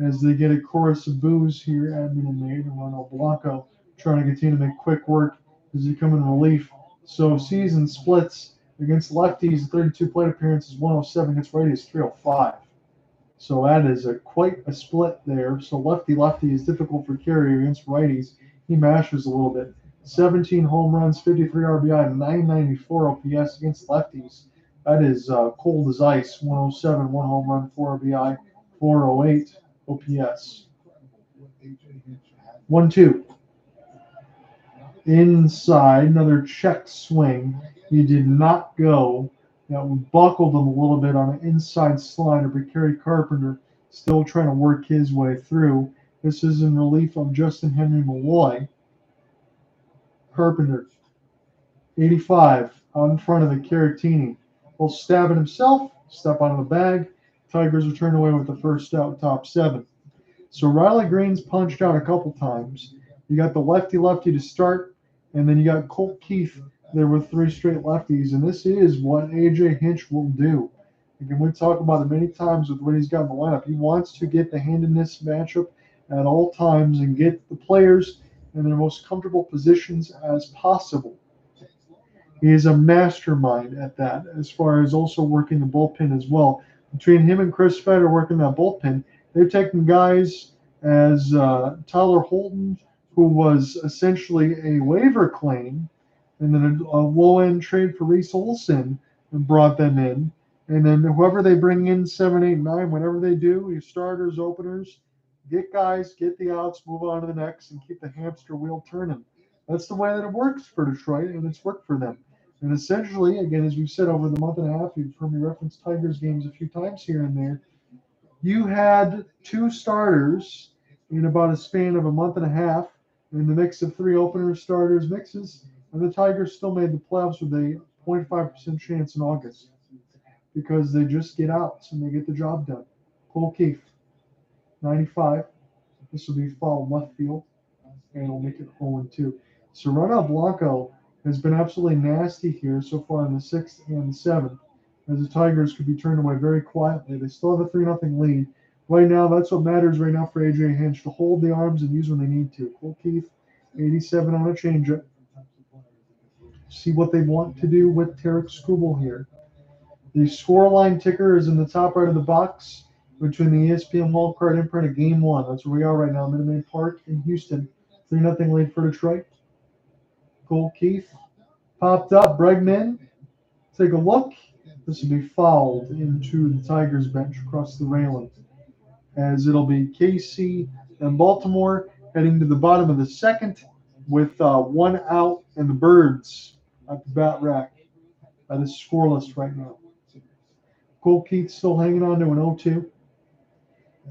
as they get a chorus of boos here, admin and made, and Ronald Blanco trying to continue to make quick work as he come in relief. So season splits against lefties, 32 plate appearances, 107 against righties, 305. So that is quite a split there. So lefty is difficult for Kerry against righties. He mashes a little bit. 17 home runs, 53 RBI, 994 OPS against lefties. That is cold as ice. 107, 1 home run, 4 RBI, 408 OPS. 1-2. Inside, another check swing. He did not go. That buckled him a little bit on an inside slider, but Kerry Carpenter still trying to work his way through. This is in relief of Justyn-Henry Malloy. Carpenter, 85, out in front of the Caratini. Will stab it himself, step out of the bag. Tigers are turned away with the first out, top 7. So Riley Greene's punched out a couple times. You got the lefty to start, and then you got Colt Keith there with 3 straight lefties, and this is what AJ Hinch will do. Again, we talk about it many times with what he's got in the lineup. He wants to get the hand in this matchup at all times and get the players in their most comfortable positions as possible. He is a mastermind at that, as far as also working the bullpen as well. Between him and Chris Fetter working that bullpen, they've taken guys as Tyler Holton, who was essentially a waiver claim, and then a low-end trade for Reese Olson, and brought them in. And then whoever they bring in, 7, 8, 9, whatever they do, your starters, openers, get guys, get the outs, move on to the next, and keep the hamster wheel turning. That's the way that it works for Detroit, and it's worked for them. And essentially, again, as we've said over the month and a half, you've heard me reference Tigers games a few times here and there. You had 2 starters in about a span of a month and a half in the mix of 3 openers, starters, mixes, and the Tigers still made the playoffs with a 0.5% chance in August because they just get outs and they get the job done. Cole Keith, 95. This will be foul left field, and it'll make it 0-2. So Ronald Blanco has been absolutely nasty here so far in the 6th and 7th, as the Tigers could be turned away very quietly. They still have a 3-0 lead. Right now, that's what matters right now for AJ Hinch, to hold the arms and use when they need to. Cole Keith, 87 on a changeup. See what they want to do with Tarek Skubal here. The scoreline ticker is in the top right of the box between the ESPN wildcard imprint of Game 1. That's where we are right now, Minute Maid Park in Houston. 3-0 lead for Detroit. Cole Keith popped up. Bregman, take a look. This will be fouled into the Tigers bench across the railing, as it'll be KC and Baltimore heading to the bottom of the 2nd with 1 out and the Birds at the bat rack. That is scoreless right now. Cole Keith still hanging on to an 0-2.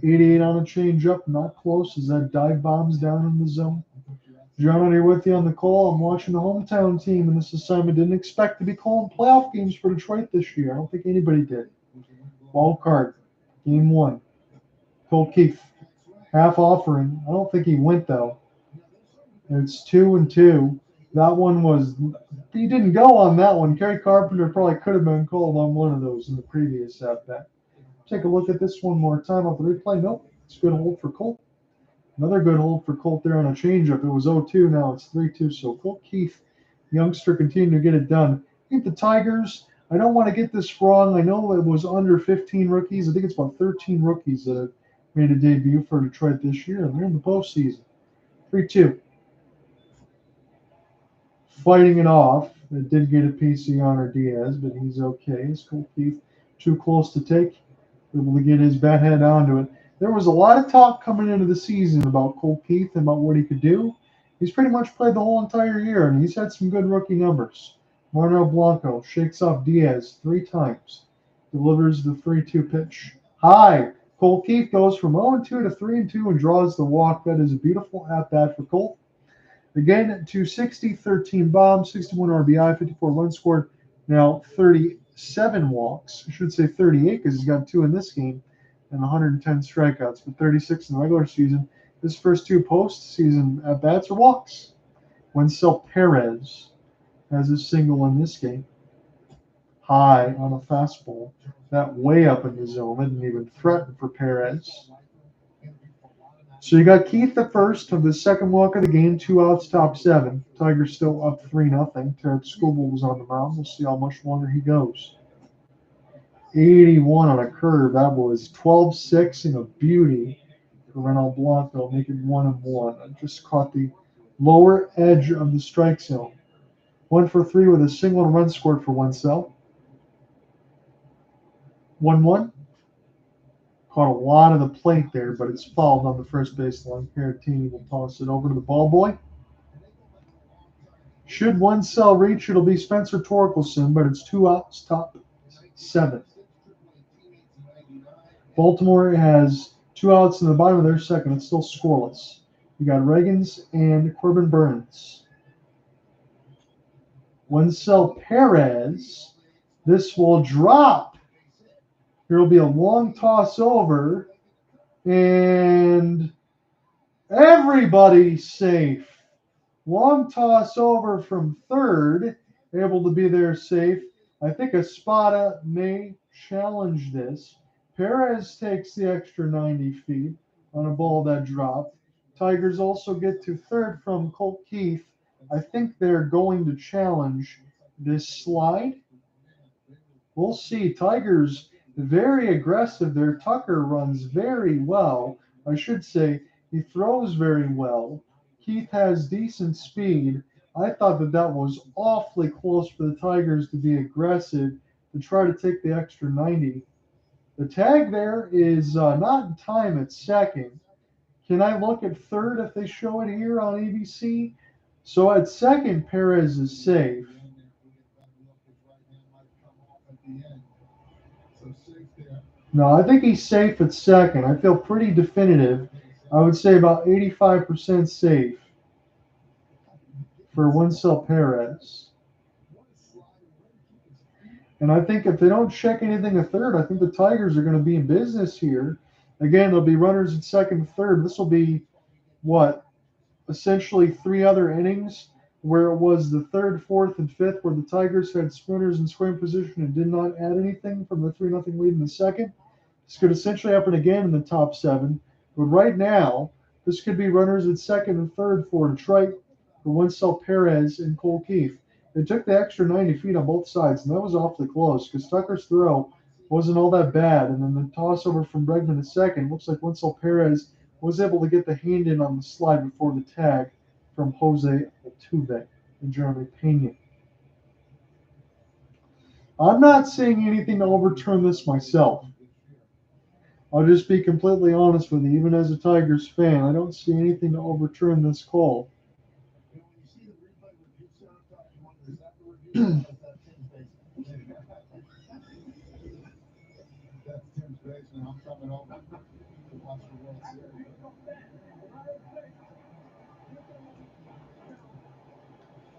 88 on a changeup, not close as that dive bombs down in the zone. John, here with you on the call. I'm watching the hometown team in this assignment. Didn't expect to be calling playoff games for Detroit this year. I don't think anybody did. Wild card, Game 1. Colt Keith, half offering. I don't think he went, though. It's 2-2. That one was – he didn't go on that one. Kerry Carpenter probably could have been called on one of those in the previous at-bat. Take a look at this one more time off the replay. Nope, it's a good hold for Colt. Another good hold for Colt there on a changeup. It was 0-2, now it's 3-2. So Colt Keith, youngster, continuing to get it done. I think the Tigers, I don't want to get this wrong. I know it was under 15 rookies. I think it's about 13 rookies that have made a debut for Detroit this year, and they're in the postseason. 3-2. Fighting it off It did get a PC on Diaz, but he's okay. Is Colt Keith too close to take? Able to get his bat head onto it. There was a lot of talk coming into the season about Colt Keith and about what he could do. He's pretty much played the whole entire year, and he's had some good rookie numbers. Manuel Blanco shakes off Diaz 3 times, delivers the 3-2 pitch. High. Colt Keith goes from 0-2 to 3-2 and draws the walk. That is a beautiful at-bat for Colt. Again, 260, 13 bombs, 61 RBI, 54 runs scored. Now 37 walks. I should say 38 because he's got 2 in this game and 110 strikeouts, but 36 in the regular season. His first 2 postseason at-bats are walks. Wencel Perez has a single in this game. High on a fastball. That way up in the zone. It didn't even threaten for Perez. So you got Keith the first of the second walk of the game, 2 outs, top 7. Tigers still up 3-0. Tarek Skubal was on the mound. We'll see how much longer he goes. 81 on a curve. That was 12-6 and a beauty for Manuel Blanco, making 1-1. I just caught the lower edge of the strike zone. 1 for 3 with a single run scored for Wencel. 1-1. Caught a lot of the plate there, but it's fouled on the first baseline. Caratini will toss it over to the ball boy. Should Wencel reach, it'll be Spencer Torkelson, but it's 2 outs, top 7. Baltimore has 2 outs in the bottom of their second. It's still scoreless. You got Reagans and Corbin Burns. Wencel Perez. This will drop. There will be a long toss over, and everybody's safe. Long toss over from third, able to be there safe. I think Espada may challenge this. Perez takes the extra 90 feet on a ball that dropped. Tigers also get to third from Colt Keith. I think they're going to challenge this slide. We'll see. Tigers very aggressive. Their Tucker runs very well. I should say he throws very well. Keith has decent speed. I thought that was awfully close for the Tigers to be aggressive to try to take the extra 90. The tag there is not in time at second. Can I look at third if they show it here on ABC? So at second, Perez is safe. No, I think he's safe at second. I feel pretty definitive. I would say about 85% safe for Wencel Perez. And I think if they don't check anything at third, I think the Tigers are going to be in business here. Again, there'll be runners at second and third. This will be, essentially 3 other innings where it was the third, fourth, and fifth where the Tigers had sprinters in scoring position and did not add anything from the 3-0 lead in the second. This could essentially happen again in the top 7. But right now, this could be runners at second and third for Detroit, for Wencel Perez and Colt Keith. They took the extra 90 feet on both sides, and that was awfully close because Tucker's throw wasn't all that bad. And then the toss over from Bregman at second. Looks like Wencel Perez was able to get the hand in on the slide before the tag from Jose Altuve and Jeremy Pena. I'm not seeing anything to overturn this myself. I'll just be completely honest with you. Even as a Tigers fan, I don't see anything to overturn this call.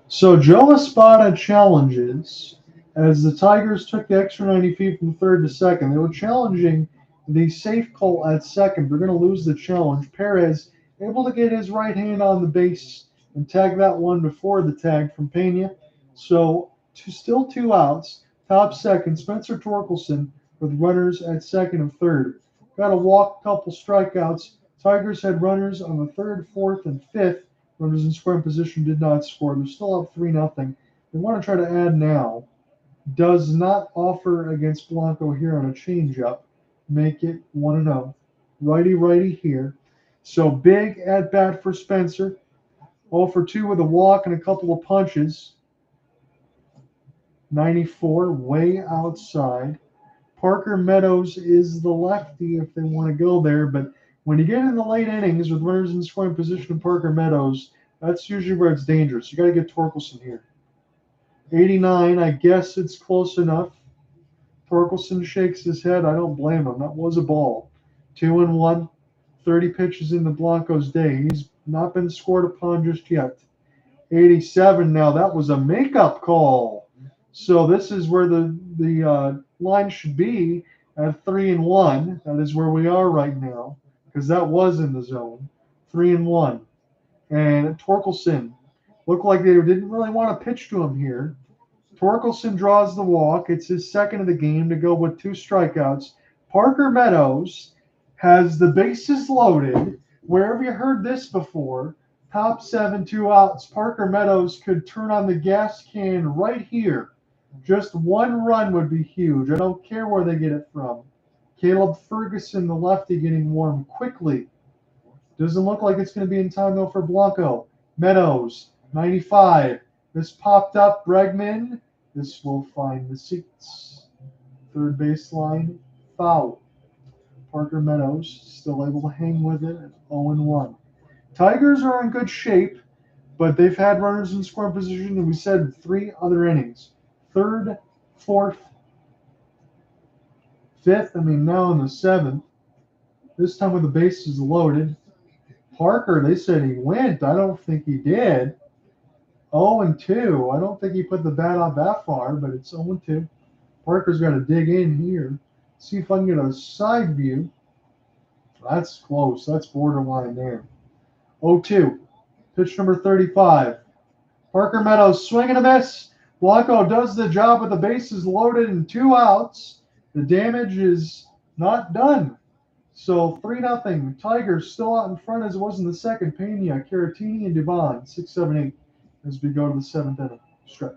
So Joe Espada challenges as the Tigers took the extra 90 feet from third to second. They were challenging the safe call at second. They're going to lose the challenge. Perez able to get his right hand on the base and tag that one before the tag from Pena. So still 2 outs. Top second, Spencer Torkelson with runners at second and third. Got a walk, couple strikeouts. Tigers had runners on the third, fourth, and fifth. Runners in scoring position did not score. They're still up 3-0. They want to try to add now. Does not offer against Blanco here on a changeup. Make it 1-0. Righty here. So big at bat for Spencer. 0 for 2 with a walk and a couple of punches. 94, way outside. Parker Meadows is the lefty if they want to go there, but when you get in the late innings with runners in scoring position of Parker Meadows, that's usually where it's dangerous. You got to get Torkelson here. 89, I guess it's close enough. Torkelson shakes his head. I don't blame him. That was a ball. 2-1, 30 pitches in the Blancos' day. He's not been scored upon just yet. 87, now that was a makeup call. So this is where the line should be at 3-1. That is where we are right now because that was in the zone. 3-1. And Torkelson looked like they didn't really want to pitch to him here. Torkelson draws the walk. It's his second of the game to go with 2 strikeouts. Parker Meadows has the bases loaded. Where have you heard this before? Top 7, 2 outs. Parker Meadows could turn on the gas can right here. Just 1 run would be huge. I don't care where they get it from. Caleb Ferguson, the lefty, getting warm quickly. Doesn't look like it's going to be in time, though, for Blanco. Meadows, 95. This popped up. Bregman. This will find the seats. Third baseline, foul. Parker Meadows still able to hang with it at 0-1. Tigers are in good shape, but they've had runners in scoring position, and we said 3 other innings. 3rd, 4th, 5th, now in the 7th. This time with the bases loaded. Parker, they said he went. I don't think he did. 0-2. I don't think he put the bat out that far, but it's 0-2. Parker's got to dig in here. See if I can get a side view. That's close. That's borderline there. 0-2. Pitch number 35. Parker Meadows swinging a miss. Blanco does the job with the bases loaded and 2 outs. The damage is not done. So 3-0. Tigers still out in front as it was in the second. Pena, Caratini, and Dubon. 6, 7, 8 as we go to the 7th inning stretch.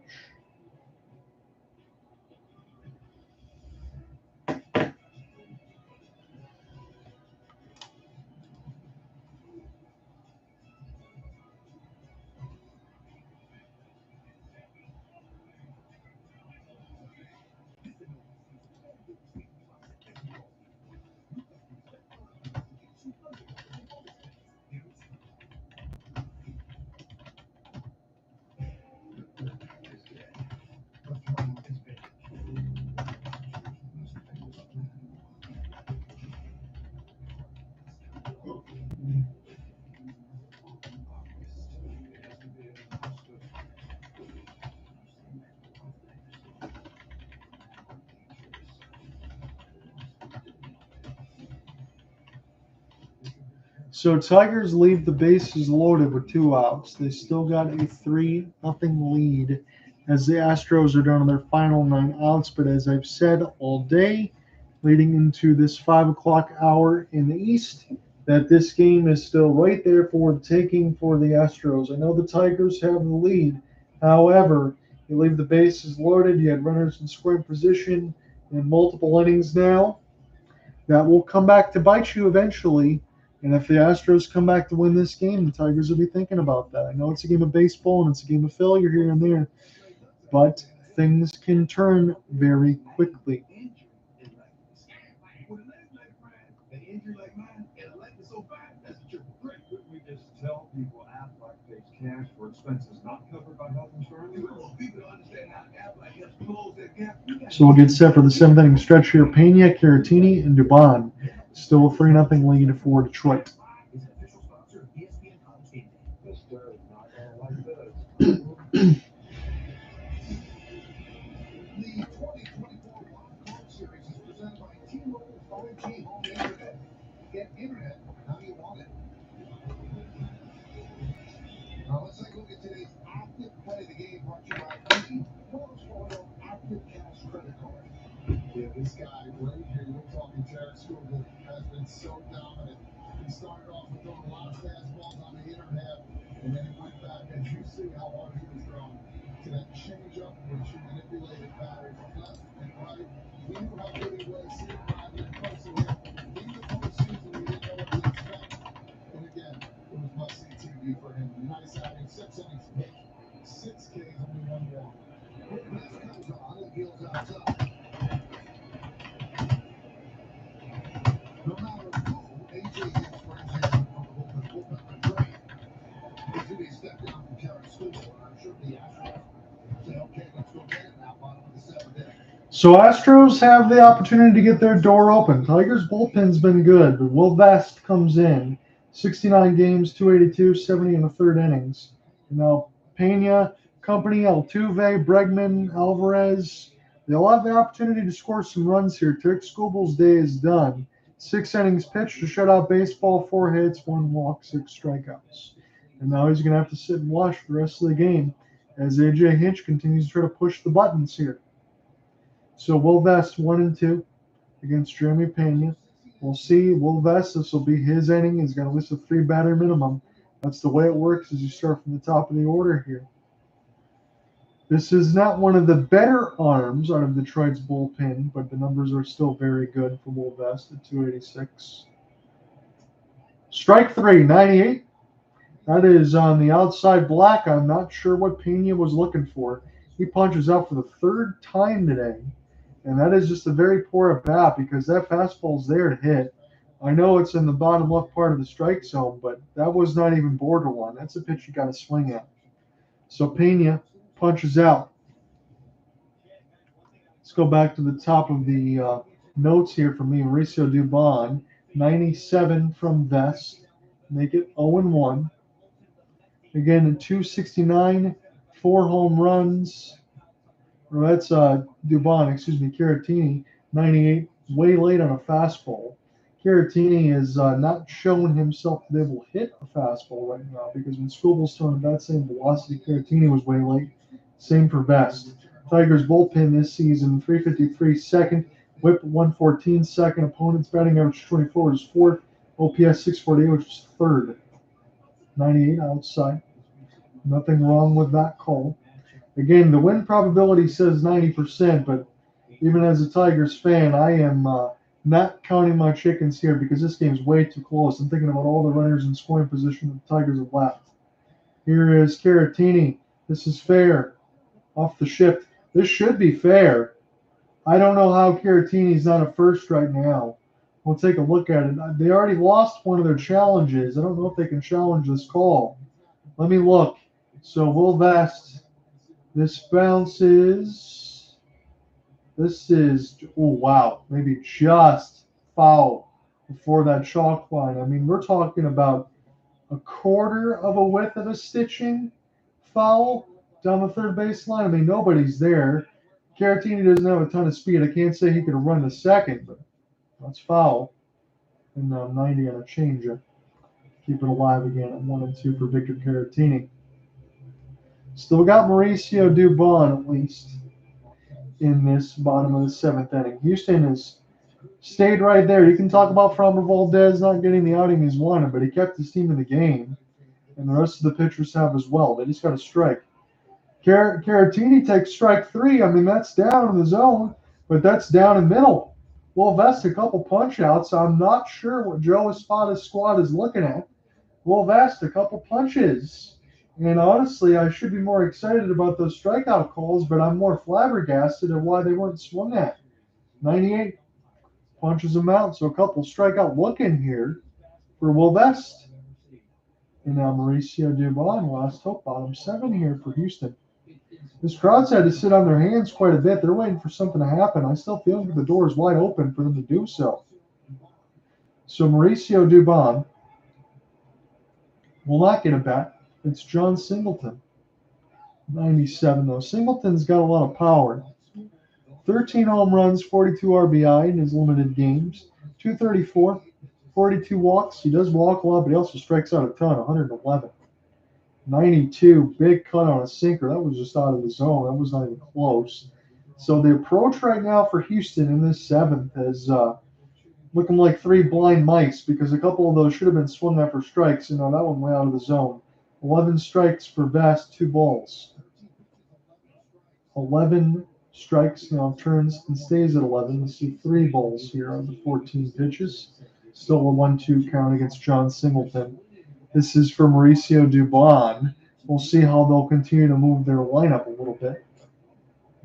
So Tigers leave the bases loaded with 2 outs. They still got a 3-0 lead as the Astros are down to their final 9 outs. But as I've said all day, leading into this 5 o'clock hour in the East, that this game is still right there for the taking for the Astros. I know the Tigers have the lead. However, you leave the bases loaded. You had runners in scoring position in multiple innings now. That will come back to bite you eventually. And if the Astros come back to win this game, the Tigers will be thinking about that. I know it's a game of baseball and it's a game of failure here and there, but things can turn very quickly. We just tell people act like they cash for expenses not covered by health insurance. So we'll get set for the 7th inning stretch here. Pena, Caratini, and Dubon. Still a 3-0 lead for Detroit. Get internet how you want it. Now let's take a look at today's active play of the game brought to you by Greene, Moore's Royal Active Cash Credit Card. Yeah, this guy right here, we're talking Jared Skubal, has been so dominant. He started off with throwing a lot of fastballs on the inner half, and then he went back, and you see how hard he was throwing to that changeup, which he manipulated batters left and right. We knew how good he was here, driving it close to him. In the postseason, we didn't know what to expect. And again, it was must-see TV for him. Nice outing, 6 innings pitched, 6 Ks, only 1 walk. This comes on So Astros have the opportunity to get their door open. Tigers bullpen's been good, but Will Vest comes in, 69 games, 282, 70 in the third innings. Now Pena, Company, Altuve, Bregman, Alvarez, they'll have the opportunity to score some runs here. Tarek Skubal's day is done. 6 innings pitched, a shutout baseball, 4 hits, 1 walk, 6 strikeouts. And now he's going to have to sit and watch for the rest of the game as AJ Hinch continues to try to push the buttons here. So Will Vest 1-2 against Jeremy Pena. We'll see. Will Vest, this will be his inning. He's got at least a 3-batter minimum. That's the way it works as you start from the top of the order here. This is not one of the better arms out of Detroit's bullpen, but the numbers are still very good for Will Vest at 286. Strike 3, 98. That is on the outside black. I'm not sure what Pena was looking for. He punches out for the third time today. And that is just a very poor at bat because that fastball's there to hit. I know it's in the bottom left part of the strike zone, but that was not even borderline. That's a pitch you got to swing at. So Pena punches out. Let's go back to the top of the notes here for me. Mauricio Dubon, 97 from Vest. Make it 0-1. Again, in 269, 4 home runs. Or that's Dubon, excuse me, Caratini, 98, way late on a fastball. Caratini has not shown himself to be able to hit a fastball right now because when Skubal's throwing at that same velocity, Caratini was way late. Same for Vest. Tigers bullpen this season, 353 second, whip 114 second, opponent's batting average 24 is fourth, OPS 648, which is third. 98 outside. Nothing wrong with that call. Again, the win probability says 90%, but even as a Tigers fan, I am not counting my chickens here because this game is way too close. I'm thinking about all the runners in scoring position that the Tigers have left. Here is Caratini. This is fair. Off the shift. This should be fair. I don't know how Caratini's not a first right now. We'll take a look at it. They already lost one of their challenges. I don't know if they can challenge this call. Let me look. So Will Vest. This bounces. This is, oh wow, maybe just foul before that chalk line. I mean, we're talking about a quarter of a width of a stitching foul down the third baseline. I mean, nobody's there. Caratini doesn't have a ton of speed. I can't say he could run the second, but that's foul. And 90 on a changeup. Keep it alive again at 1-2 for Victor Caratini. Still got Mauricio Dubon at least in this bottom of the 7th inning. Houston has stayed right there. You can talk about Framber Valdez not getting the outing he's wanted, but he kept his team in the game, and the rest of the pitchers have as well. They just got a strike. Caratini takes strike 3. I mean, that's down in the zone, but that's down in middle. Will Vest a couple punch outs. I'm not sure what Joe Espada's squad is looking at. Will Vest a couple punches. And honestly, I should be more excited about those strikeout calls, but I'm more flabbergasted at why they weren't swung at. 98 punches them out, so a couple strikeout looking here for Will Vest. And now Mauricio Dubon, last hope, bottom 7 here for Houston. This crowd's had to sit on their hands quite a bit. They're waiting for something to happen. I still feel like the door is wide open for them to do so. So Mauricio Dubon will not get a bat. It's John Singleton. 97, though. Singleton's got a lot of power. 13 home runs, 42 RBI in his limited games. 234, 42 walks. He does walk a lot, but he also strikes out a ton, 111. 92, big cut on a sinker. That was just out of the zone. That was not even close. So the approach right now for Houston in this 7th is looking like 3 blind mice because a couple of those should have been swung at for strikes. That one way out of the zone. 11 strikes for Vest, 2 balls. 11 strikes, now turns and stays at 11. Let's see, 3 balls here on the 14 pitches. Still a 1-2 count against John Singleton. This is for Mauricio Dubon. We'll see how they'll continue to move their lineup a little bit.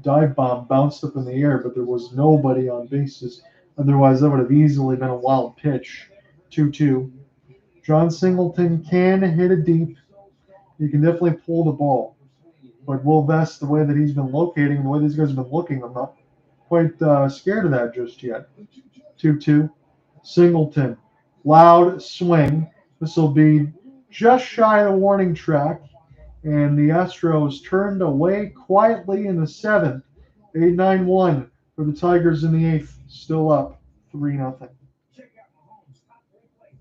Dive bomb bounced up in the air, but there was nobody on bases. Otherwise, that would have easily been a wild pitch. 2-2. John Singleton can hit it deep. He can definitely pull the ball. But Will Vest, the way that he's been locating, the way these guys have been looking, I'm not quite scared of that just yet. 2-2. Singleton. Loud swing. This will be just shy of the warning track. And the Astros turned away quietly in the seventh. 8-9-1 for the Tigers in the eighth. Still up 3-0. Check out Mahomes' top replays.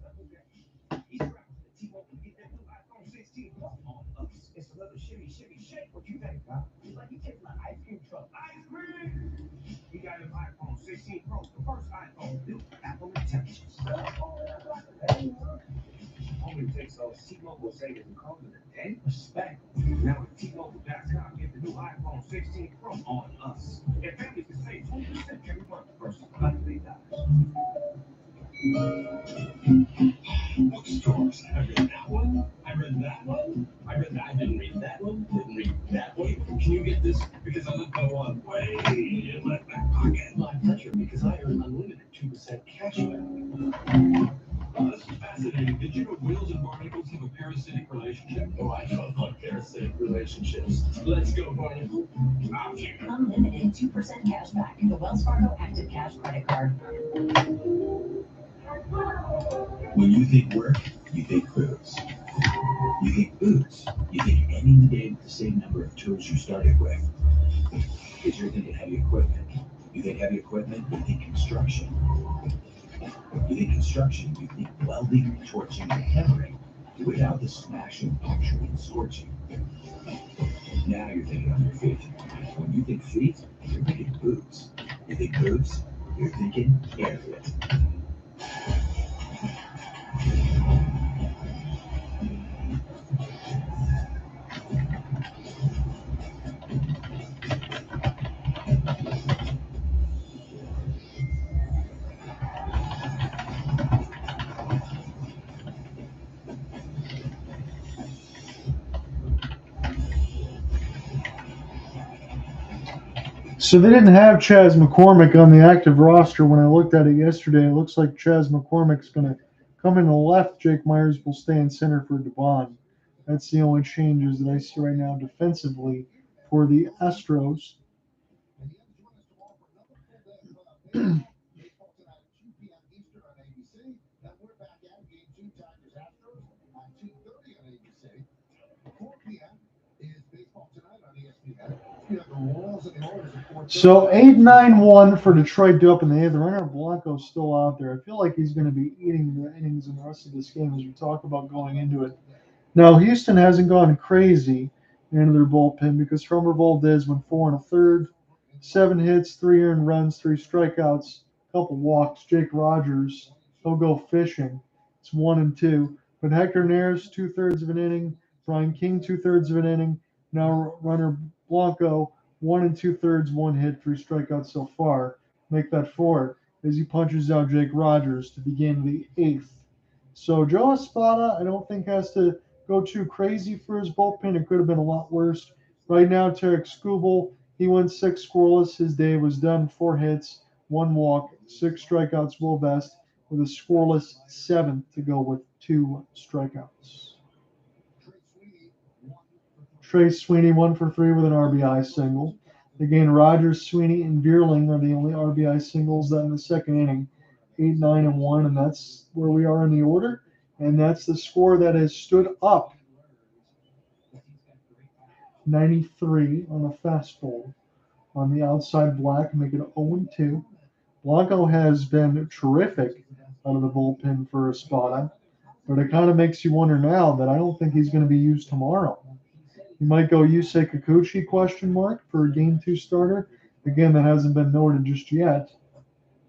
He's strapped to the T-Mobile to get that new iPhone 16 Plus on us. It's another shimmy, shake. What you think, huh? It's like you taking an ice cream truck. Ice cream! He got his iPhone 16 Pro, the first iPhone, new Apple Intelligence. Only takes those T-Mobile savings and calls it a day. Respect. Now with T-Mobile.com, get the new iPhone 16 Pro on us. And families can save 20% every month versus $100. Bookstores. I read that one. I read that one. I didn't read that one. Didn't read that one. Can you get this? Because I'm gonna go on way in my back pocket. My pleasure, because I earn unlimited 2% cash back. Oh, this is fascinating. Did you know whales and barnacles have a parasitic relationship? Oh, I don't like parasitic relationships. Let's go, barnacle. Unlimited 2% cash back. The Wells Fargo Active Cash Credit Card. When you think work, you think boots. You think boots, you think ending the day with the same number of toes you started with. Because you're thinking heavy equipment. You think heavy equipment, you think construction. You think construction, you think welding, torching, and hammering without the smashing, puncturing, and scorching. Now you're thinking on your feet. When you think feet, you're thinking boots. You think boots, you're thinking airfit. So they didn't have Chas McCormick on the active roster when I looked at it yesterday. It looks like Chas McCormick's going to come in the left. Jake Myers will stay in center for Devon. That's the only changes that I see right now defensively for the Astros. Baseball tonight at 2 p.m. Eastern on ABC. Then we're back at Game 2 Tigers Astros at 2:30 on ABC. 4 p.m. is baseball tonight on ESPN. You have the Royals and the Oilers at 4:30. So 8-9-1 for Detroit due up in the eighth. The runner Blanco's still out there. I feel like he's going to be eating the innings in the rest of this game as we talk about going into it. Now, Houston hasn't gone crazy into their bullpen because Framber Valdez went 4 1/3, 7 hits, 3 earned runs, 3 strikeouts, a couple walks. Jake Rogers, he'll go fishing. It's 1-2. But Hector Neris, 2/3 of an inning. Brian King, 2/3 of an inning. Now runner Blanco, 1 2/3, 1 hit, 3 strikeouts so far. Make that 4 as he punches out Jake Rogers to begin the eighth. So Joe Espada, I don't think has to go too crazy for his bullpen. It could have been a lot worse. Right now, Tarek Skubal, he went 6 scoreless. His day was done. 4 hits, 1 walk, 6 strikeouts. Will Best with a scoreless 7th to go with 2 strikeouts. Trey Sweeney 1 for 3 with an RBI single. Again, Rogers, Sweeney, and Vierling are the only RBI singles that in the second inning. 8-9-1, and that's where we are in the order. And that's the score that has stood up. 93 on a fastball on the outside black, make it 0-2. Blanco has been terrific out of the bullpen for Espada, but it kind of makes you wonder now that I don't think he's going to be used tomorrow. You might go Yusei Kikuchi for a Game 2 starter. Again, that hasn't been noted just yet.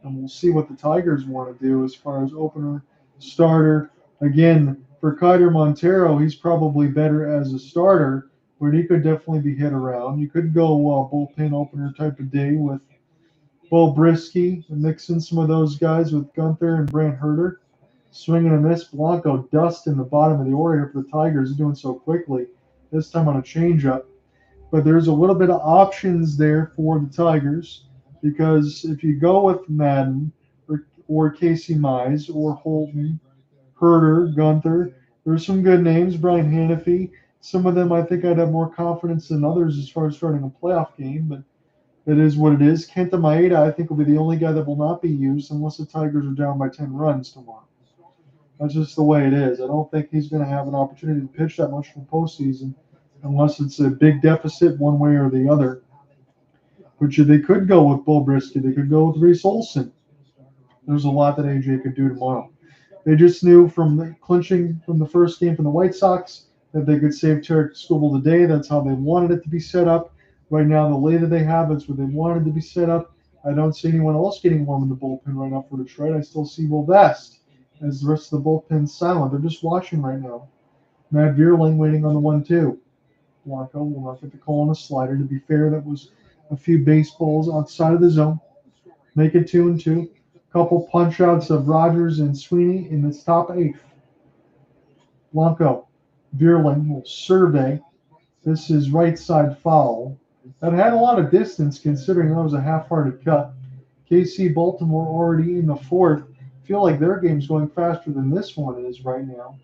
And we'll see what the Tigers want to do as far as opener, starter. Again, for Kaiser Montero, he's probably better as a starter, but he could definitely be hit around. You could go bullpen opener type of day with Bo Brisky and mix in some of those guys with Gunther and Brant Herter. Swinging a miss. Blanco dust in the bottom of the order for the Tigers, doing so quickly, this time on a changeup. But there's a little bit of options there for the Tigers. Because if you go with Madden or Casey Mize or Holton, Herter, Gunther, there's some good names. Brian Hanafy. Some of them I think I'd have more confidence than others as far as starting a playoff game. But It is what it is. Kenta Maeda, I think, will be the only guy that will not be used unless the Tigers are down by 10 runs tomorrow. That's just the way it is. I don't think he's going to have an opportunity to pitch that much in the postseason unless it's a big deficit one way or the other. Which they could go with Bull Brisky. They could go with Reese Olson. There's a lot that AJ could do tomorrow. They just knew from the clinching from the first game from the White Sox that they could save Tarek Skubal today. That's how they wanted it to be set up. Right now, the later they have it's where they wanted to be set up. I don't see anyone else getting warm in the bullpen right now for Detroit. I still see Will Vest as the rest of the bullpen's silent. They're just watching right now. Matt Vierling waiting on the 1-2. Blanco will not get the call on a slider. To be fair, that was a few baseballs outside of the zone. Make it 2-2. Couple punch outs of Rogers and Sweeney in the top eighth. Blanco. Vierling will survey. This is right side foul. That had a lot of distance considering that was a half-hearted cut. KC Baltimore already in the fourth. Feel like their game's going faster than this one is right now,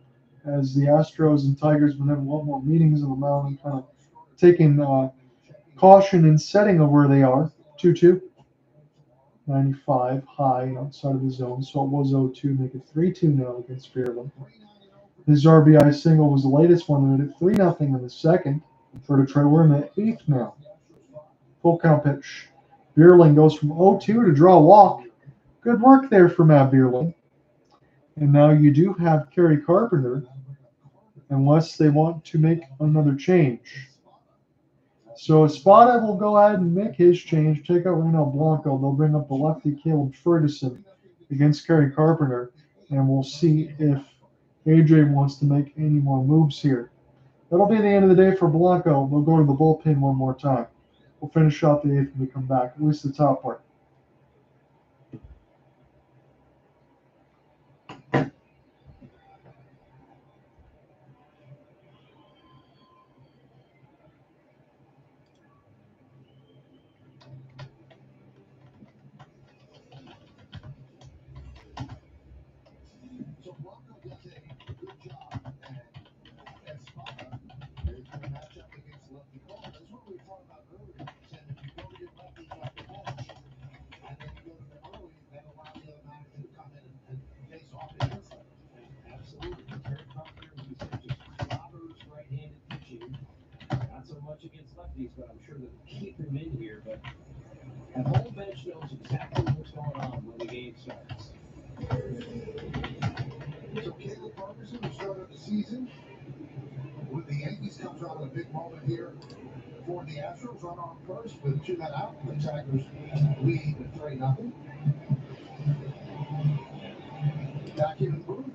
as the Astros and Tigers have been having a lot more meetings on the mound and kind of taking caution in setting of where they are. 2-2. 95 high outside of the zone, so it was 0-2, make it 3-2 now against Vierling. His RBI single was the latest one, made it 3-0 in the second for Detroit. We're in the eighth now. Full count pitch. Vierling goes from 0-2 to draw a walk. Good work there for Matt Vierling. And now you do have Kerry Carpenter, unless they want to make another change. So Espada will go ahead and make his change, take out Reno Blanco. They'll bring up the lefty Caleb Ferguson against Kerry Carpenter, and we'll see if AJ wants to make any more moves here. That'll be the end of the day for Blanco. We'll go to the bullpen one more time. We'll finish out the eighth when we come back, at least the top part. So Blanco does a good job, and Espada is going to match up against lefty Colt. That's what we were talking about earlier. Said if you go to your lefties off the bench, and then you go to them early, that allows the other manager to come in and face off against them. Absolutely. Terry Carpenter, as we said, just clobbers right-handed pitching. Not so much against lefties, but I'm sure they'll keep him in here. But that whole bench knows exactly what's going on when the game starts. So Caleb Ferguson, the start of the season, with the Yankees, comes out in a big moment here for the Astros. Run on first, but chew that out. The Tigers lead 3-0. Back in the booth.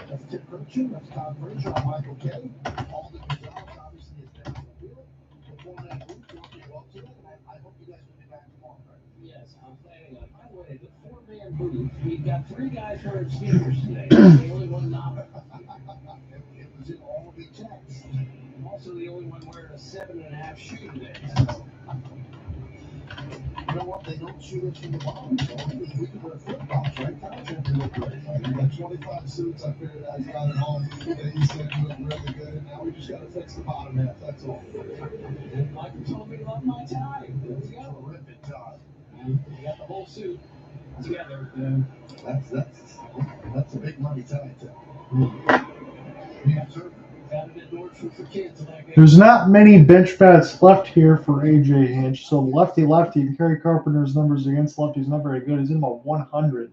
That's Tim Kirchin, that's Todd Bridger, Michael Kay. All the Gonzalez obviously is down in the field. The four-man booth working well today, and I hope you guys will be back tomorrow, right? Yes, I'm planning on. By the way, the four-man booth, we've got three guys wearing sneakers today. The only one not. It was in all the texts. I'm also the only one wearing a 7.5 shoe today. So. You know what? They don't shoot us from the bottom, so we can wear flip-flops, right? You look great. You got 25 suits. I figured I got it all. You said you look really good, and now we just got to fix the bottom half. That's all. And Michael told me to love my tie. There we go. Terrific tie. You got the whole suit together. That's a big money tie, too. Yeah, sir. There's not many bench bats left here for AJ Hinch, so lefty, Kerry Carpenter's numbers against lefties not very good. He's in about 100.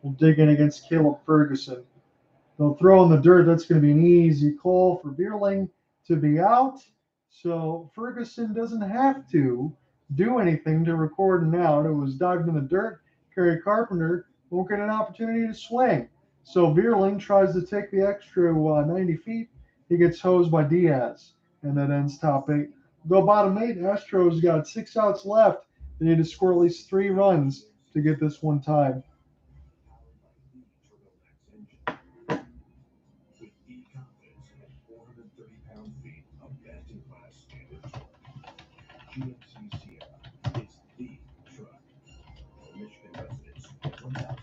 We'll dig in against Caleb Ferguson. They'll throw in the dirt. That's going to be an easy call for Vierling to be out. So Ferguson doesn't have to do anything to record an out. It was dived in the dirt. Kerry Carpenter won't get an opportunity to swing. So Vierling tries to take the extra 90 feet. He gets hosed by Diaz, and that ends top eight. Go bottom eight. Astros got 6 outs left. They need to score at least 3 runs to get this one tied. With e-confidence and 430-pound feet of best-in-class standard torque. GMC Sierra is the truck. For Michigan residents, $1,000 cash.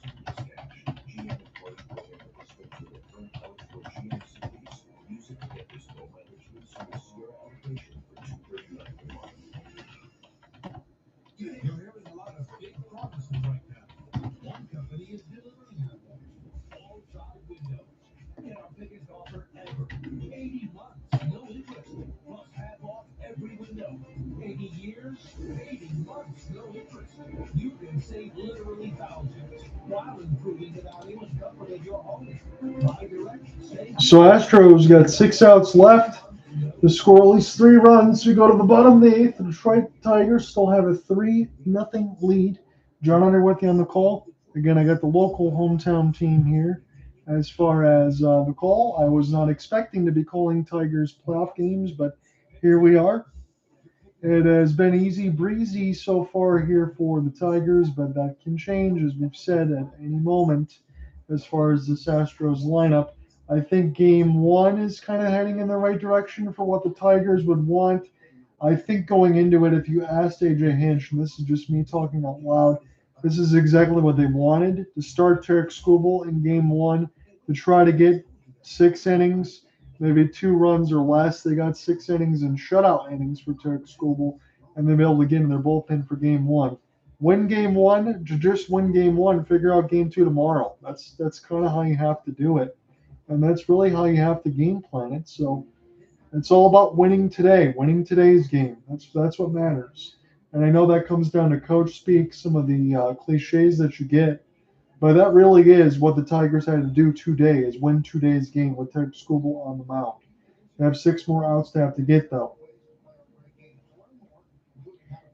GM employees program with respect to their current eligible GMC lease. Use it to get this low-mileage lease with a Sierra allocation for $239 per month. You can save literally thousands while improving the value and comfort of your home. Buy direct, save. So Astros got 6 outs left to score at least 3 runs. We go to the bottom of the 8th. The Detroit Tigers still have a 3-0 lead. John Underwood on the call. Again, I got the local hometown team here. As far as the call, I was not expecting to be calling Tigers playoff games, but here we are. It has been easy breezy so far here for the Tigers, but that can change, as we've said, at any moment as far as this Astros lineup. I think game one is kind of heading in the right direction for what the Tigers would want. I think going into it, if you asked AJ Hinch, and this is just me talking out loud, this is exactly what they wanted to start Tarek Skubal in game one to try to get 6 innings, maybe 2 runs or less. They got 6 innings and shutout innings for Tarek Skubal, and they'll be able to get in their bullpen for game one. Win game one, just win game one, figure out game two tomorrow. That's kind of how you have to do it. And that's really how you have to game plan it. So it's all about winning today, winning today's game. That's what matters. And I know that comes down to coach speak, some of the cliches that you get, but that really is what the Tigers had to do today, is win today's game with Tarek Skubal on the mound. They have 6 more outs to have to get, though.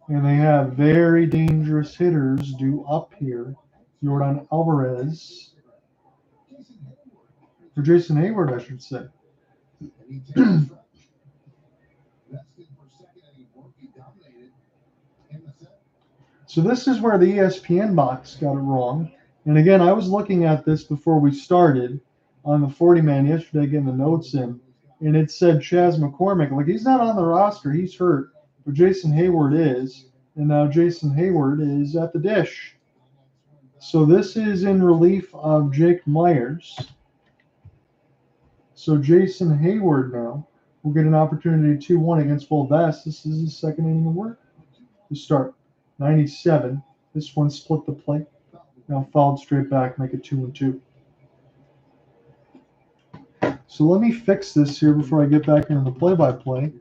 And they have very dangerous hitters due up here. Jordan Alvarez, or Jason Hayward, I should say. So this is where the ESPN box got it wrong. And again, I was looking at this before we started on the 40-man yesterday, getting the notes in, and it said Chas McCormick. Like, he's not on the roster. He's hurt. But Jason Hayward is. And now Jason Hayward is at the dish. So this is in relief of Jake Myers. So Jason Hayward now will get an opportunity 2-1 against Will Vest. This is his second inning of work to start. 97. This one split the plate. Now fouled straight back, make it 2-2. So let me fix this here before I get back into the play-by-play.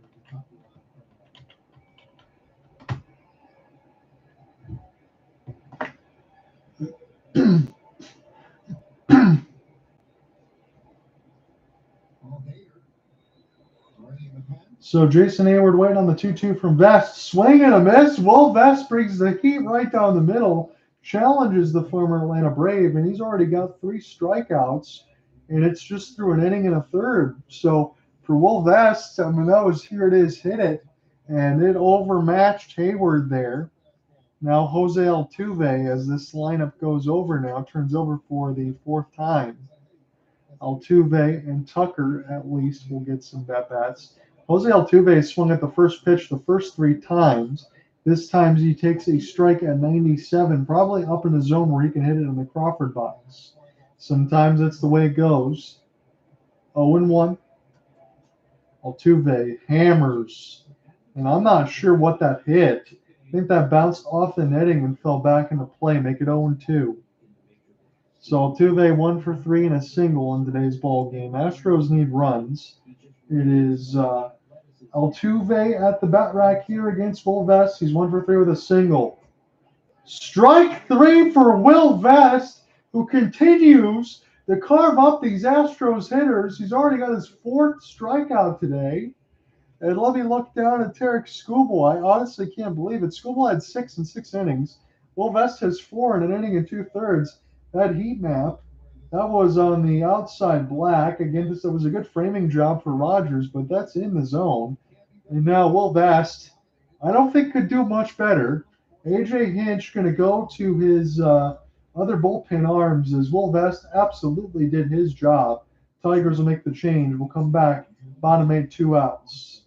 So Jason Hayward waiting on the 2-2 from Vest. Swing and a miss. Will Vest brings the heat right down the middle. Challenges the former Atlanta Brave, and he's already got 3 strikeouts, and it's just through an inning and a third. So for Will Vest, I mean, that was here it is, hit it, and it overmatched Hayward there. Now Jose Altuve, as this lineup goes over now, turns over for the 4th time. Altuve and Tucker at least will get some at-bats. Jose Altuve swung at the first pitch the first 3 times. This time he takes a strike at 97, probably up in the zone where he can hit it in the Crawford box. Sometimes that's the way it goes. 0-1. Altuve hammers. And I'm not sure what that hit. I think that bounced off the netting and fell back into play, make it 0-2. So Altuve 1 for 3 and a single in today's ball game. Astros need runs. It is Altuve at the bat rack here against Will Vest. He's 1 for 3 with a single. Strike 3 for Will Vest, who continues to carve up these Astros hitters. He's already got his 4th strikeout today. And let me look down at Tarek Skubal. I honestly can't believe it. Skubal had 6 in 6 innings. Will Vest has 4 in an inning and 2/3. That heat map, that was on the outside black. Again, this was a good framing job for Rogers, but that's in the zone. And now Will Vest, I don't think could do much better. AJ Hinch going to go to his other bullpen arms as Will Vest absolutely did his job. Tigers will make the change. We'll come back. Bottom 8, 2 outs.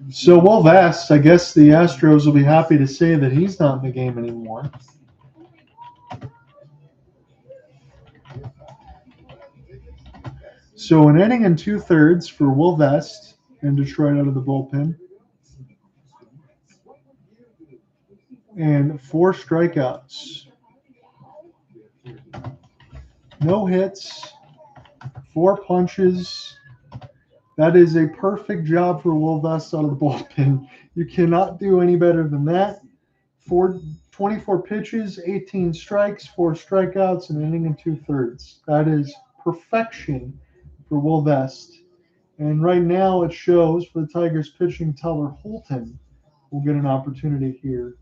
So Will Vest, I guess the Astros will be happy to say that he's not in the game anymore. So an inning and 2/3 for Will Vest in Detroit out of the bullpen. And 4 strikeouts. No hits, 4 punches, That is a perfect job for Will Vest out of the bullpen. You cannot do any better than that. 24 pitches, 18 strikes, 4 strikeouts, an inning and 2/3. That is perfection for Will Vest. And right now it shows for the Tigers pitching Tyler Holton will get an opportunity here,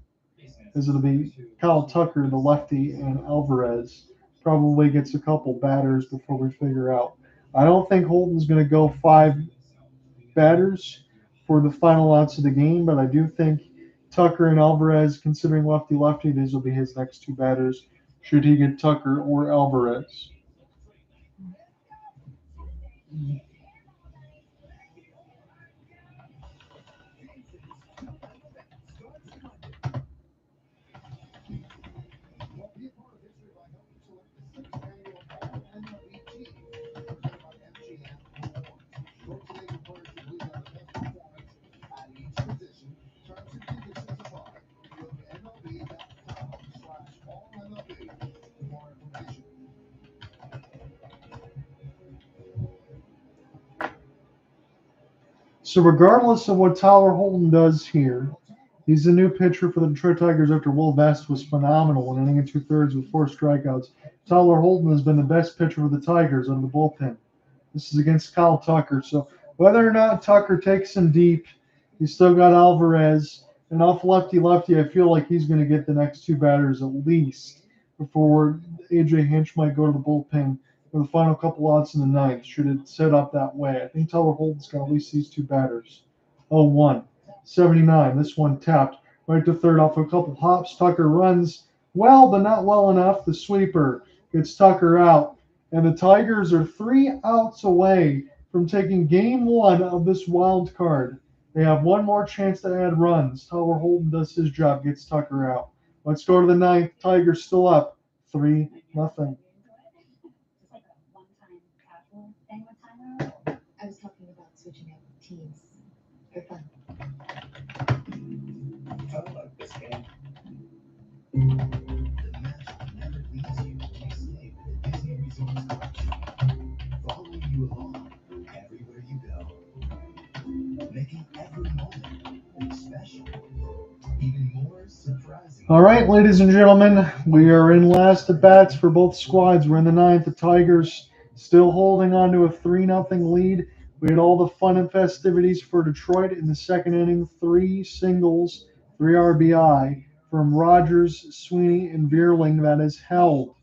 as it'll be Kyle Tucker, the lefty, and Alvarez. Probably gets a couple batters before we figure out. I don't think Holton's going to go 5 batters for the final outs of the game, but I do think Tucker and Alvarez, considering lefty-lefty, these will be his next 2 batters, should he get Tucker or Alvarez. Well, be a part of history by helping select the 6th annual All-MLB team, presented by MGM Awards. Short today for players to believe on the best performance at each position. Terms and conditions apply. Go to MLB.com/All-MLB for more information. So regardless of what Tyler Holton does here, he's the new pitcher for the Detroit Tigers after Will Vest was phenomenal, an inning and 2/3 with 4 strikeouts. Tyler Holton has been the best pitcher for the Tigers out of the bullpen. This is against Kyle Tucker. So whether or not Tucker takes him deep, he's still got Alvarez. And off lefty-lefty, I feel like he's going to get the next 2 batters at least before A.J. Hinch might go to the bullpen for the final couple outs in the 9th, should it set up that way. I think Tyler Holton's got at least these 2 batters. 0-1. 79. This one tapped right to third off a couple hops. Tucker runs well, but not well enough. The sweeper gets Tucker out. And the Tigers are 3 outs away from taking game 1 of this wild card. They have one more chance to add runs. Tyler Holton does his job, gets Tucker out. Let's go to the 9th. Tigers still up 3-0. Just like a one-time casual thing with Tyler. I was talking about switching out teams for fun. I like this game. The magic never leaves you when you stay with the Disney Resorts collection. Following you along everywhere you go. Making every moment special. Even more surprising. All right, ladies and gentlemen, we are in last at bats for both squads. We're in the 9th. The Tigers still holding on to a 3-0 lead. We had all the fun and festivities for Detroit in the 2nd inning. 3 singles, 3 RBI from Rogers, Sweeney, and Vierling. That is held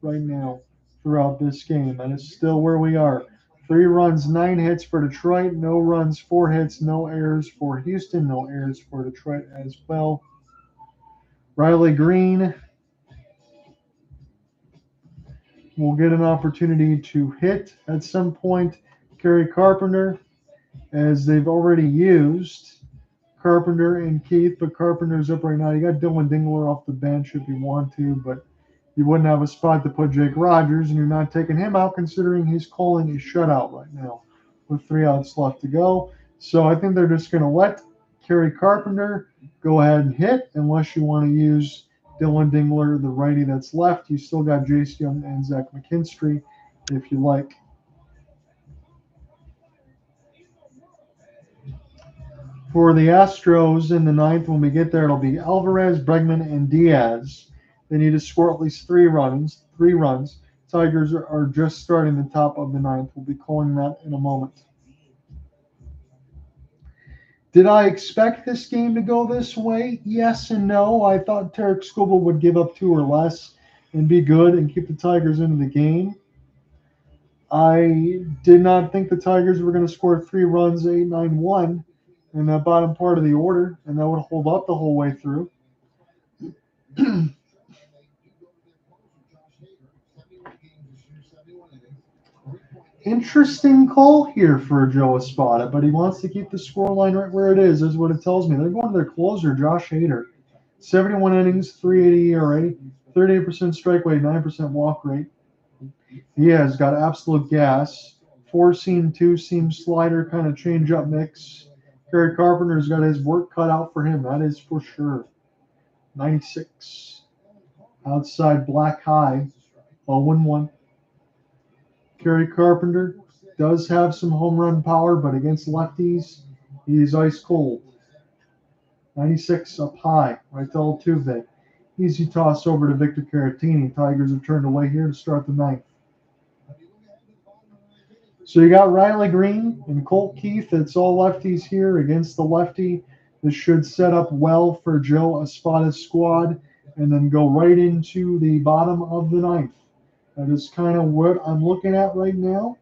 right now throughout this game. That is still where we are. 3 runs, 9 hits for Detroit. No runs, 4 hits, no errors for Houston. No errors for Detroit as well. Riley Greene will get an opportunity to hit at some point. Kerry Carpenter, as they've already used Carpenter and Keith, but Carpenter's up right now. You got Dylan Dingler off the bench if you want to, but you wouldn't have a spot to put Jake Rogers, and you're not taking him out considering he's calling a shutout right now with 3 outs left to go. So I think they're just going to let Kerry Carpenter go ahead and hit unless you want to use Dylan Dingler, the righty that's left. You still got Jace Young and Zach McKinstry if you like. For the Astros in the 9th, when we get there, it'll be Alvarez, Bregman, and Diaz. They need to score at least 3 runs. Tigers are just starting the top of the 9th. We'll be calling that in a moment. Did I expect this game to go this way? Yes and no. I thought Tarek Skubal would give up 2 or less and be good and keep the Tigers into the game. I did not think the Tigers were going to score 3 runs, 8-9-1 in that bottom part of the order, and that would hold up the whole way through. Interesting call here for Joe Espada, but he wants to keep the scoreline right where it is what it tells me. They're going to their closer, Josh Hader. 71 innings, 3.80 ERA, 38% strike rate, 9% walk rate. He has got absolute gas. 4-seam, 2-seam slider kind of change-up mix. Kerry Carpenter's got his work cut out for him. That is for sure. 96. Outside black high. 0-1. Kerry Carpenter does have some home run power, but against lefties, he's ice cold. 96 up high, right to Altuve. Easy toss over to Victor Caratini. Tigers have turned away here to start the ninth. So you got Riley Greene and Colt Keith. It's all lefties here against the lefty. This should set up well for Joe Espada's squad and then go right into the bottom of the ninth. That is kind of what I'm looking at right now.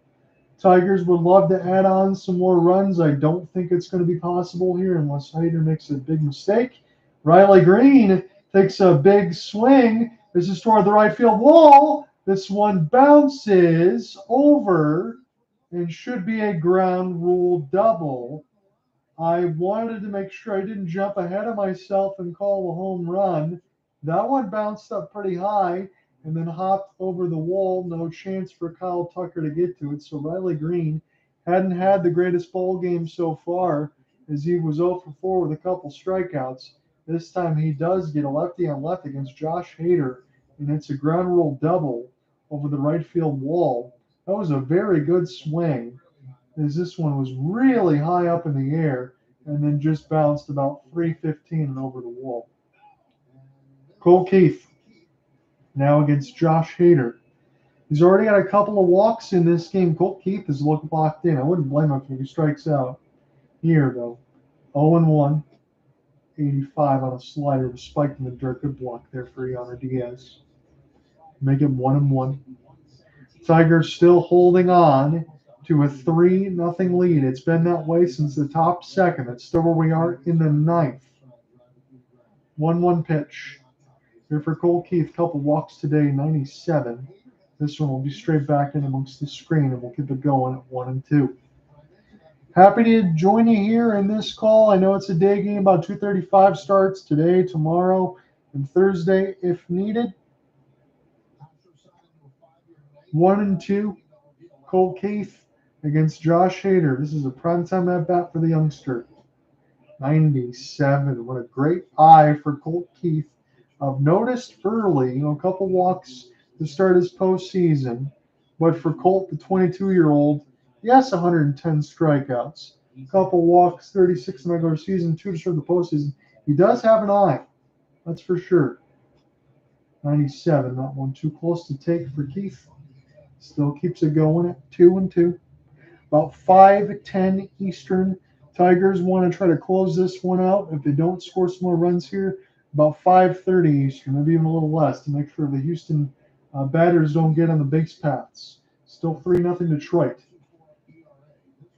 Tigers would love to add on some more runs. I don't think it's going to be possible here unless Hayter makes a big mistake. Riley Greene takes a big swing. This is toward the right field wall. This one bounces over and should be a ground rule double. I wanted to make sure I didn't jump ahead of myself and call a home run. That one bounced up pretty high and then hopped over the wall. No chance for Kyle Tucker to get to it. So Riley Greene hadn't had the greatest ball game so far, as he was 0 for 4 with a couple strikeouts. This time he does get a lefty on left against Josh Hader, and it's a ground rule double over the right field wall. That was a very good swing, as this one was really high up in the air and then just bounced about 315 and over the wall. Colt Keith now against Josh Hader. He's already got a couple of walks in this game. Colt Keith is looking locked in. I wouldn't blame him if he strikes out here, though. 0-1, 85 on a slider with spiked in the dirt. Good block there for Iana Diaz. Make it 1-1. Tigers still holding on to a 3-0 lead. It's been that way since the top second. That's still where we are in the ninth. 1-1 pitch. Here for Colt Keith, couple walks today, 97. This one will be straight back in amongst the screen, and we'll keep it going at 1-2. Happy to join you here in this call. I know it's a day game, about 2:35 starts today, tomorrow, and Thursday if needed. 1-2. Colt Keith against Josh Hader. This is a primetime at-bat for the youngster. 97. What a great eye for Colt Keith. I've noticed early, a couple walks to start his postseason. But for Colt, the 22-year-old, yes, 110 strikeouts. A couple walks, 36 in the regular season, 2 to start the postseason. He does have an eye. That's for sure. 97. Not one too close to take for Keith. Still keeps it going at 2-2. About 5:10 Eastern. Tigers want to try to close this one out. If they don't score some more runs here, about 5:30 Eastern, maybe even a little less, to make sure the Houston batters don't get on the base paths. Still 3-0 Detroit.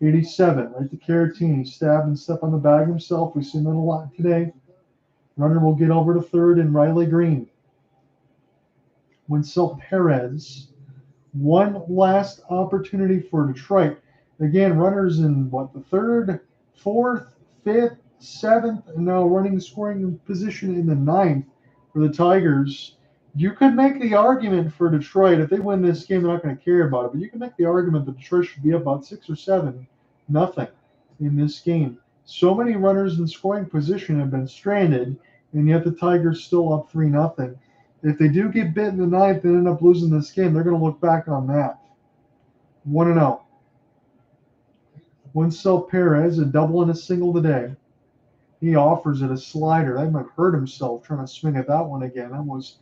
87, right to Caratini. Stab and step on the bag himself. We've seen that a lot today. Runner will get over to third, and Riley Greene. Winsel Perez. One last opportunity for Detroit. Again, runners in the third, fourth, fifth, seventh, and now running the scoring position in the ninth for the Tigers. You could make the argument for Detroit, if they win this game, they're not going to care about it, but you can make the argument that Detroit should be up about 6 or 7-0 in this game. So many runners in scoring position have been stranded, and yet the Tigers still up 3-0. If they do get bit in the ninth and end up losing this game, they're going to look back on that. 1-0. Winsel Perez, a double and a single today. He offers it a slider. That might hurt himself trying to swing at that one again. That was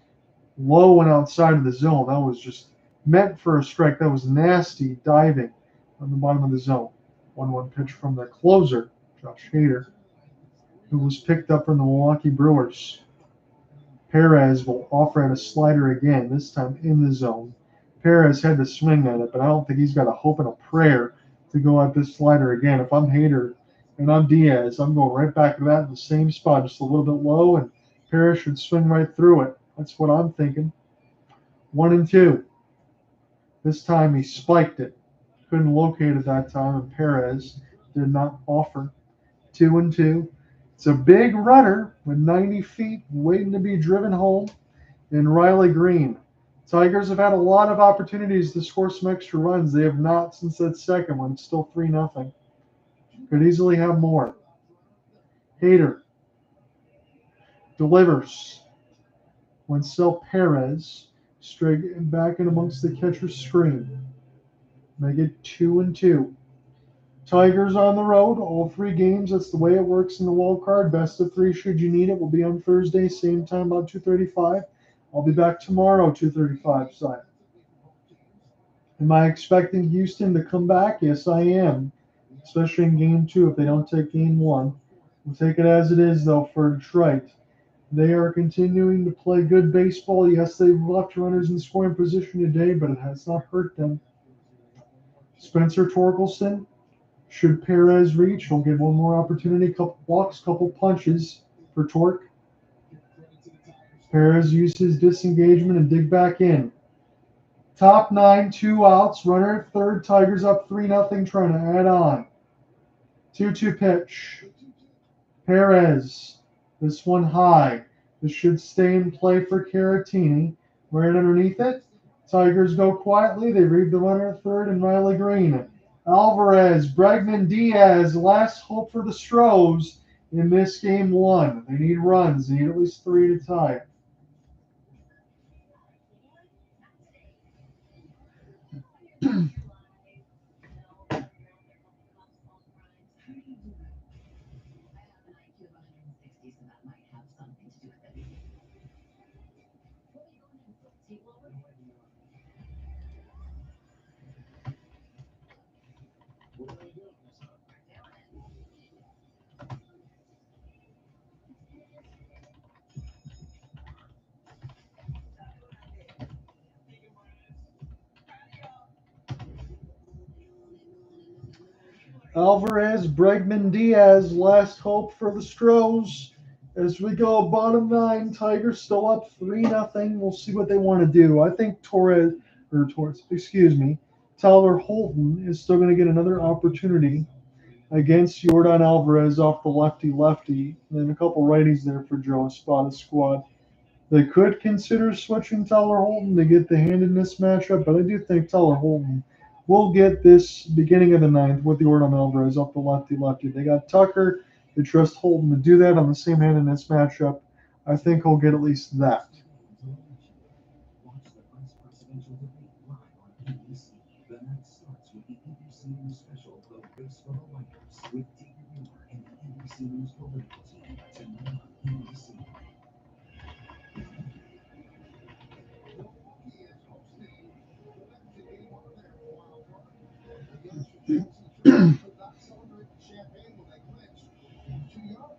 low and outside of the zone. That was just meant for a strike. That was nasty diving on the bottom of the zone. 1-1 pitch from the closer, Josh Hader, who was picked up from the Milwaukee Brewers. Perez will offer at a slider again, this time in the zone. Perez had to swing at it, but I don't think he's got a hope and a prayer to go at this slider again. If I'm Hader and I'm Diaz, I'm going right back to that in the same spot, just a little bit low, and Perez should swing right through it. That's what I'm thinking. 1-2. This time he spiked it. Couldn't locate it that time, and Perez did not offer. 2-2. It's a big runner with 90 feet waiting to be driven home in Riley Greene. Tigers have had a lot of opportunities to score some extra runs. They have not since that second one. It's still 3-0. Could easily have more. Hader delivers. Winsel Perez straight back in amongst the catcher's screen. Make it 2-2. Tigers on the road, all 3 games. That's the way it works in the wild card. Best of 3 should you need it. Will be on Thursday, same time, about 2:35. I'll be back tomorrow, 2:35. So, am I expecting Houston to come back? Yes, I am, especially in game 2 if they don't take game 1. We'll take it as it is, though, for Detroit. They are continuing to play good baseball. Yes, they've left runners in scoring position today, but it has not hurt them. Spencer Torkelson, should Perez reach, he'll get one more opportunity. Couple walks, couple punches for Torque. Perez used his disengagement and dig back in. Top 9, 2 outs. Runner at third. Tigers up 3-0, trying to add on. 2-2 pitch. Perez. This one high. This should stay in play for Caratini. Right underneath it. Tigers go quietly. They read the runner at third and Riley Greene. Alvarez, Bregman, Diaz. Last hope for the Stros in this game 1. They need runs. They need at least 3 to tie. Alvarez, Bregman, Diaz, last hope for the Stros. As we go bottom 9, Tigers still up 3-0. We'll see what they want to do. I think Tyler Holton is still going to get another opportunity against Yordan Alvarez off the lefty, and then a couple righties there for Joe Espada squad. They could consider switching Tyler Holton to get the hand in this matchup, but I do think Tyler Holton will get this beginning of the 9th with Yordan Alvarez off the lefty. They got Tucker. They trust Holton to do that on the same hand in this matchup. I think he'll get at least that. Watch the Vice Presidential Debate live on NBC. The night starts with the NBC News special, The Race for the White House, with David Moore and the NBC News political team. Tonight on NBC. Milwaukee is hosting the Mets in game 1 of their wild card. The Astros could not celebrate the champagne when they clinched. Too young.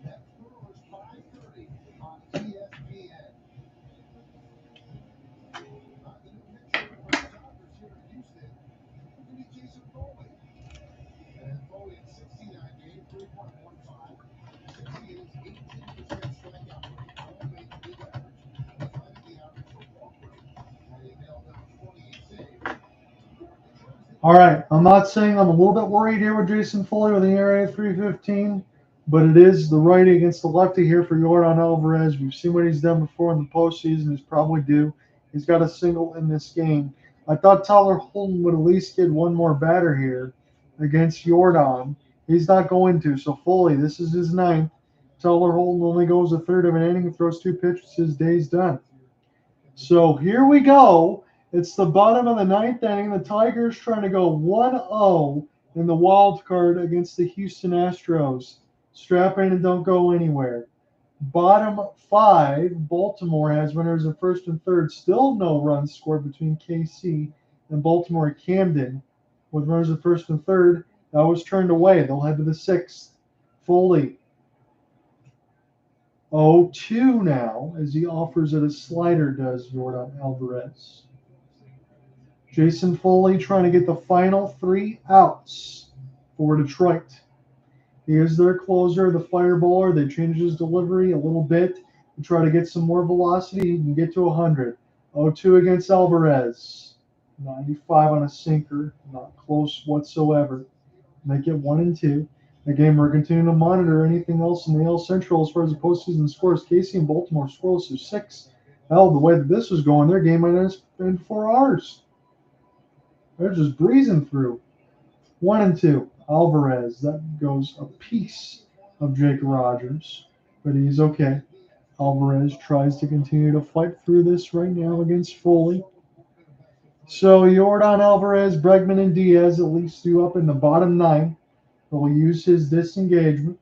Mets Brewers 5:30 on ESPN. The new pitcher for the Dodgers here in Houston will be Jason Foley. And Foley in 69 games, 3.15. 60 innings, 18% strikeout rate, all major league average. He's right at the average for walk rate. And he nailed down 28 saves. All right, I'm not saying I'm a little bit worried here with Jason Foley with an ERA of 3.15, but it is the righty against the lefty here for Yordan Alvarez. We've seen what he's done before in the postseason. He's probably due. He's got a single in this game. I thought Tyler Holton would at least get one more batter here against Yordan. He's not going to. So Foley, this is his 9th. Tyler Holton only goes a third of an inning, throws 2 pitches. His day's done. So here we go. It's the bottom of the 9th inning. The Tigers trying to go 1-0 in the wild card against the Houston Astros. Strap in and don't go anywhere. Bottom 5, Baltimore has runners at first and third. Still no runs scored between KC and Baltimore at Camden with runners at first and third. That was turned away. They'll head to the 6th. Foley. 0-2 now as he offers it a slider, does Yordan Alvarez. Jason Foley trying to get the final 3 outs for Detroit. He is their closer, the fireballer. They changed his delivery a little bit to try to get some more velocity. He can get to 100. 0-2 against Alvarez. 95 on a sinker. Not close whatsoever. Make it 1-2. Again, we're continuing to monitor anything else in the AL Central as far as the postseason scores. KC and Baltimore scores to 6. Hell, the way that this was going, their game might have been 4 hours. They're just breezing through. 1-2. Alvarez. That goes a piece of Jake Rogers, but he's okay. Alvarez tries to continue to fight through this right now against Foley. So Yordan Alvarez, Bregman, and Diaz at least due up in the bottom 9. He'll use his disengagement.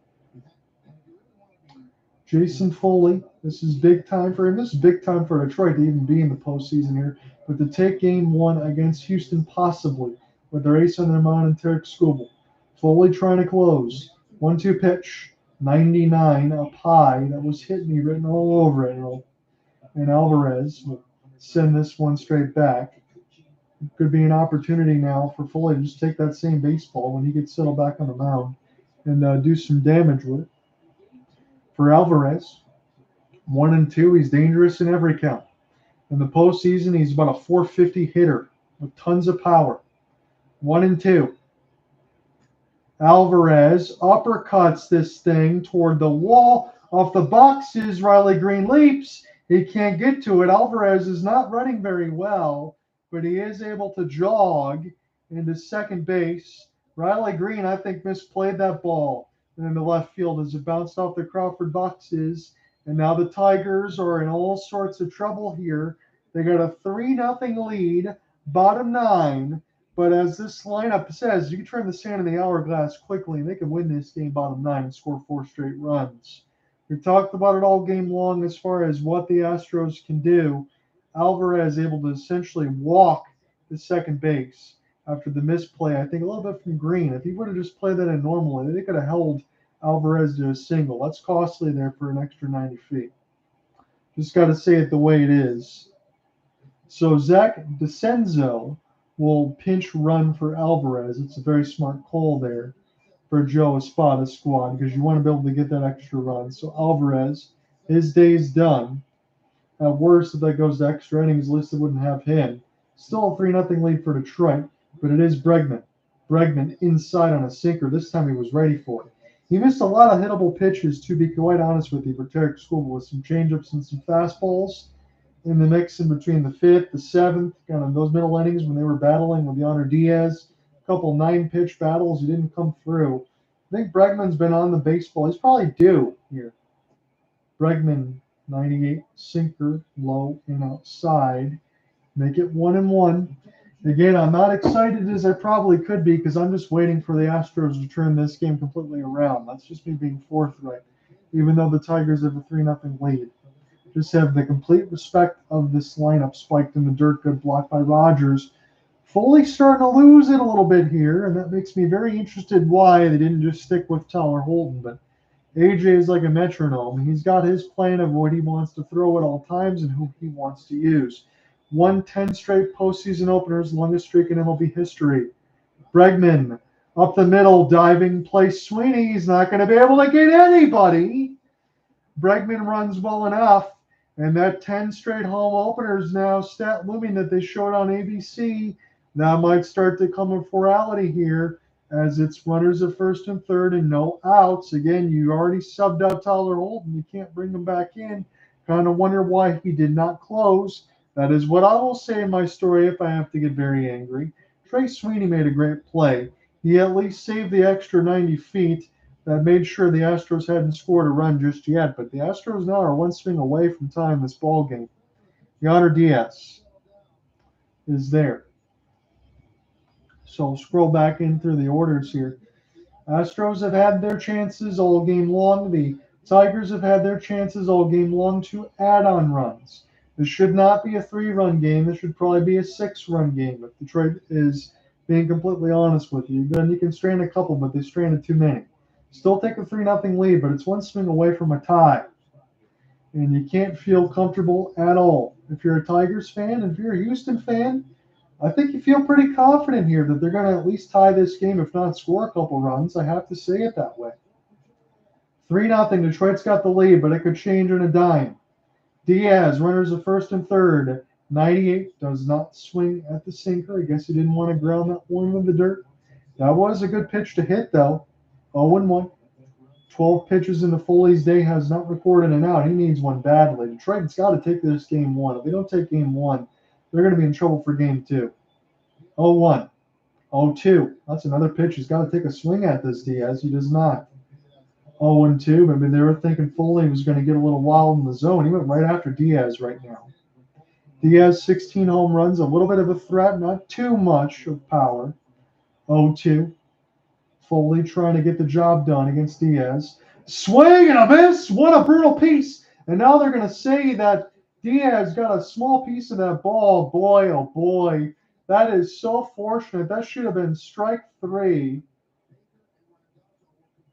Jason Foley, this is big time for him. This is big time for Detroit to even be in the postseason here, but to take game 1 against Houston possibly with their ace on their mound and Tarek Skubal. Foley trying to close. 1-2 pitch, 99 up high. That was hit me written all over it. And Alvarez will send this one straight back. It could be an opportunity now for Foley to just take that same baseball when he gets settled back on the mound and do some damage with it. For Alvarez, 1-2, he's dangerous in every count. In the postseason, he's about a 450 hitter with tons of power. 1-2. Alvarez uppercuts this thing toward the wall. Off the boxes, Riley Greene leaps. He can't get to it. Alvarez is not running very well, but he is able to jog into second base. Riley Greene, I think, misplayed that ball in the left field as it bounced off the Crawford boxes. And now the Tigers are in all sorts of trouble here. They got a 3-0 lead, bottom 9. But as this lineup says, you can turn the sand in the hourglass quickly, and they can win this game bottom 9 and score 4 straight runs. We've talked about it all game long as far as what the Astros can do. Alvarez able to essentially walk the second base after the misplay, I think a little bit from Greene. If he would have just played that in normally, they could have held Alvarez to a single. That's costly there for an extra 90 feet. Just got to say it the way it is. So Zach DeCenzo will pinch run for Alvarez. It's a very smart call there for Joe Espada's squad because you want to be able to get that extra run. So Alvarez, his day's done. At worst, if that goes to extra innings, at least it wouldn't have him. Still a 3-0 lead for Detroit, but it is Bregman. Bregman inside on a sinker. This time he was ready for it. He missed a lot of hittable pitches, to be quite honest with you, for Tarek Skubal with some changeups and some fastballs in the mix in between the 5th, the 7th, kind of those middle innings when they were battling with Yonder Diaz. A couple 9-pitch battles, he didn't come through. I think Bregman's been on the baseball. He's probably due here. Bregman, 98, sinker, low and outside. Make it 1-1. Again, I'm not excited as I probably could be because I'm just waiting for the Astros to turn this game completely around. That's just me being forthright, even though the Tigers have a 3-0 lead. Just have the complete respect of this lineup spiked in the dirt, good block by Rogers. Foley starting to lose it a little bit here, and that makes me very interested why they didn't just stick with Tyler Holton. But AJ is like a metronome. He's got his plan of what he wants to throw at all times and who he wants to use. 110 straight postseason openers, longest streak in MLB history. Bregman up the middle, diving play. Sweeney, he's not going to be able to get anybody. Bregman runs well enough. And that 10 straight home openers now, stat looming that they showed on ABC, that might start to come in reality here as it's runners at first and third and no outs. Again, you already subbed out Tyler Holton. You can't bring him back in. Kind of wonder why he did not close. That is what I will say in my story if I have to get very angry. Trey Sweeney made a great play. He at least saved the extra 90 feet. That made sure the Astros hadn't scored a run just yet, but the Astros now are one swing away from tying this ball game. Yonder Diaz is there. So I'll scroll back in through the orders here. Astros have had their chances all game long. The Tigers have had their chances all game long to add on runs. This should not be a 3-run game. This should probably be a 6-run game if Detroit is being completely honest with you. Then you can strand a couple, but they stranded too many. Still take a 3-0 lead, but it's one swing away from a tie. And you can't feel comfortable at all. If you're a Tigers fan, if you're a Houston fan, I think you feel pretty confident here that they're going to at least tie this game, if not score a couple runs. I have to say it that way. 3-0. Detroit's got the lead, but it could change in a dime. Diaz, runners at first and third. 98 does not swing at the sinker. I guess he didn't want to ground that one in the dirt. That was a good pitch to hit, though. 0-1. 12 pitches in the Foley's day, has not recorded an out. He needs one badly. Detroit's got to take this game 1. If they don't take game 1, they're going to be in trouble for game 2. 0-1. 0-2. That's another pitch. He's got to take a swing at this, Diaz. He does not. 0-2. Maybe they were thinking Foley was going to get a little wild in the zone. He went right after Diaz right now. Diaz, 16 home runs, a little bit of a threat, not too much of power. 0-2. Foley trying to get the job done against Diaz. Swing and a miss. What a brutal piece. And now they're going to say that Diaz got a small piece of that ball. Boy, oh boy. That is so fortunate. That should have been strike 3.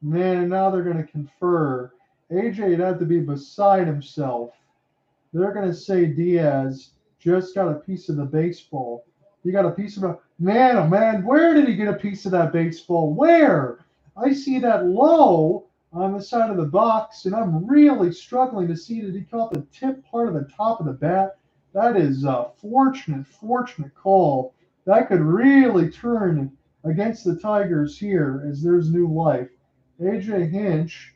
Man, and now they're going to confer. AJ'd have to be beside himself. They're going to say Diaz just got a piece of the baseball. He got a piece of a man, oh man, where did he get a piece of that baseball? Where? I see that low on the side of the box, and I'm really struggling to see that he caught the tip part of the top of the bat. That is a fortunate call. That could really turn against the Tigers here as there's new life. AJ Hinch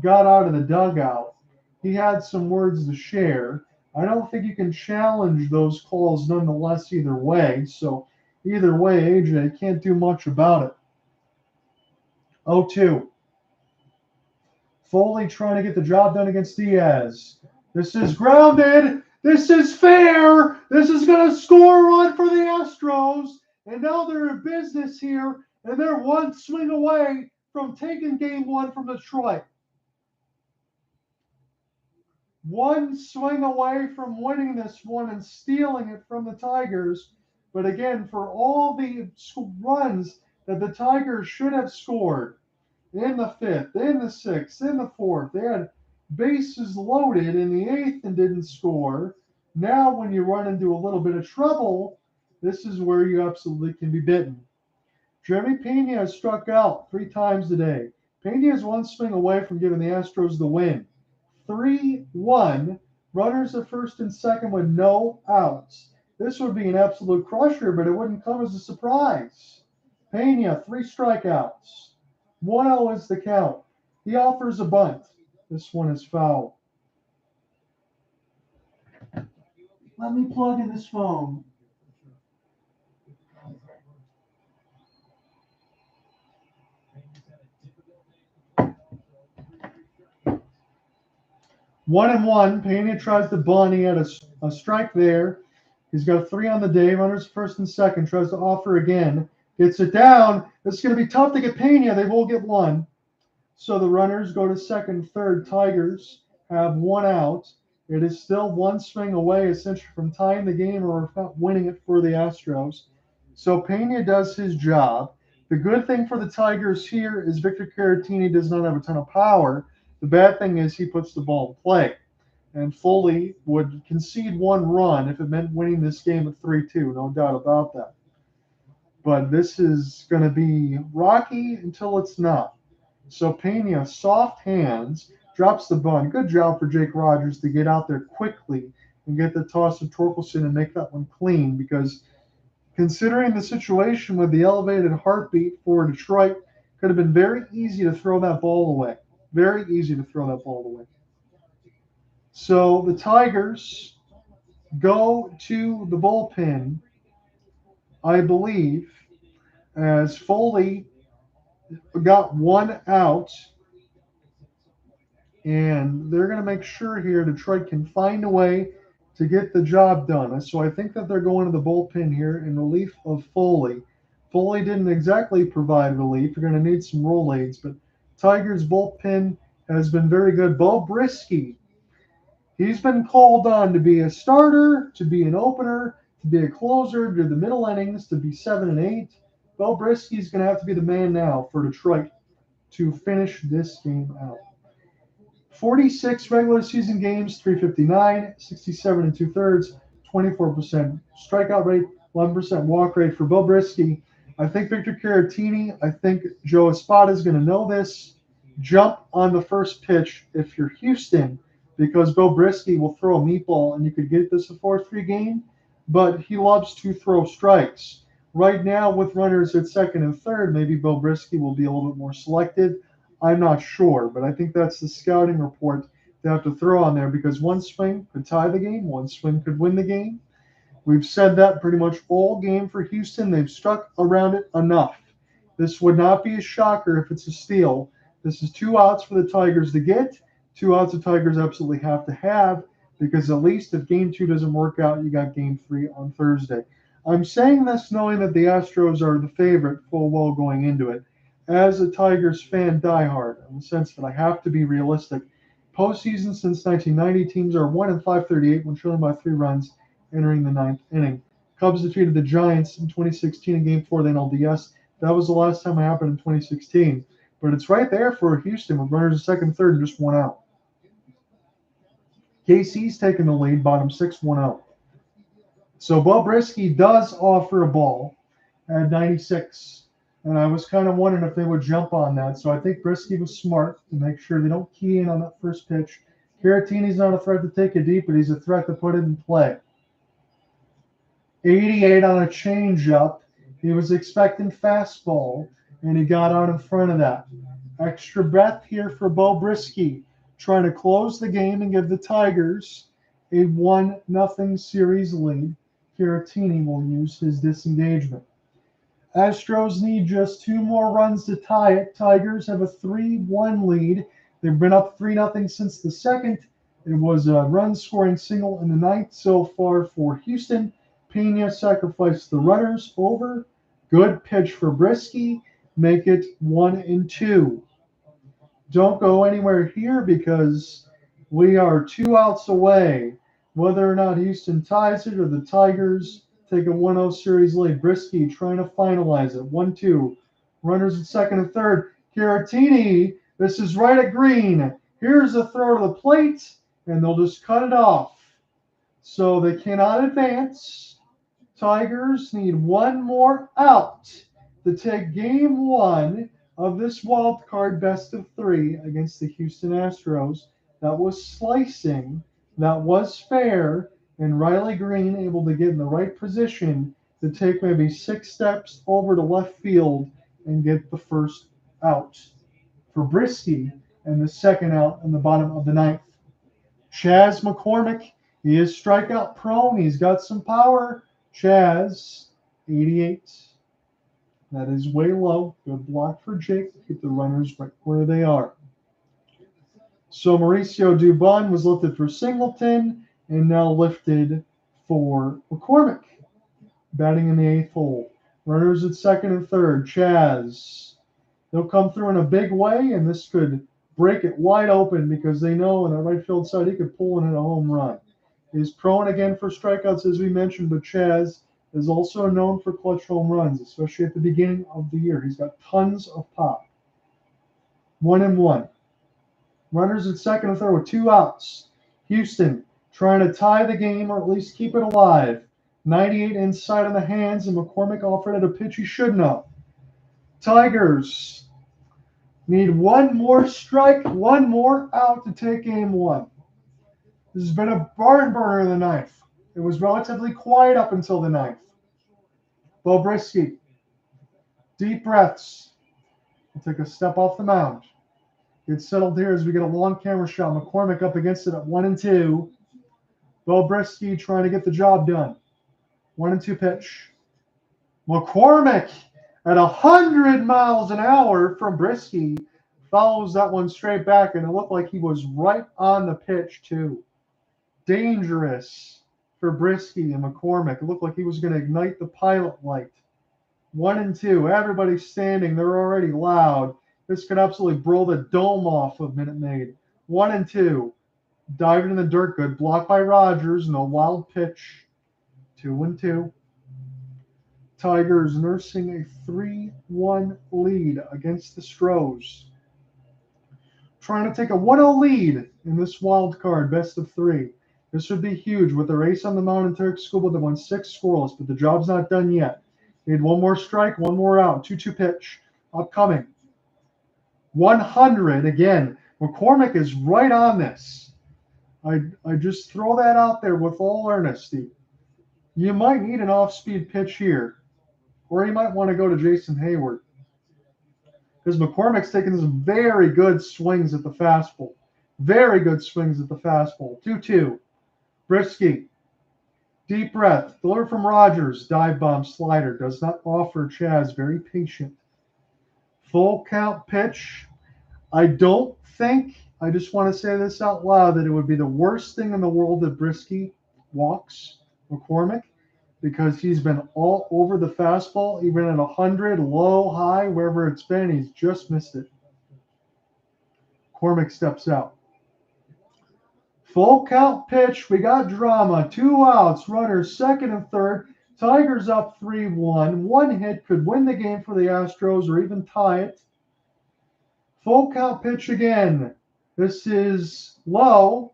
got out of the dugout. He had some words to share. I don't think you can challenge those calls nonetheless either way. So either way, AJ can't do much about it. 0-2. Foley trying to get the job done against Diaz. This is grounded. This is fair. This is going to score a run for the Astros. And now they're in business here, and they're one swing away from taking game 1 from Detroit. One swing away from winning this one and stealing it from the Tigers. But again, for all the runs that the Tigers should have scored in the 5th, in the 6th, in the 4th, they had bases loaded in the 8th and didn't score. Now, when you run into a little bit of trouble, this is where you absolutely can be bitten. Jeremy Pena has struck out 3 times today. Pena is one swing away from giving the Astros the win. 3-1, runners at first and second with no outs. This would be an absolute crusher, but it wouldn't come as a surprise. Pena, 3 strikeouts. 1-0 is the count. He offers a bunt. This one is foul. Let me plug in this phone. One and one. Pena tries to bunt. He had a strike there. He's got 3 on the day. Runners first and second. Tries to offer again. Gets it down. It's going to be tough to get Pena. They will get 1. So the runners go to second, third. Tigers have 1 out. It is still 1 swing away, essentially, from tying the game or winning it for the Astros. So Pena does his job. The good thing for the Tigers here is Victor Caratini does not have a ton of power. The bad thing is he puts the ball in play. And Foley would concede 1 run if it meant winning this game at 3-2, no doubt about that. But this is going to be rocky until it's not. So Pena, soft hands, drops the bunt. Good job for Jake Rogers to get out there quickly and get the toss to Torkelson and make that one clean, because considering the situation with the elevated heartbeat for Detroit, could have been very easy to throw that ball away. Very easy to throw that ball away. So the Tigers go to the bullpen, I believe, as Foley got 1 out. And they're going to make sure here Detroit can find a way to get the job done. So I think that they're going to the bullpen here in relief of Foley. Foley didn't exactly provide relief. You're going to need some Rolaids, but Tigers bullpen has been very good. Bo Brisky, he's been called on to be a starter, to be an opener, to be a closer, to the middle innings, to be 7 and 8. Bo Brisky's going to have to be the man now for Detroit to finish this game out. 46 regular season games, 359, 67 and 2/3, 24% strikeout rate, 11% walk rate for Bo Brisky. I think Victor Caratini, I think Joe Espada is going to know this. Jump on the first pitch if you're Houston, because Bo Brisky will throw a meatball and you could get this a 4-3 game, but he loves to throw strikes. Right now, with runners at second and third, maybe Bo Brisky will be a little bit more selective. I'm not sure, but I think that's the scouting report they have to throw on there, because 1 swing could tie the game, 1 swing could win the game. We've said that pretty much all game for Houston. They've stuck around it enough. This would not be a shocker if it's a steal. This is 2 outs for the Tigers to get. 2 outs the Tigers absolutely have to have, because at least if Game 2 doesn't work out, you got Game 3 on Thursday. I'm saying this knowing that the Astros are the favorite full well going into it. As a Tigers fan diehard, in the sense that I have to be realistic. Postseason since 1990, teams are 1 and 538 when trailing by 3 runs entering the 9th inning. Cubs defeated the Giants in 2016 in Game 4 of the NLDS. That was the last time it happened in 2016. But it's right there for Houston with runners at second and third and just 1 out. KC's taking the lead, bottom 6, 1 out. So Bo Brisky does offer a ball at 96. And I was kind of wondering if they would jump on that. So I think Brisky was smart to make sure they don't key in on that first pitch. Caratini's not a threat to take it deep, but he's a threat to put it in play. 88 on a changeup. He was expecting fastball, and he got out in front of that. Extra breath here for Bo Brisky, trying to close the game and give the Tigers a 1-0 series lead. Caratini will use his disengagement. Astros need just 2 more runs to tie it. Tigers have a 3-1 lead. They've been up 3-0 since the second. It was a run-scoring single in the 9th so far for Houston. Pena sacrificed the runners over. Good pitch for Brisky. Make it 1-2. Don't go anywhere here because we are 2 outs away. Whether or not Houston ties it or the Tigers take a 1-0 series lead. Brisky trying to finalize it. 1-2. Runners at second and third. Caratini, this is right at Greene. Here's a throw to the plate, and they'll just cut it off. So they cannot advance. Tigers need 1 more out to take Game 1 of this wild card best of 3 against the Houston Astros. That was slicing. That was fair. And Riley Greene able to get in the right position to take maybe 6 steps over to left field and get the first out for Brisky and the second out in the bottom of the 9th. Chas McCormick, he is strikeout prone. He's got some power. Chas, 88. That is way low. Good block for Jake to keep the runners right where they are. So Mauricio Dubon was lifted for Singleton and now lifted for McCormick. Batting in the 8th hole. Runners at second and third. Chas. They'll come through in a big way, and this could break it wide open because they know on the right field side he could pull in a home run. He's prone again for strikeouts, as we mentioned, but Chas is also known for clutch home runs, especially at the beginning of the year. He's got tons of pop. 1-1. Runners at second and third with 2 outs. Houston trying to tie the game or at least keep it alive. 98 inside of the hands, and McCormick offered it a pitch he shouldn't have. Tigers need 1 more strike, 1 more out to take Game 1. This has been a barn burner in the 9th. It was relatively quiet up until the 9th. Bo Brisky. Deep breaths. We'll take a step off the mound. Get settled here as we get a long camera shot. McCormick up against it at 1-2. Bo Brisky trying to get the job done. 1-2 pitch. McCormick at 100 miles an hour from Brisky follows that one straight back, and it looked like he was right on the pitch too. Dangerous for Brisky and McCormick. It looked like he was going to ignite the pilot light. 1-2. Everybody's standing. They're already loud. This could absolutely blow the dome off of Minute Maid. 1-2. Diving in the dirt good. Blocked by Rogers. No wild pitch. 2-2. Tigers nursing a 3-1 lead against the Astros. Trying to take a 1-0 lead in this wild card, best of 3. This would be huge with their ace on the mound and Tarek Skubal that won 6 scoreless, but the job's not done yet. Need 1 more strike, 1 more out. 2-2 pitch. Upcoming. 100 again. McCormick is right on this. I just throw that out there with all earnesty. You might need an off-speed pitch here, or you might want to go to Jason Hayward, because McCormick's taking some very good swings at the fastball. Very good swings at the fastball. 2-2. Brisky. Deep breath. Delivered from Rogers. Dive bomb slider. Does not offer Chas. Very patient. Full count pitch. I I just want to say this out loud that it would be the worst thing in the world that Brisky walks McCormick because he's been all over the fastball, even at 100, low, high, wherever it's been. He's just missed it. McCormick steps out. Full count pitch. We got drama. 2 outs. Runners second and third. Tigers up 3-1. One hit could win the game for the Astros or even tie it. Full count pitch again. This is low.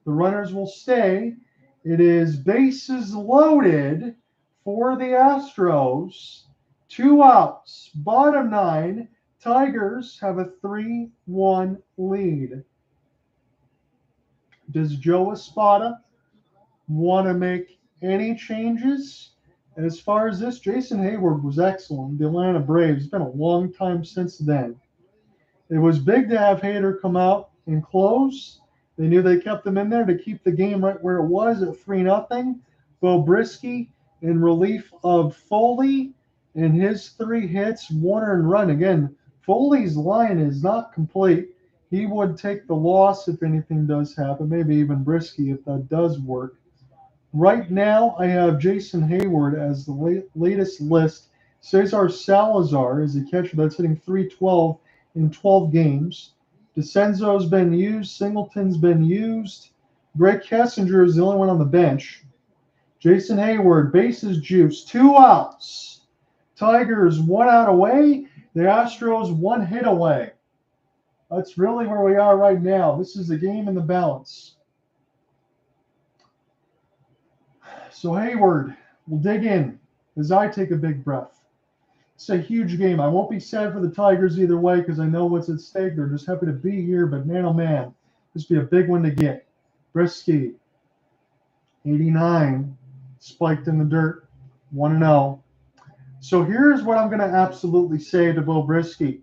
The runners will stay. It is bases loaded for the Astros. 2 outs. Bottom 9. Tigers have a 3-1 lead. Does Joe Espada want to make any changes? As far as this, Jason Hayward was excellent. The Atlanta Braves. It's been a long time since then. It was big to have Hader come out and close. They knew they kept him in there to keep the game right where it was at 3-0. Bo Brisky in relief of Foley and his 3 hits, 1 earned run. Again, Foley's line is not complete. He would take the loss if anything does happen, maybe even Brisky if that does work. Right now, I have Jason Hayward as the latest list. Cesar Salazar is a catcher that's hitting .312 in 12 games. DeCenzo's been used. Singleton's been used. Greg Kessinger is the only one on the bench. Jason Hayward, bases juice, 2 outs. Tigers 1 out away. The Astros 1 hit away. That's really where we are right now. This is a game in the balance. So Hayward will dig in as I take a big breath. It's a huge game. I won't be sad for the Tigers either way because I know what's at stake. They're just happy to be here, but man, oh man, this would be a big one to get. Brisky, 89, spiked in the dirt, 1-0. So here's what I'm going to absolutely say to Bo Brisky.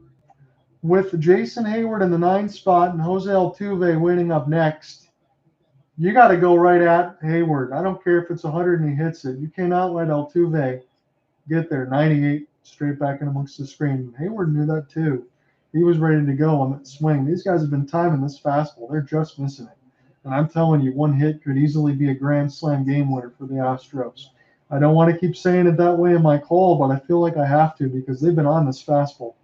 With Jason Hayward in the 9 spot and Jose Altuve waiting up next, you got to go right at Hayward. I don't care if it's 100 and he hits it. You cannot let Altuve get there. 98 straight back in amongst the screen. Hayward knew that too. He was ready to go on that swing. These guys have been timing this fastball. They're just missing it. And I'm telling you, 1 hit could easily be a grand slam game winner for the Astros. I don't want to keep saying it that way in my call, but I feel like I have to because they've been on this fastball.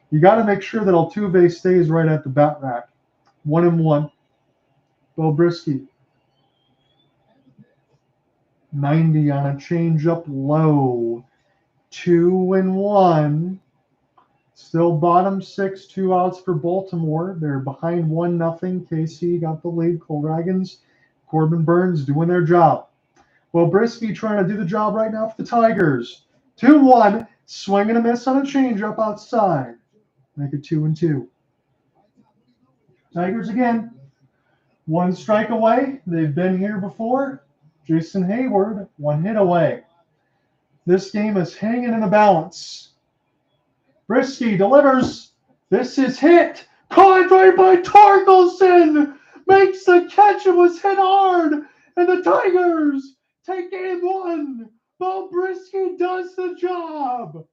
You got to make sure that Altuve stays right at the bat rack. 1-1. Bo Brisky. 90 on a changeup low. 2-1. Still bottom 6, 2 outs for Baltimore. They're behind 1-0. KC got the lead. Cole Ragans, Corbin Burns doing their job. Well, Brisky trying to do the job right now for the Tigers. 2-1. Swing and a miss on a changeup outside. Make it 2-2. Tigers again. 1 strike away. They've been here before. Jason Hayward, 1 hit away. This game is hanging in the balance. Brisky delivers. This is hit. Caught right by Torkelson. Makes the catch. It was hit hard. And the Tigers take game 1. Bo Brisky does the job.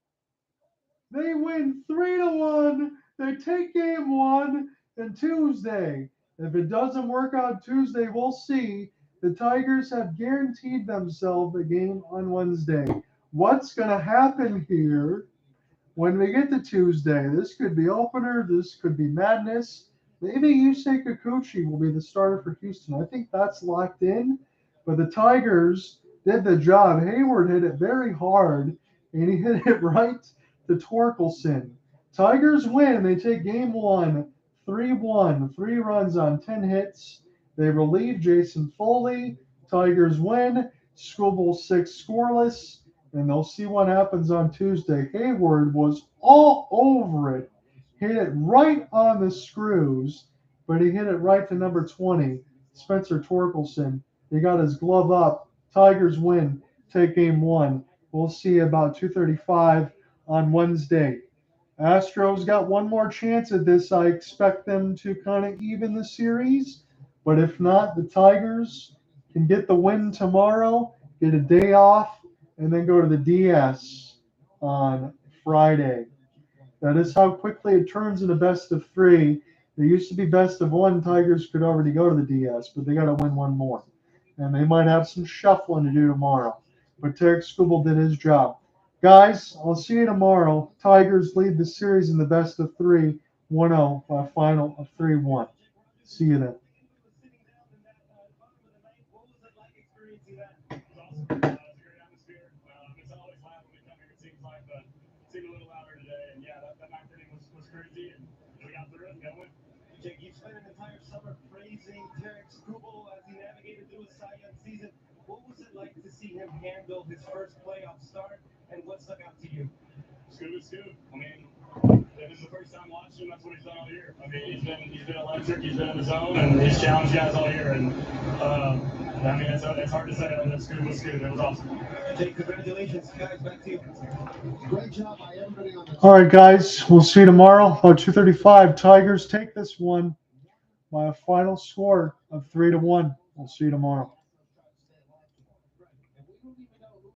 They win 3-1. They take game 1 and Tuesday. If it doesn't work out Tuesday, we'll see. The Tigers have guaranteed themselves a game on Wednesday. What's going to happen here when we get to Tuesday? This could be opener. This could be madness. Maybe Yusei Kikuchi will be the starter for Houston. I think that's locked in. But the Tigers did the job. Hayward hit it very hard, and he hit it right to Torkelson. Tigers win. They take game 1, 3-1, 3 runs on 10 hits. They relieve Jason Foley. Tigers win. Skubal 6 scoreless. And they'll see what happens on Tuesday. Hayward was all over it. Hit it right on the screws, but he hit it right to number 20, Spencer Torkelson. He got his glove up. Tigers win. Take game 1. We'll see about 2:35 on Wednesday. Astros got 1 more chance at this. I expect them to kind of even the series. But if not, the Tigers can get the win tomorrow, get a day off, and then go to the DS on Friday. That is how quickly it turns into best of 3. They used to be best of one. Tigers could already go to the DS, but they got to win one more. And they might have some shuffling to do tomorrow. But Tarek Skubal did his job. Guys, I'll see you tomorrow. Tigers lead the series in the best of 3, 1-0 by a final of 3-1. See you then. Jake, you spent an entire summer praising Tarek Skubal as he navigated through his Cy Young season. What was it like to see him handle his first playoff start, and what stuck out to you? Scoop. I mean, this is the first time watching him. That's what he's done all year. I mean, he's been electric. He's been in the zone, and he's challenged guys all year. And I mean, it's hard to say that Scoop was Scoop. It was awesome. Jake, congratulations, guys. Back to you. Great job by everybody on the All right, guys. We'll see you tomorrow. About 2:35. Tigers take this one by a final score of 3-1. We'll see you tomorrow.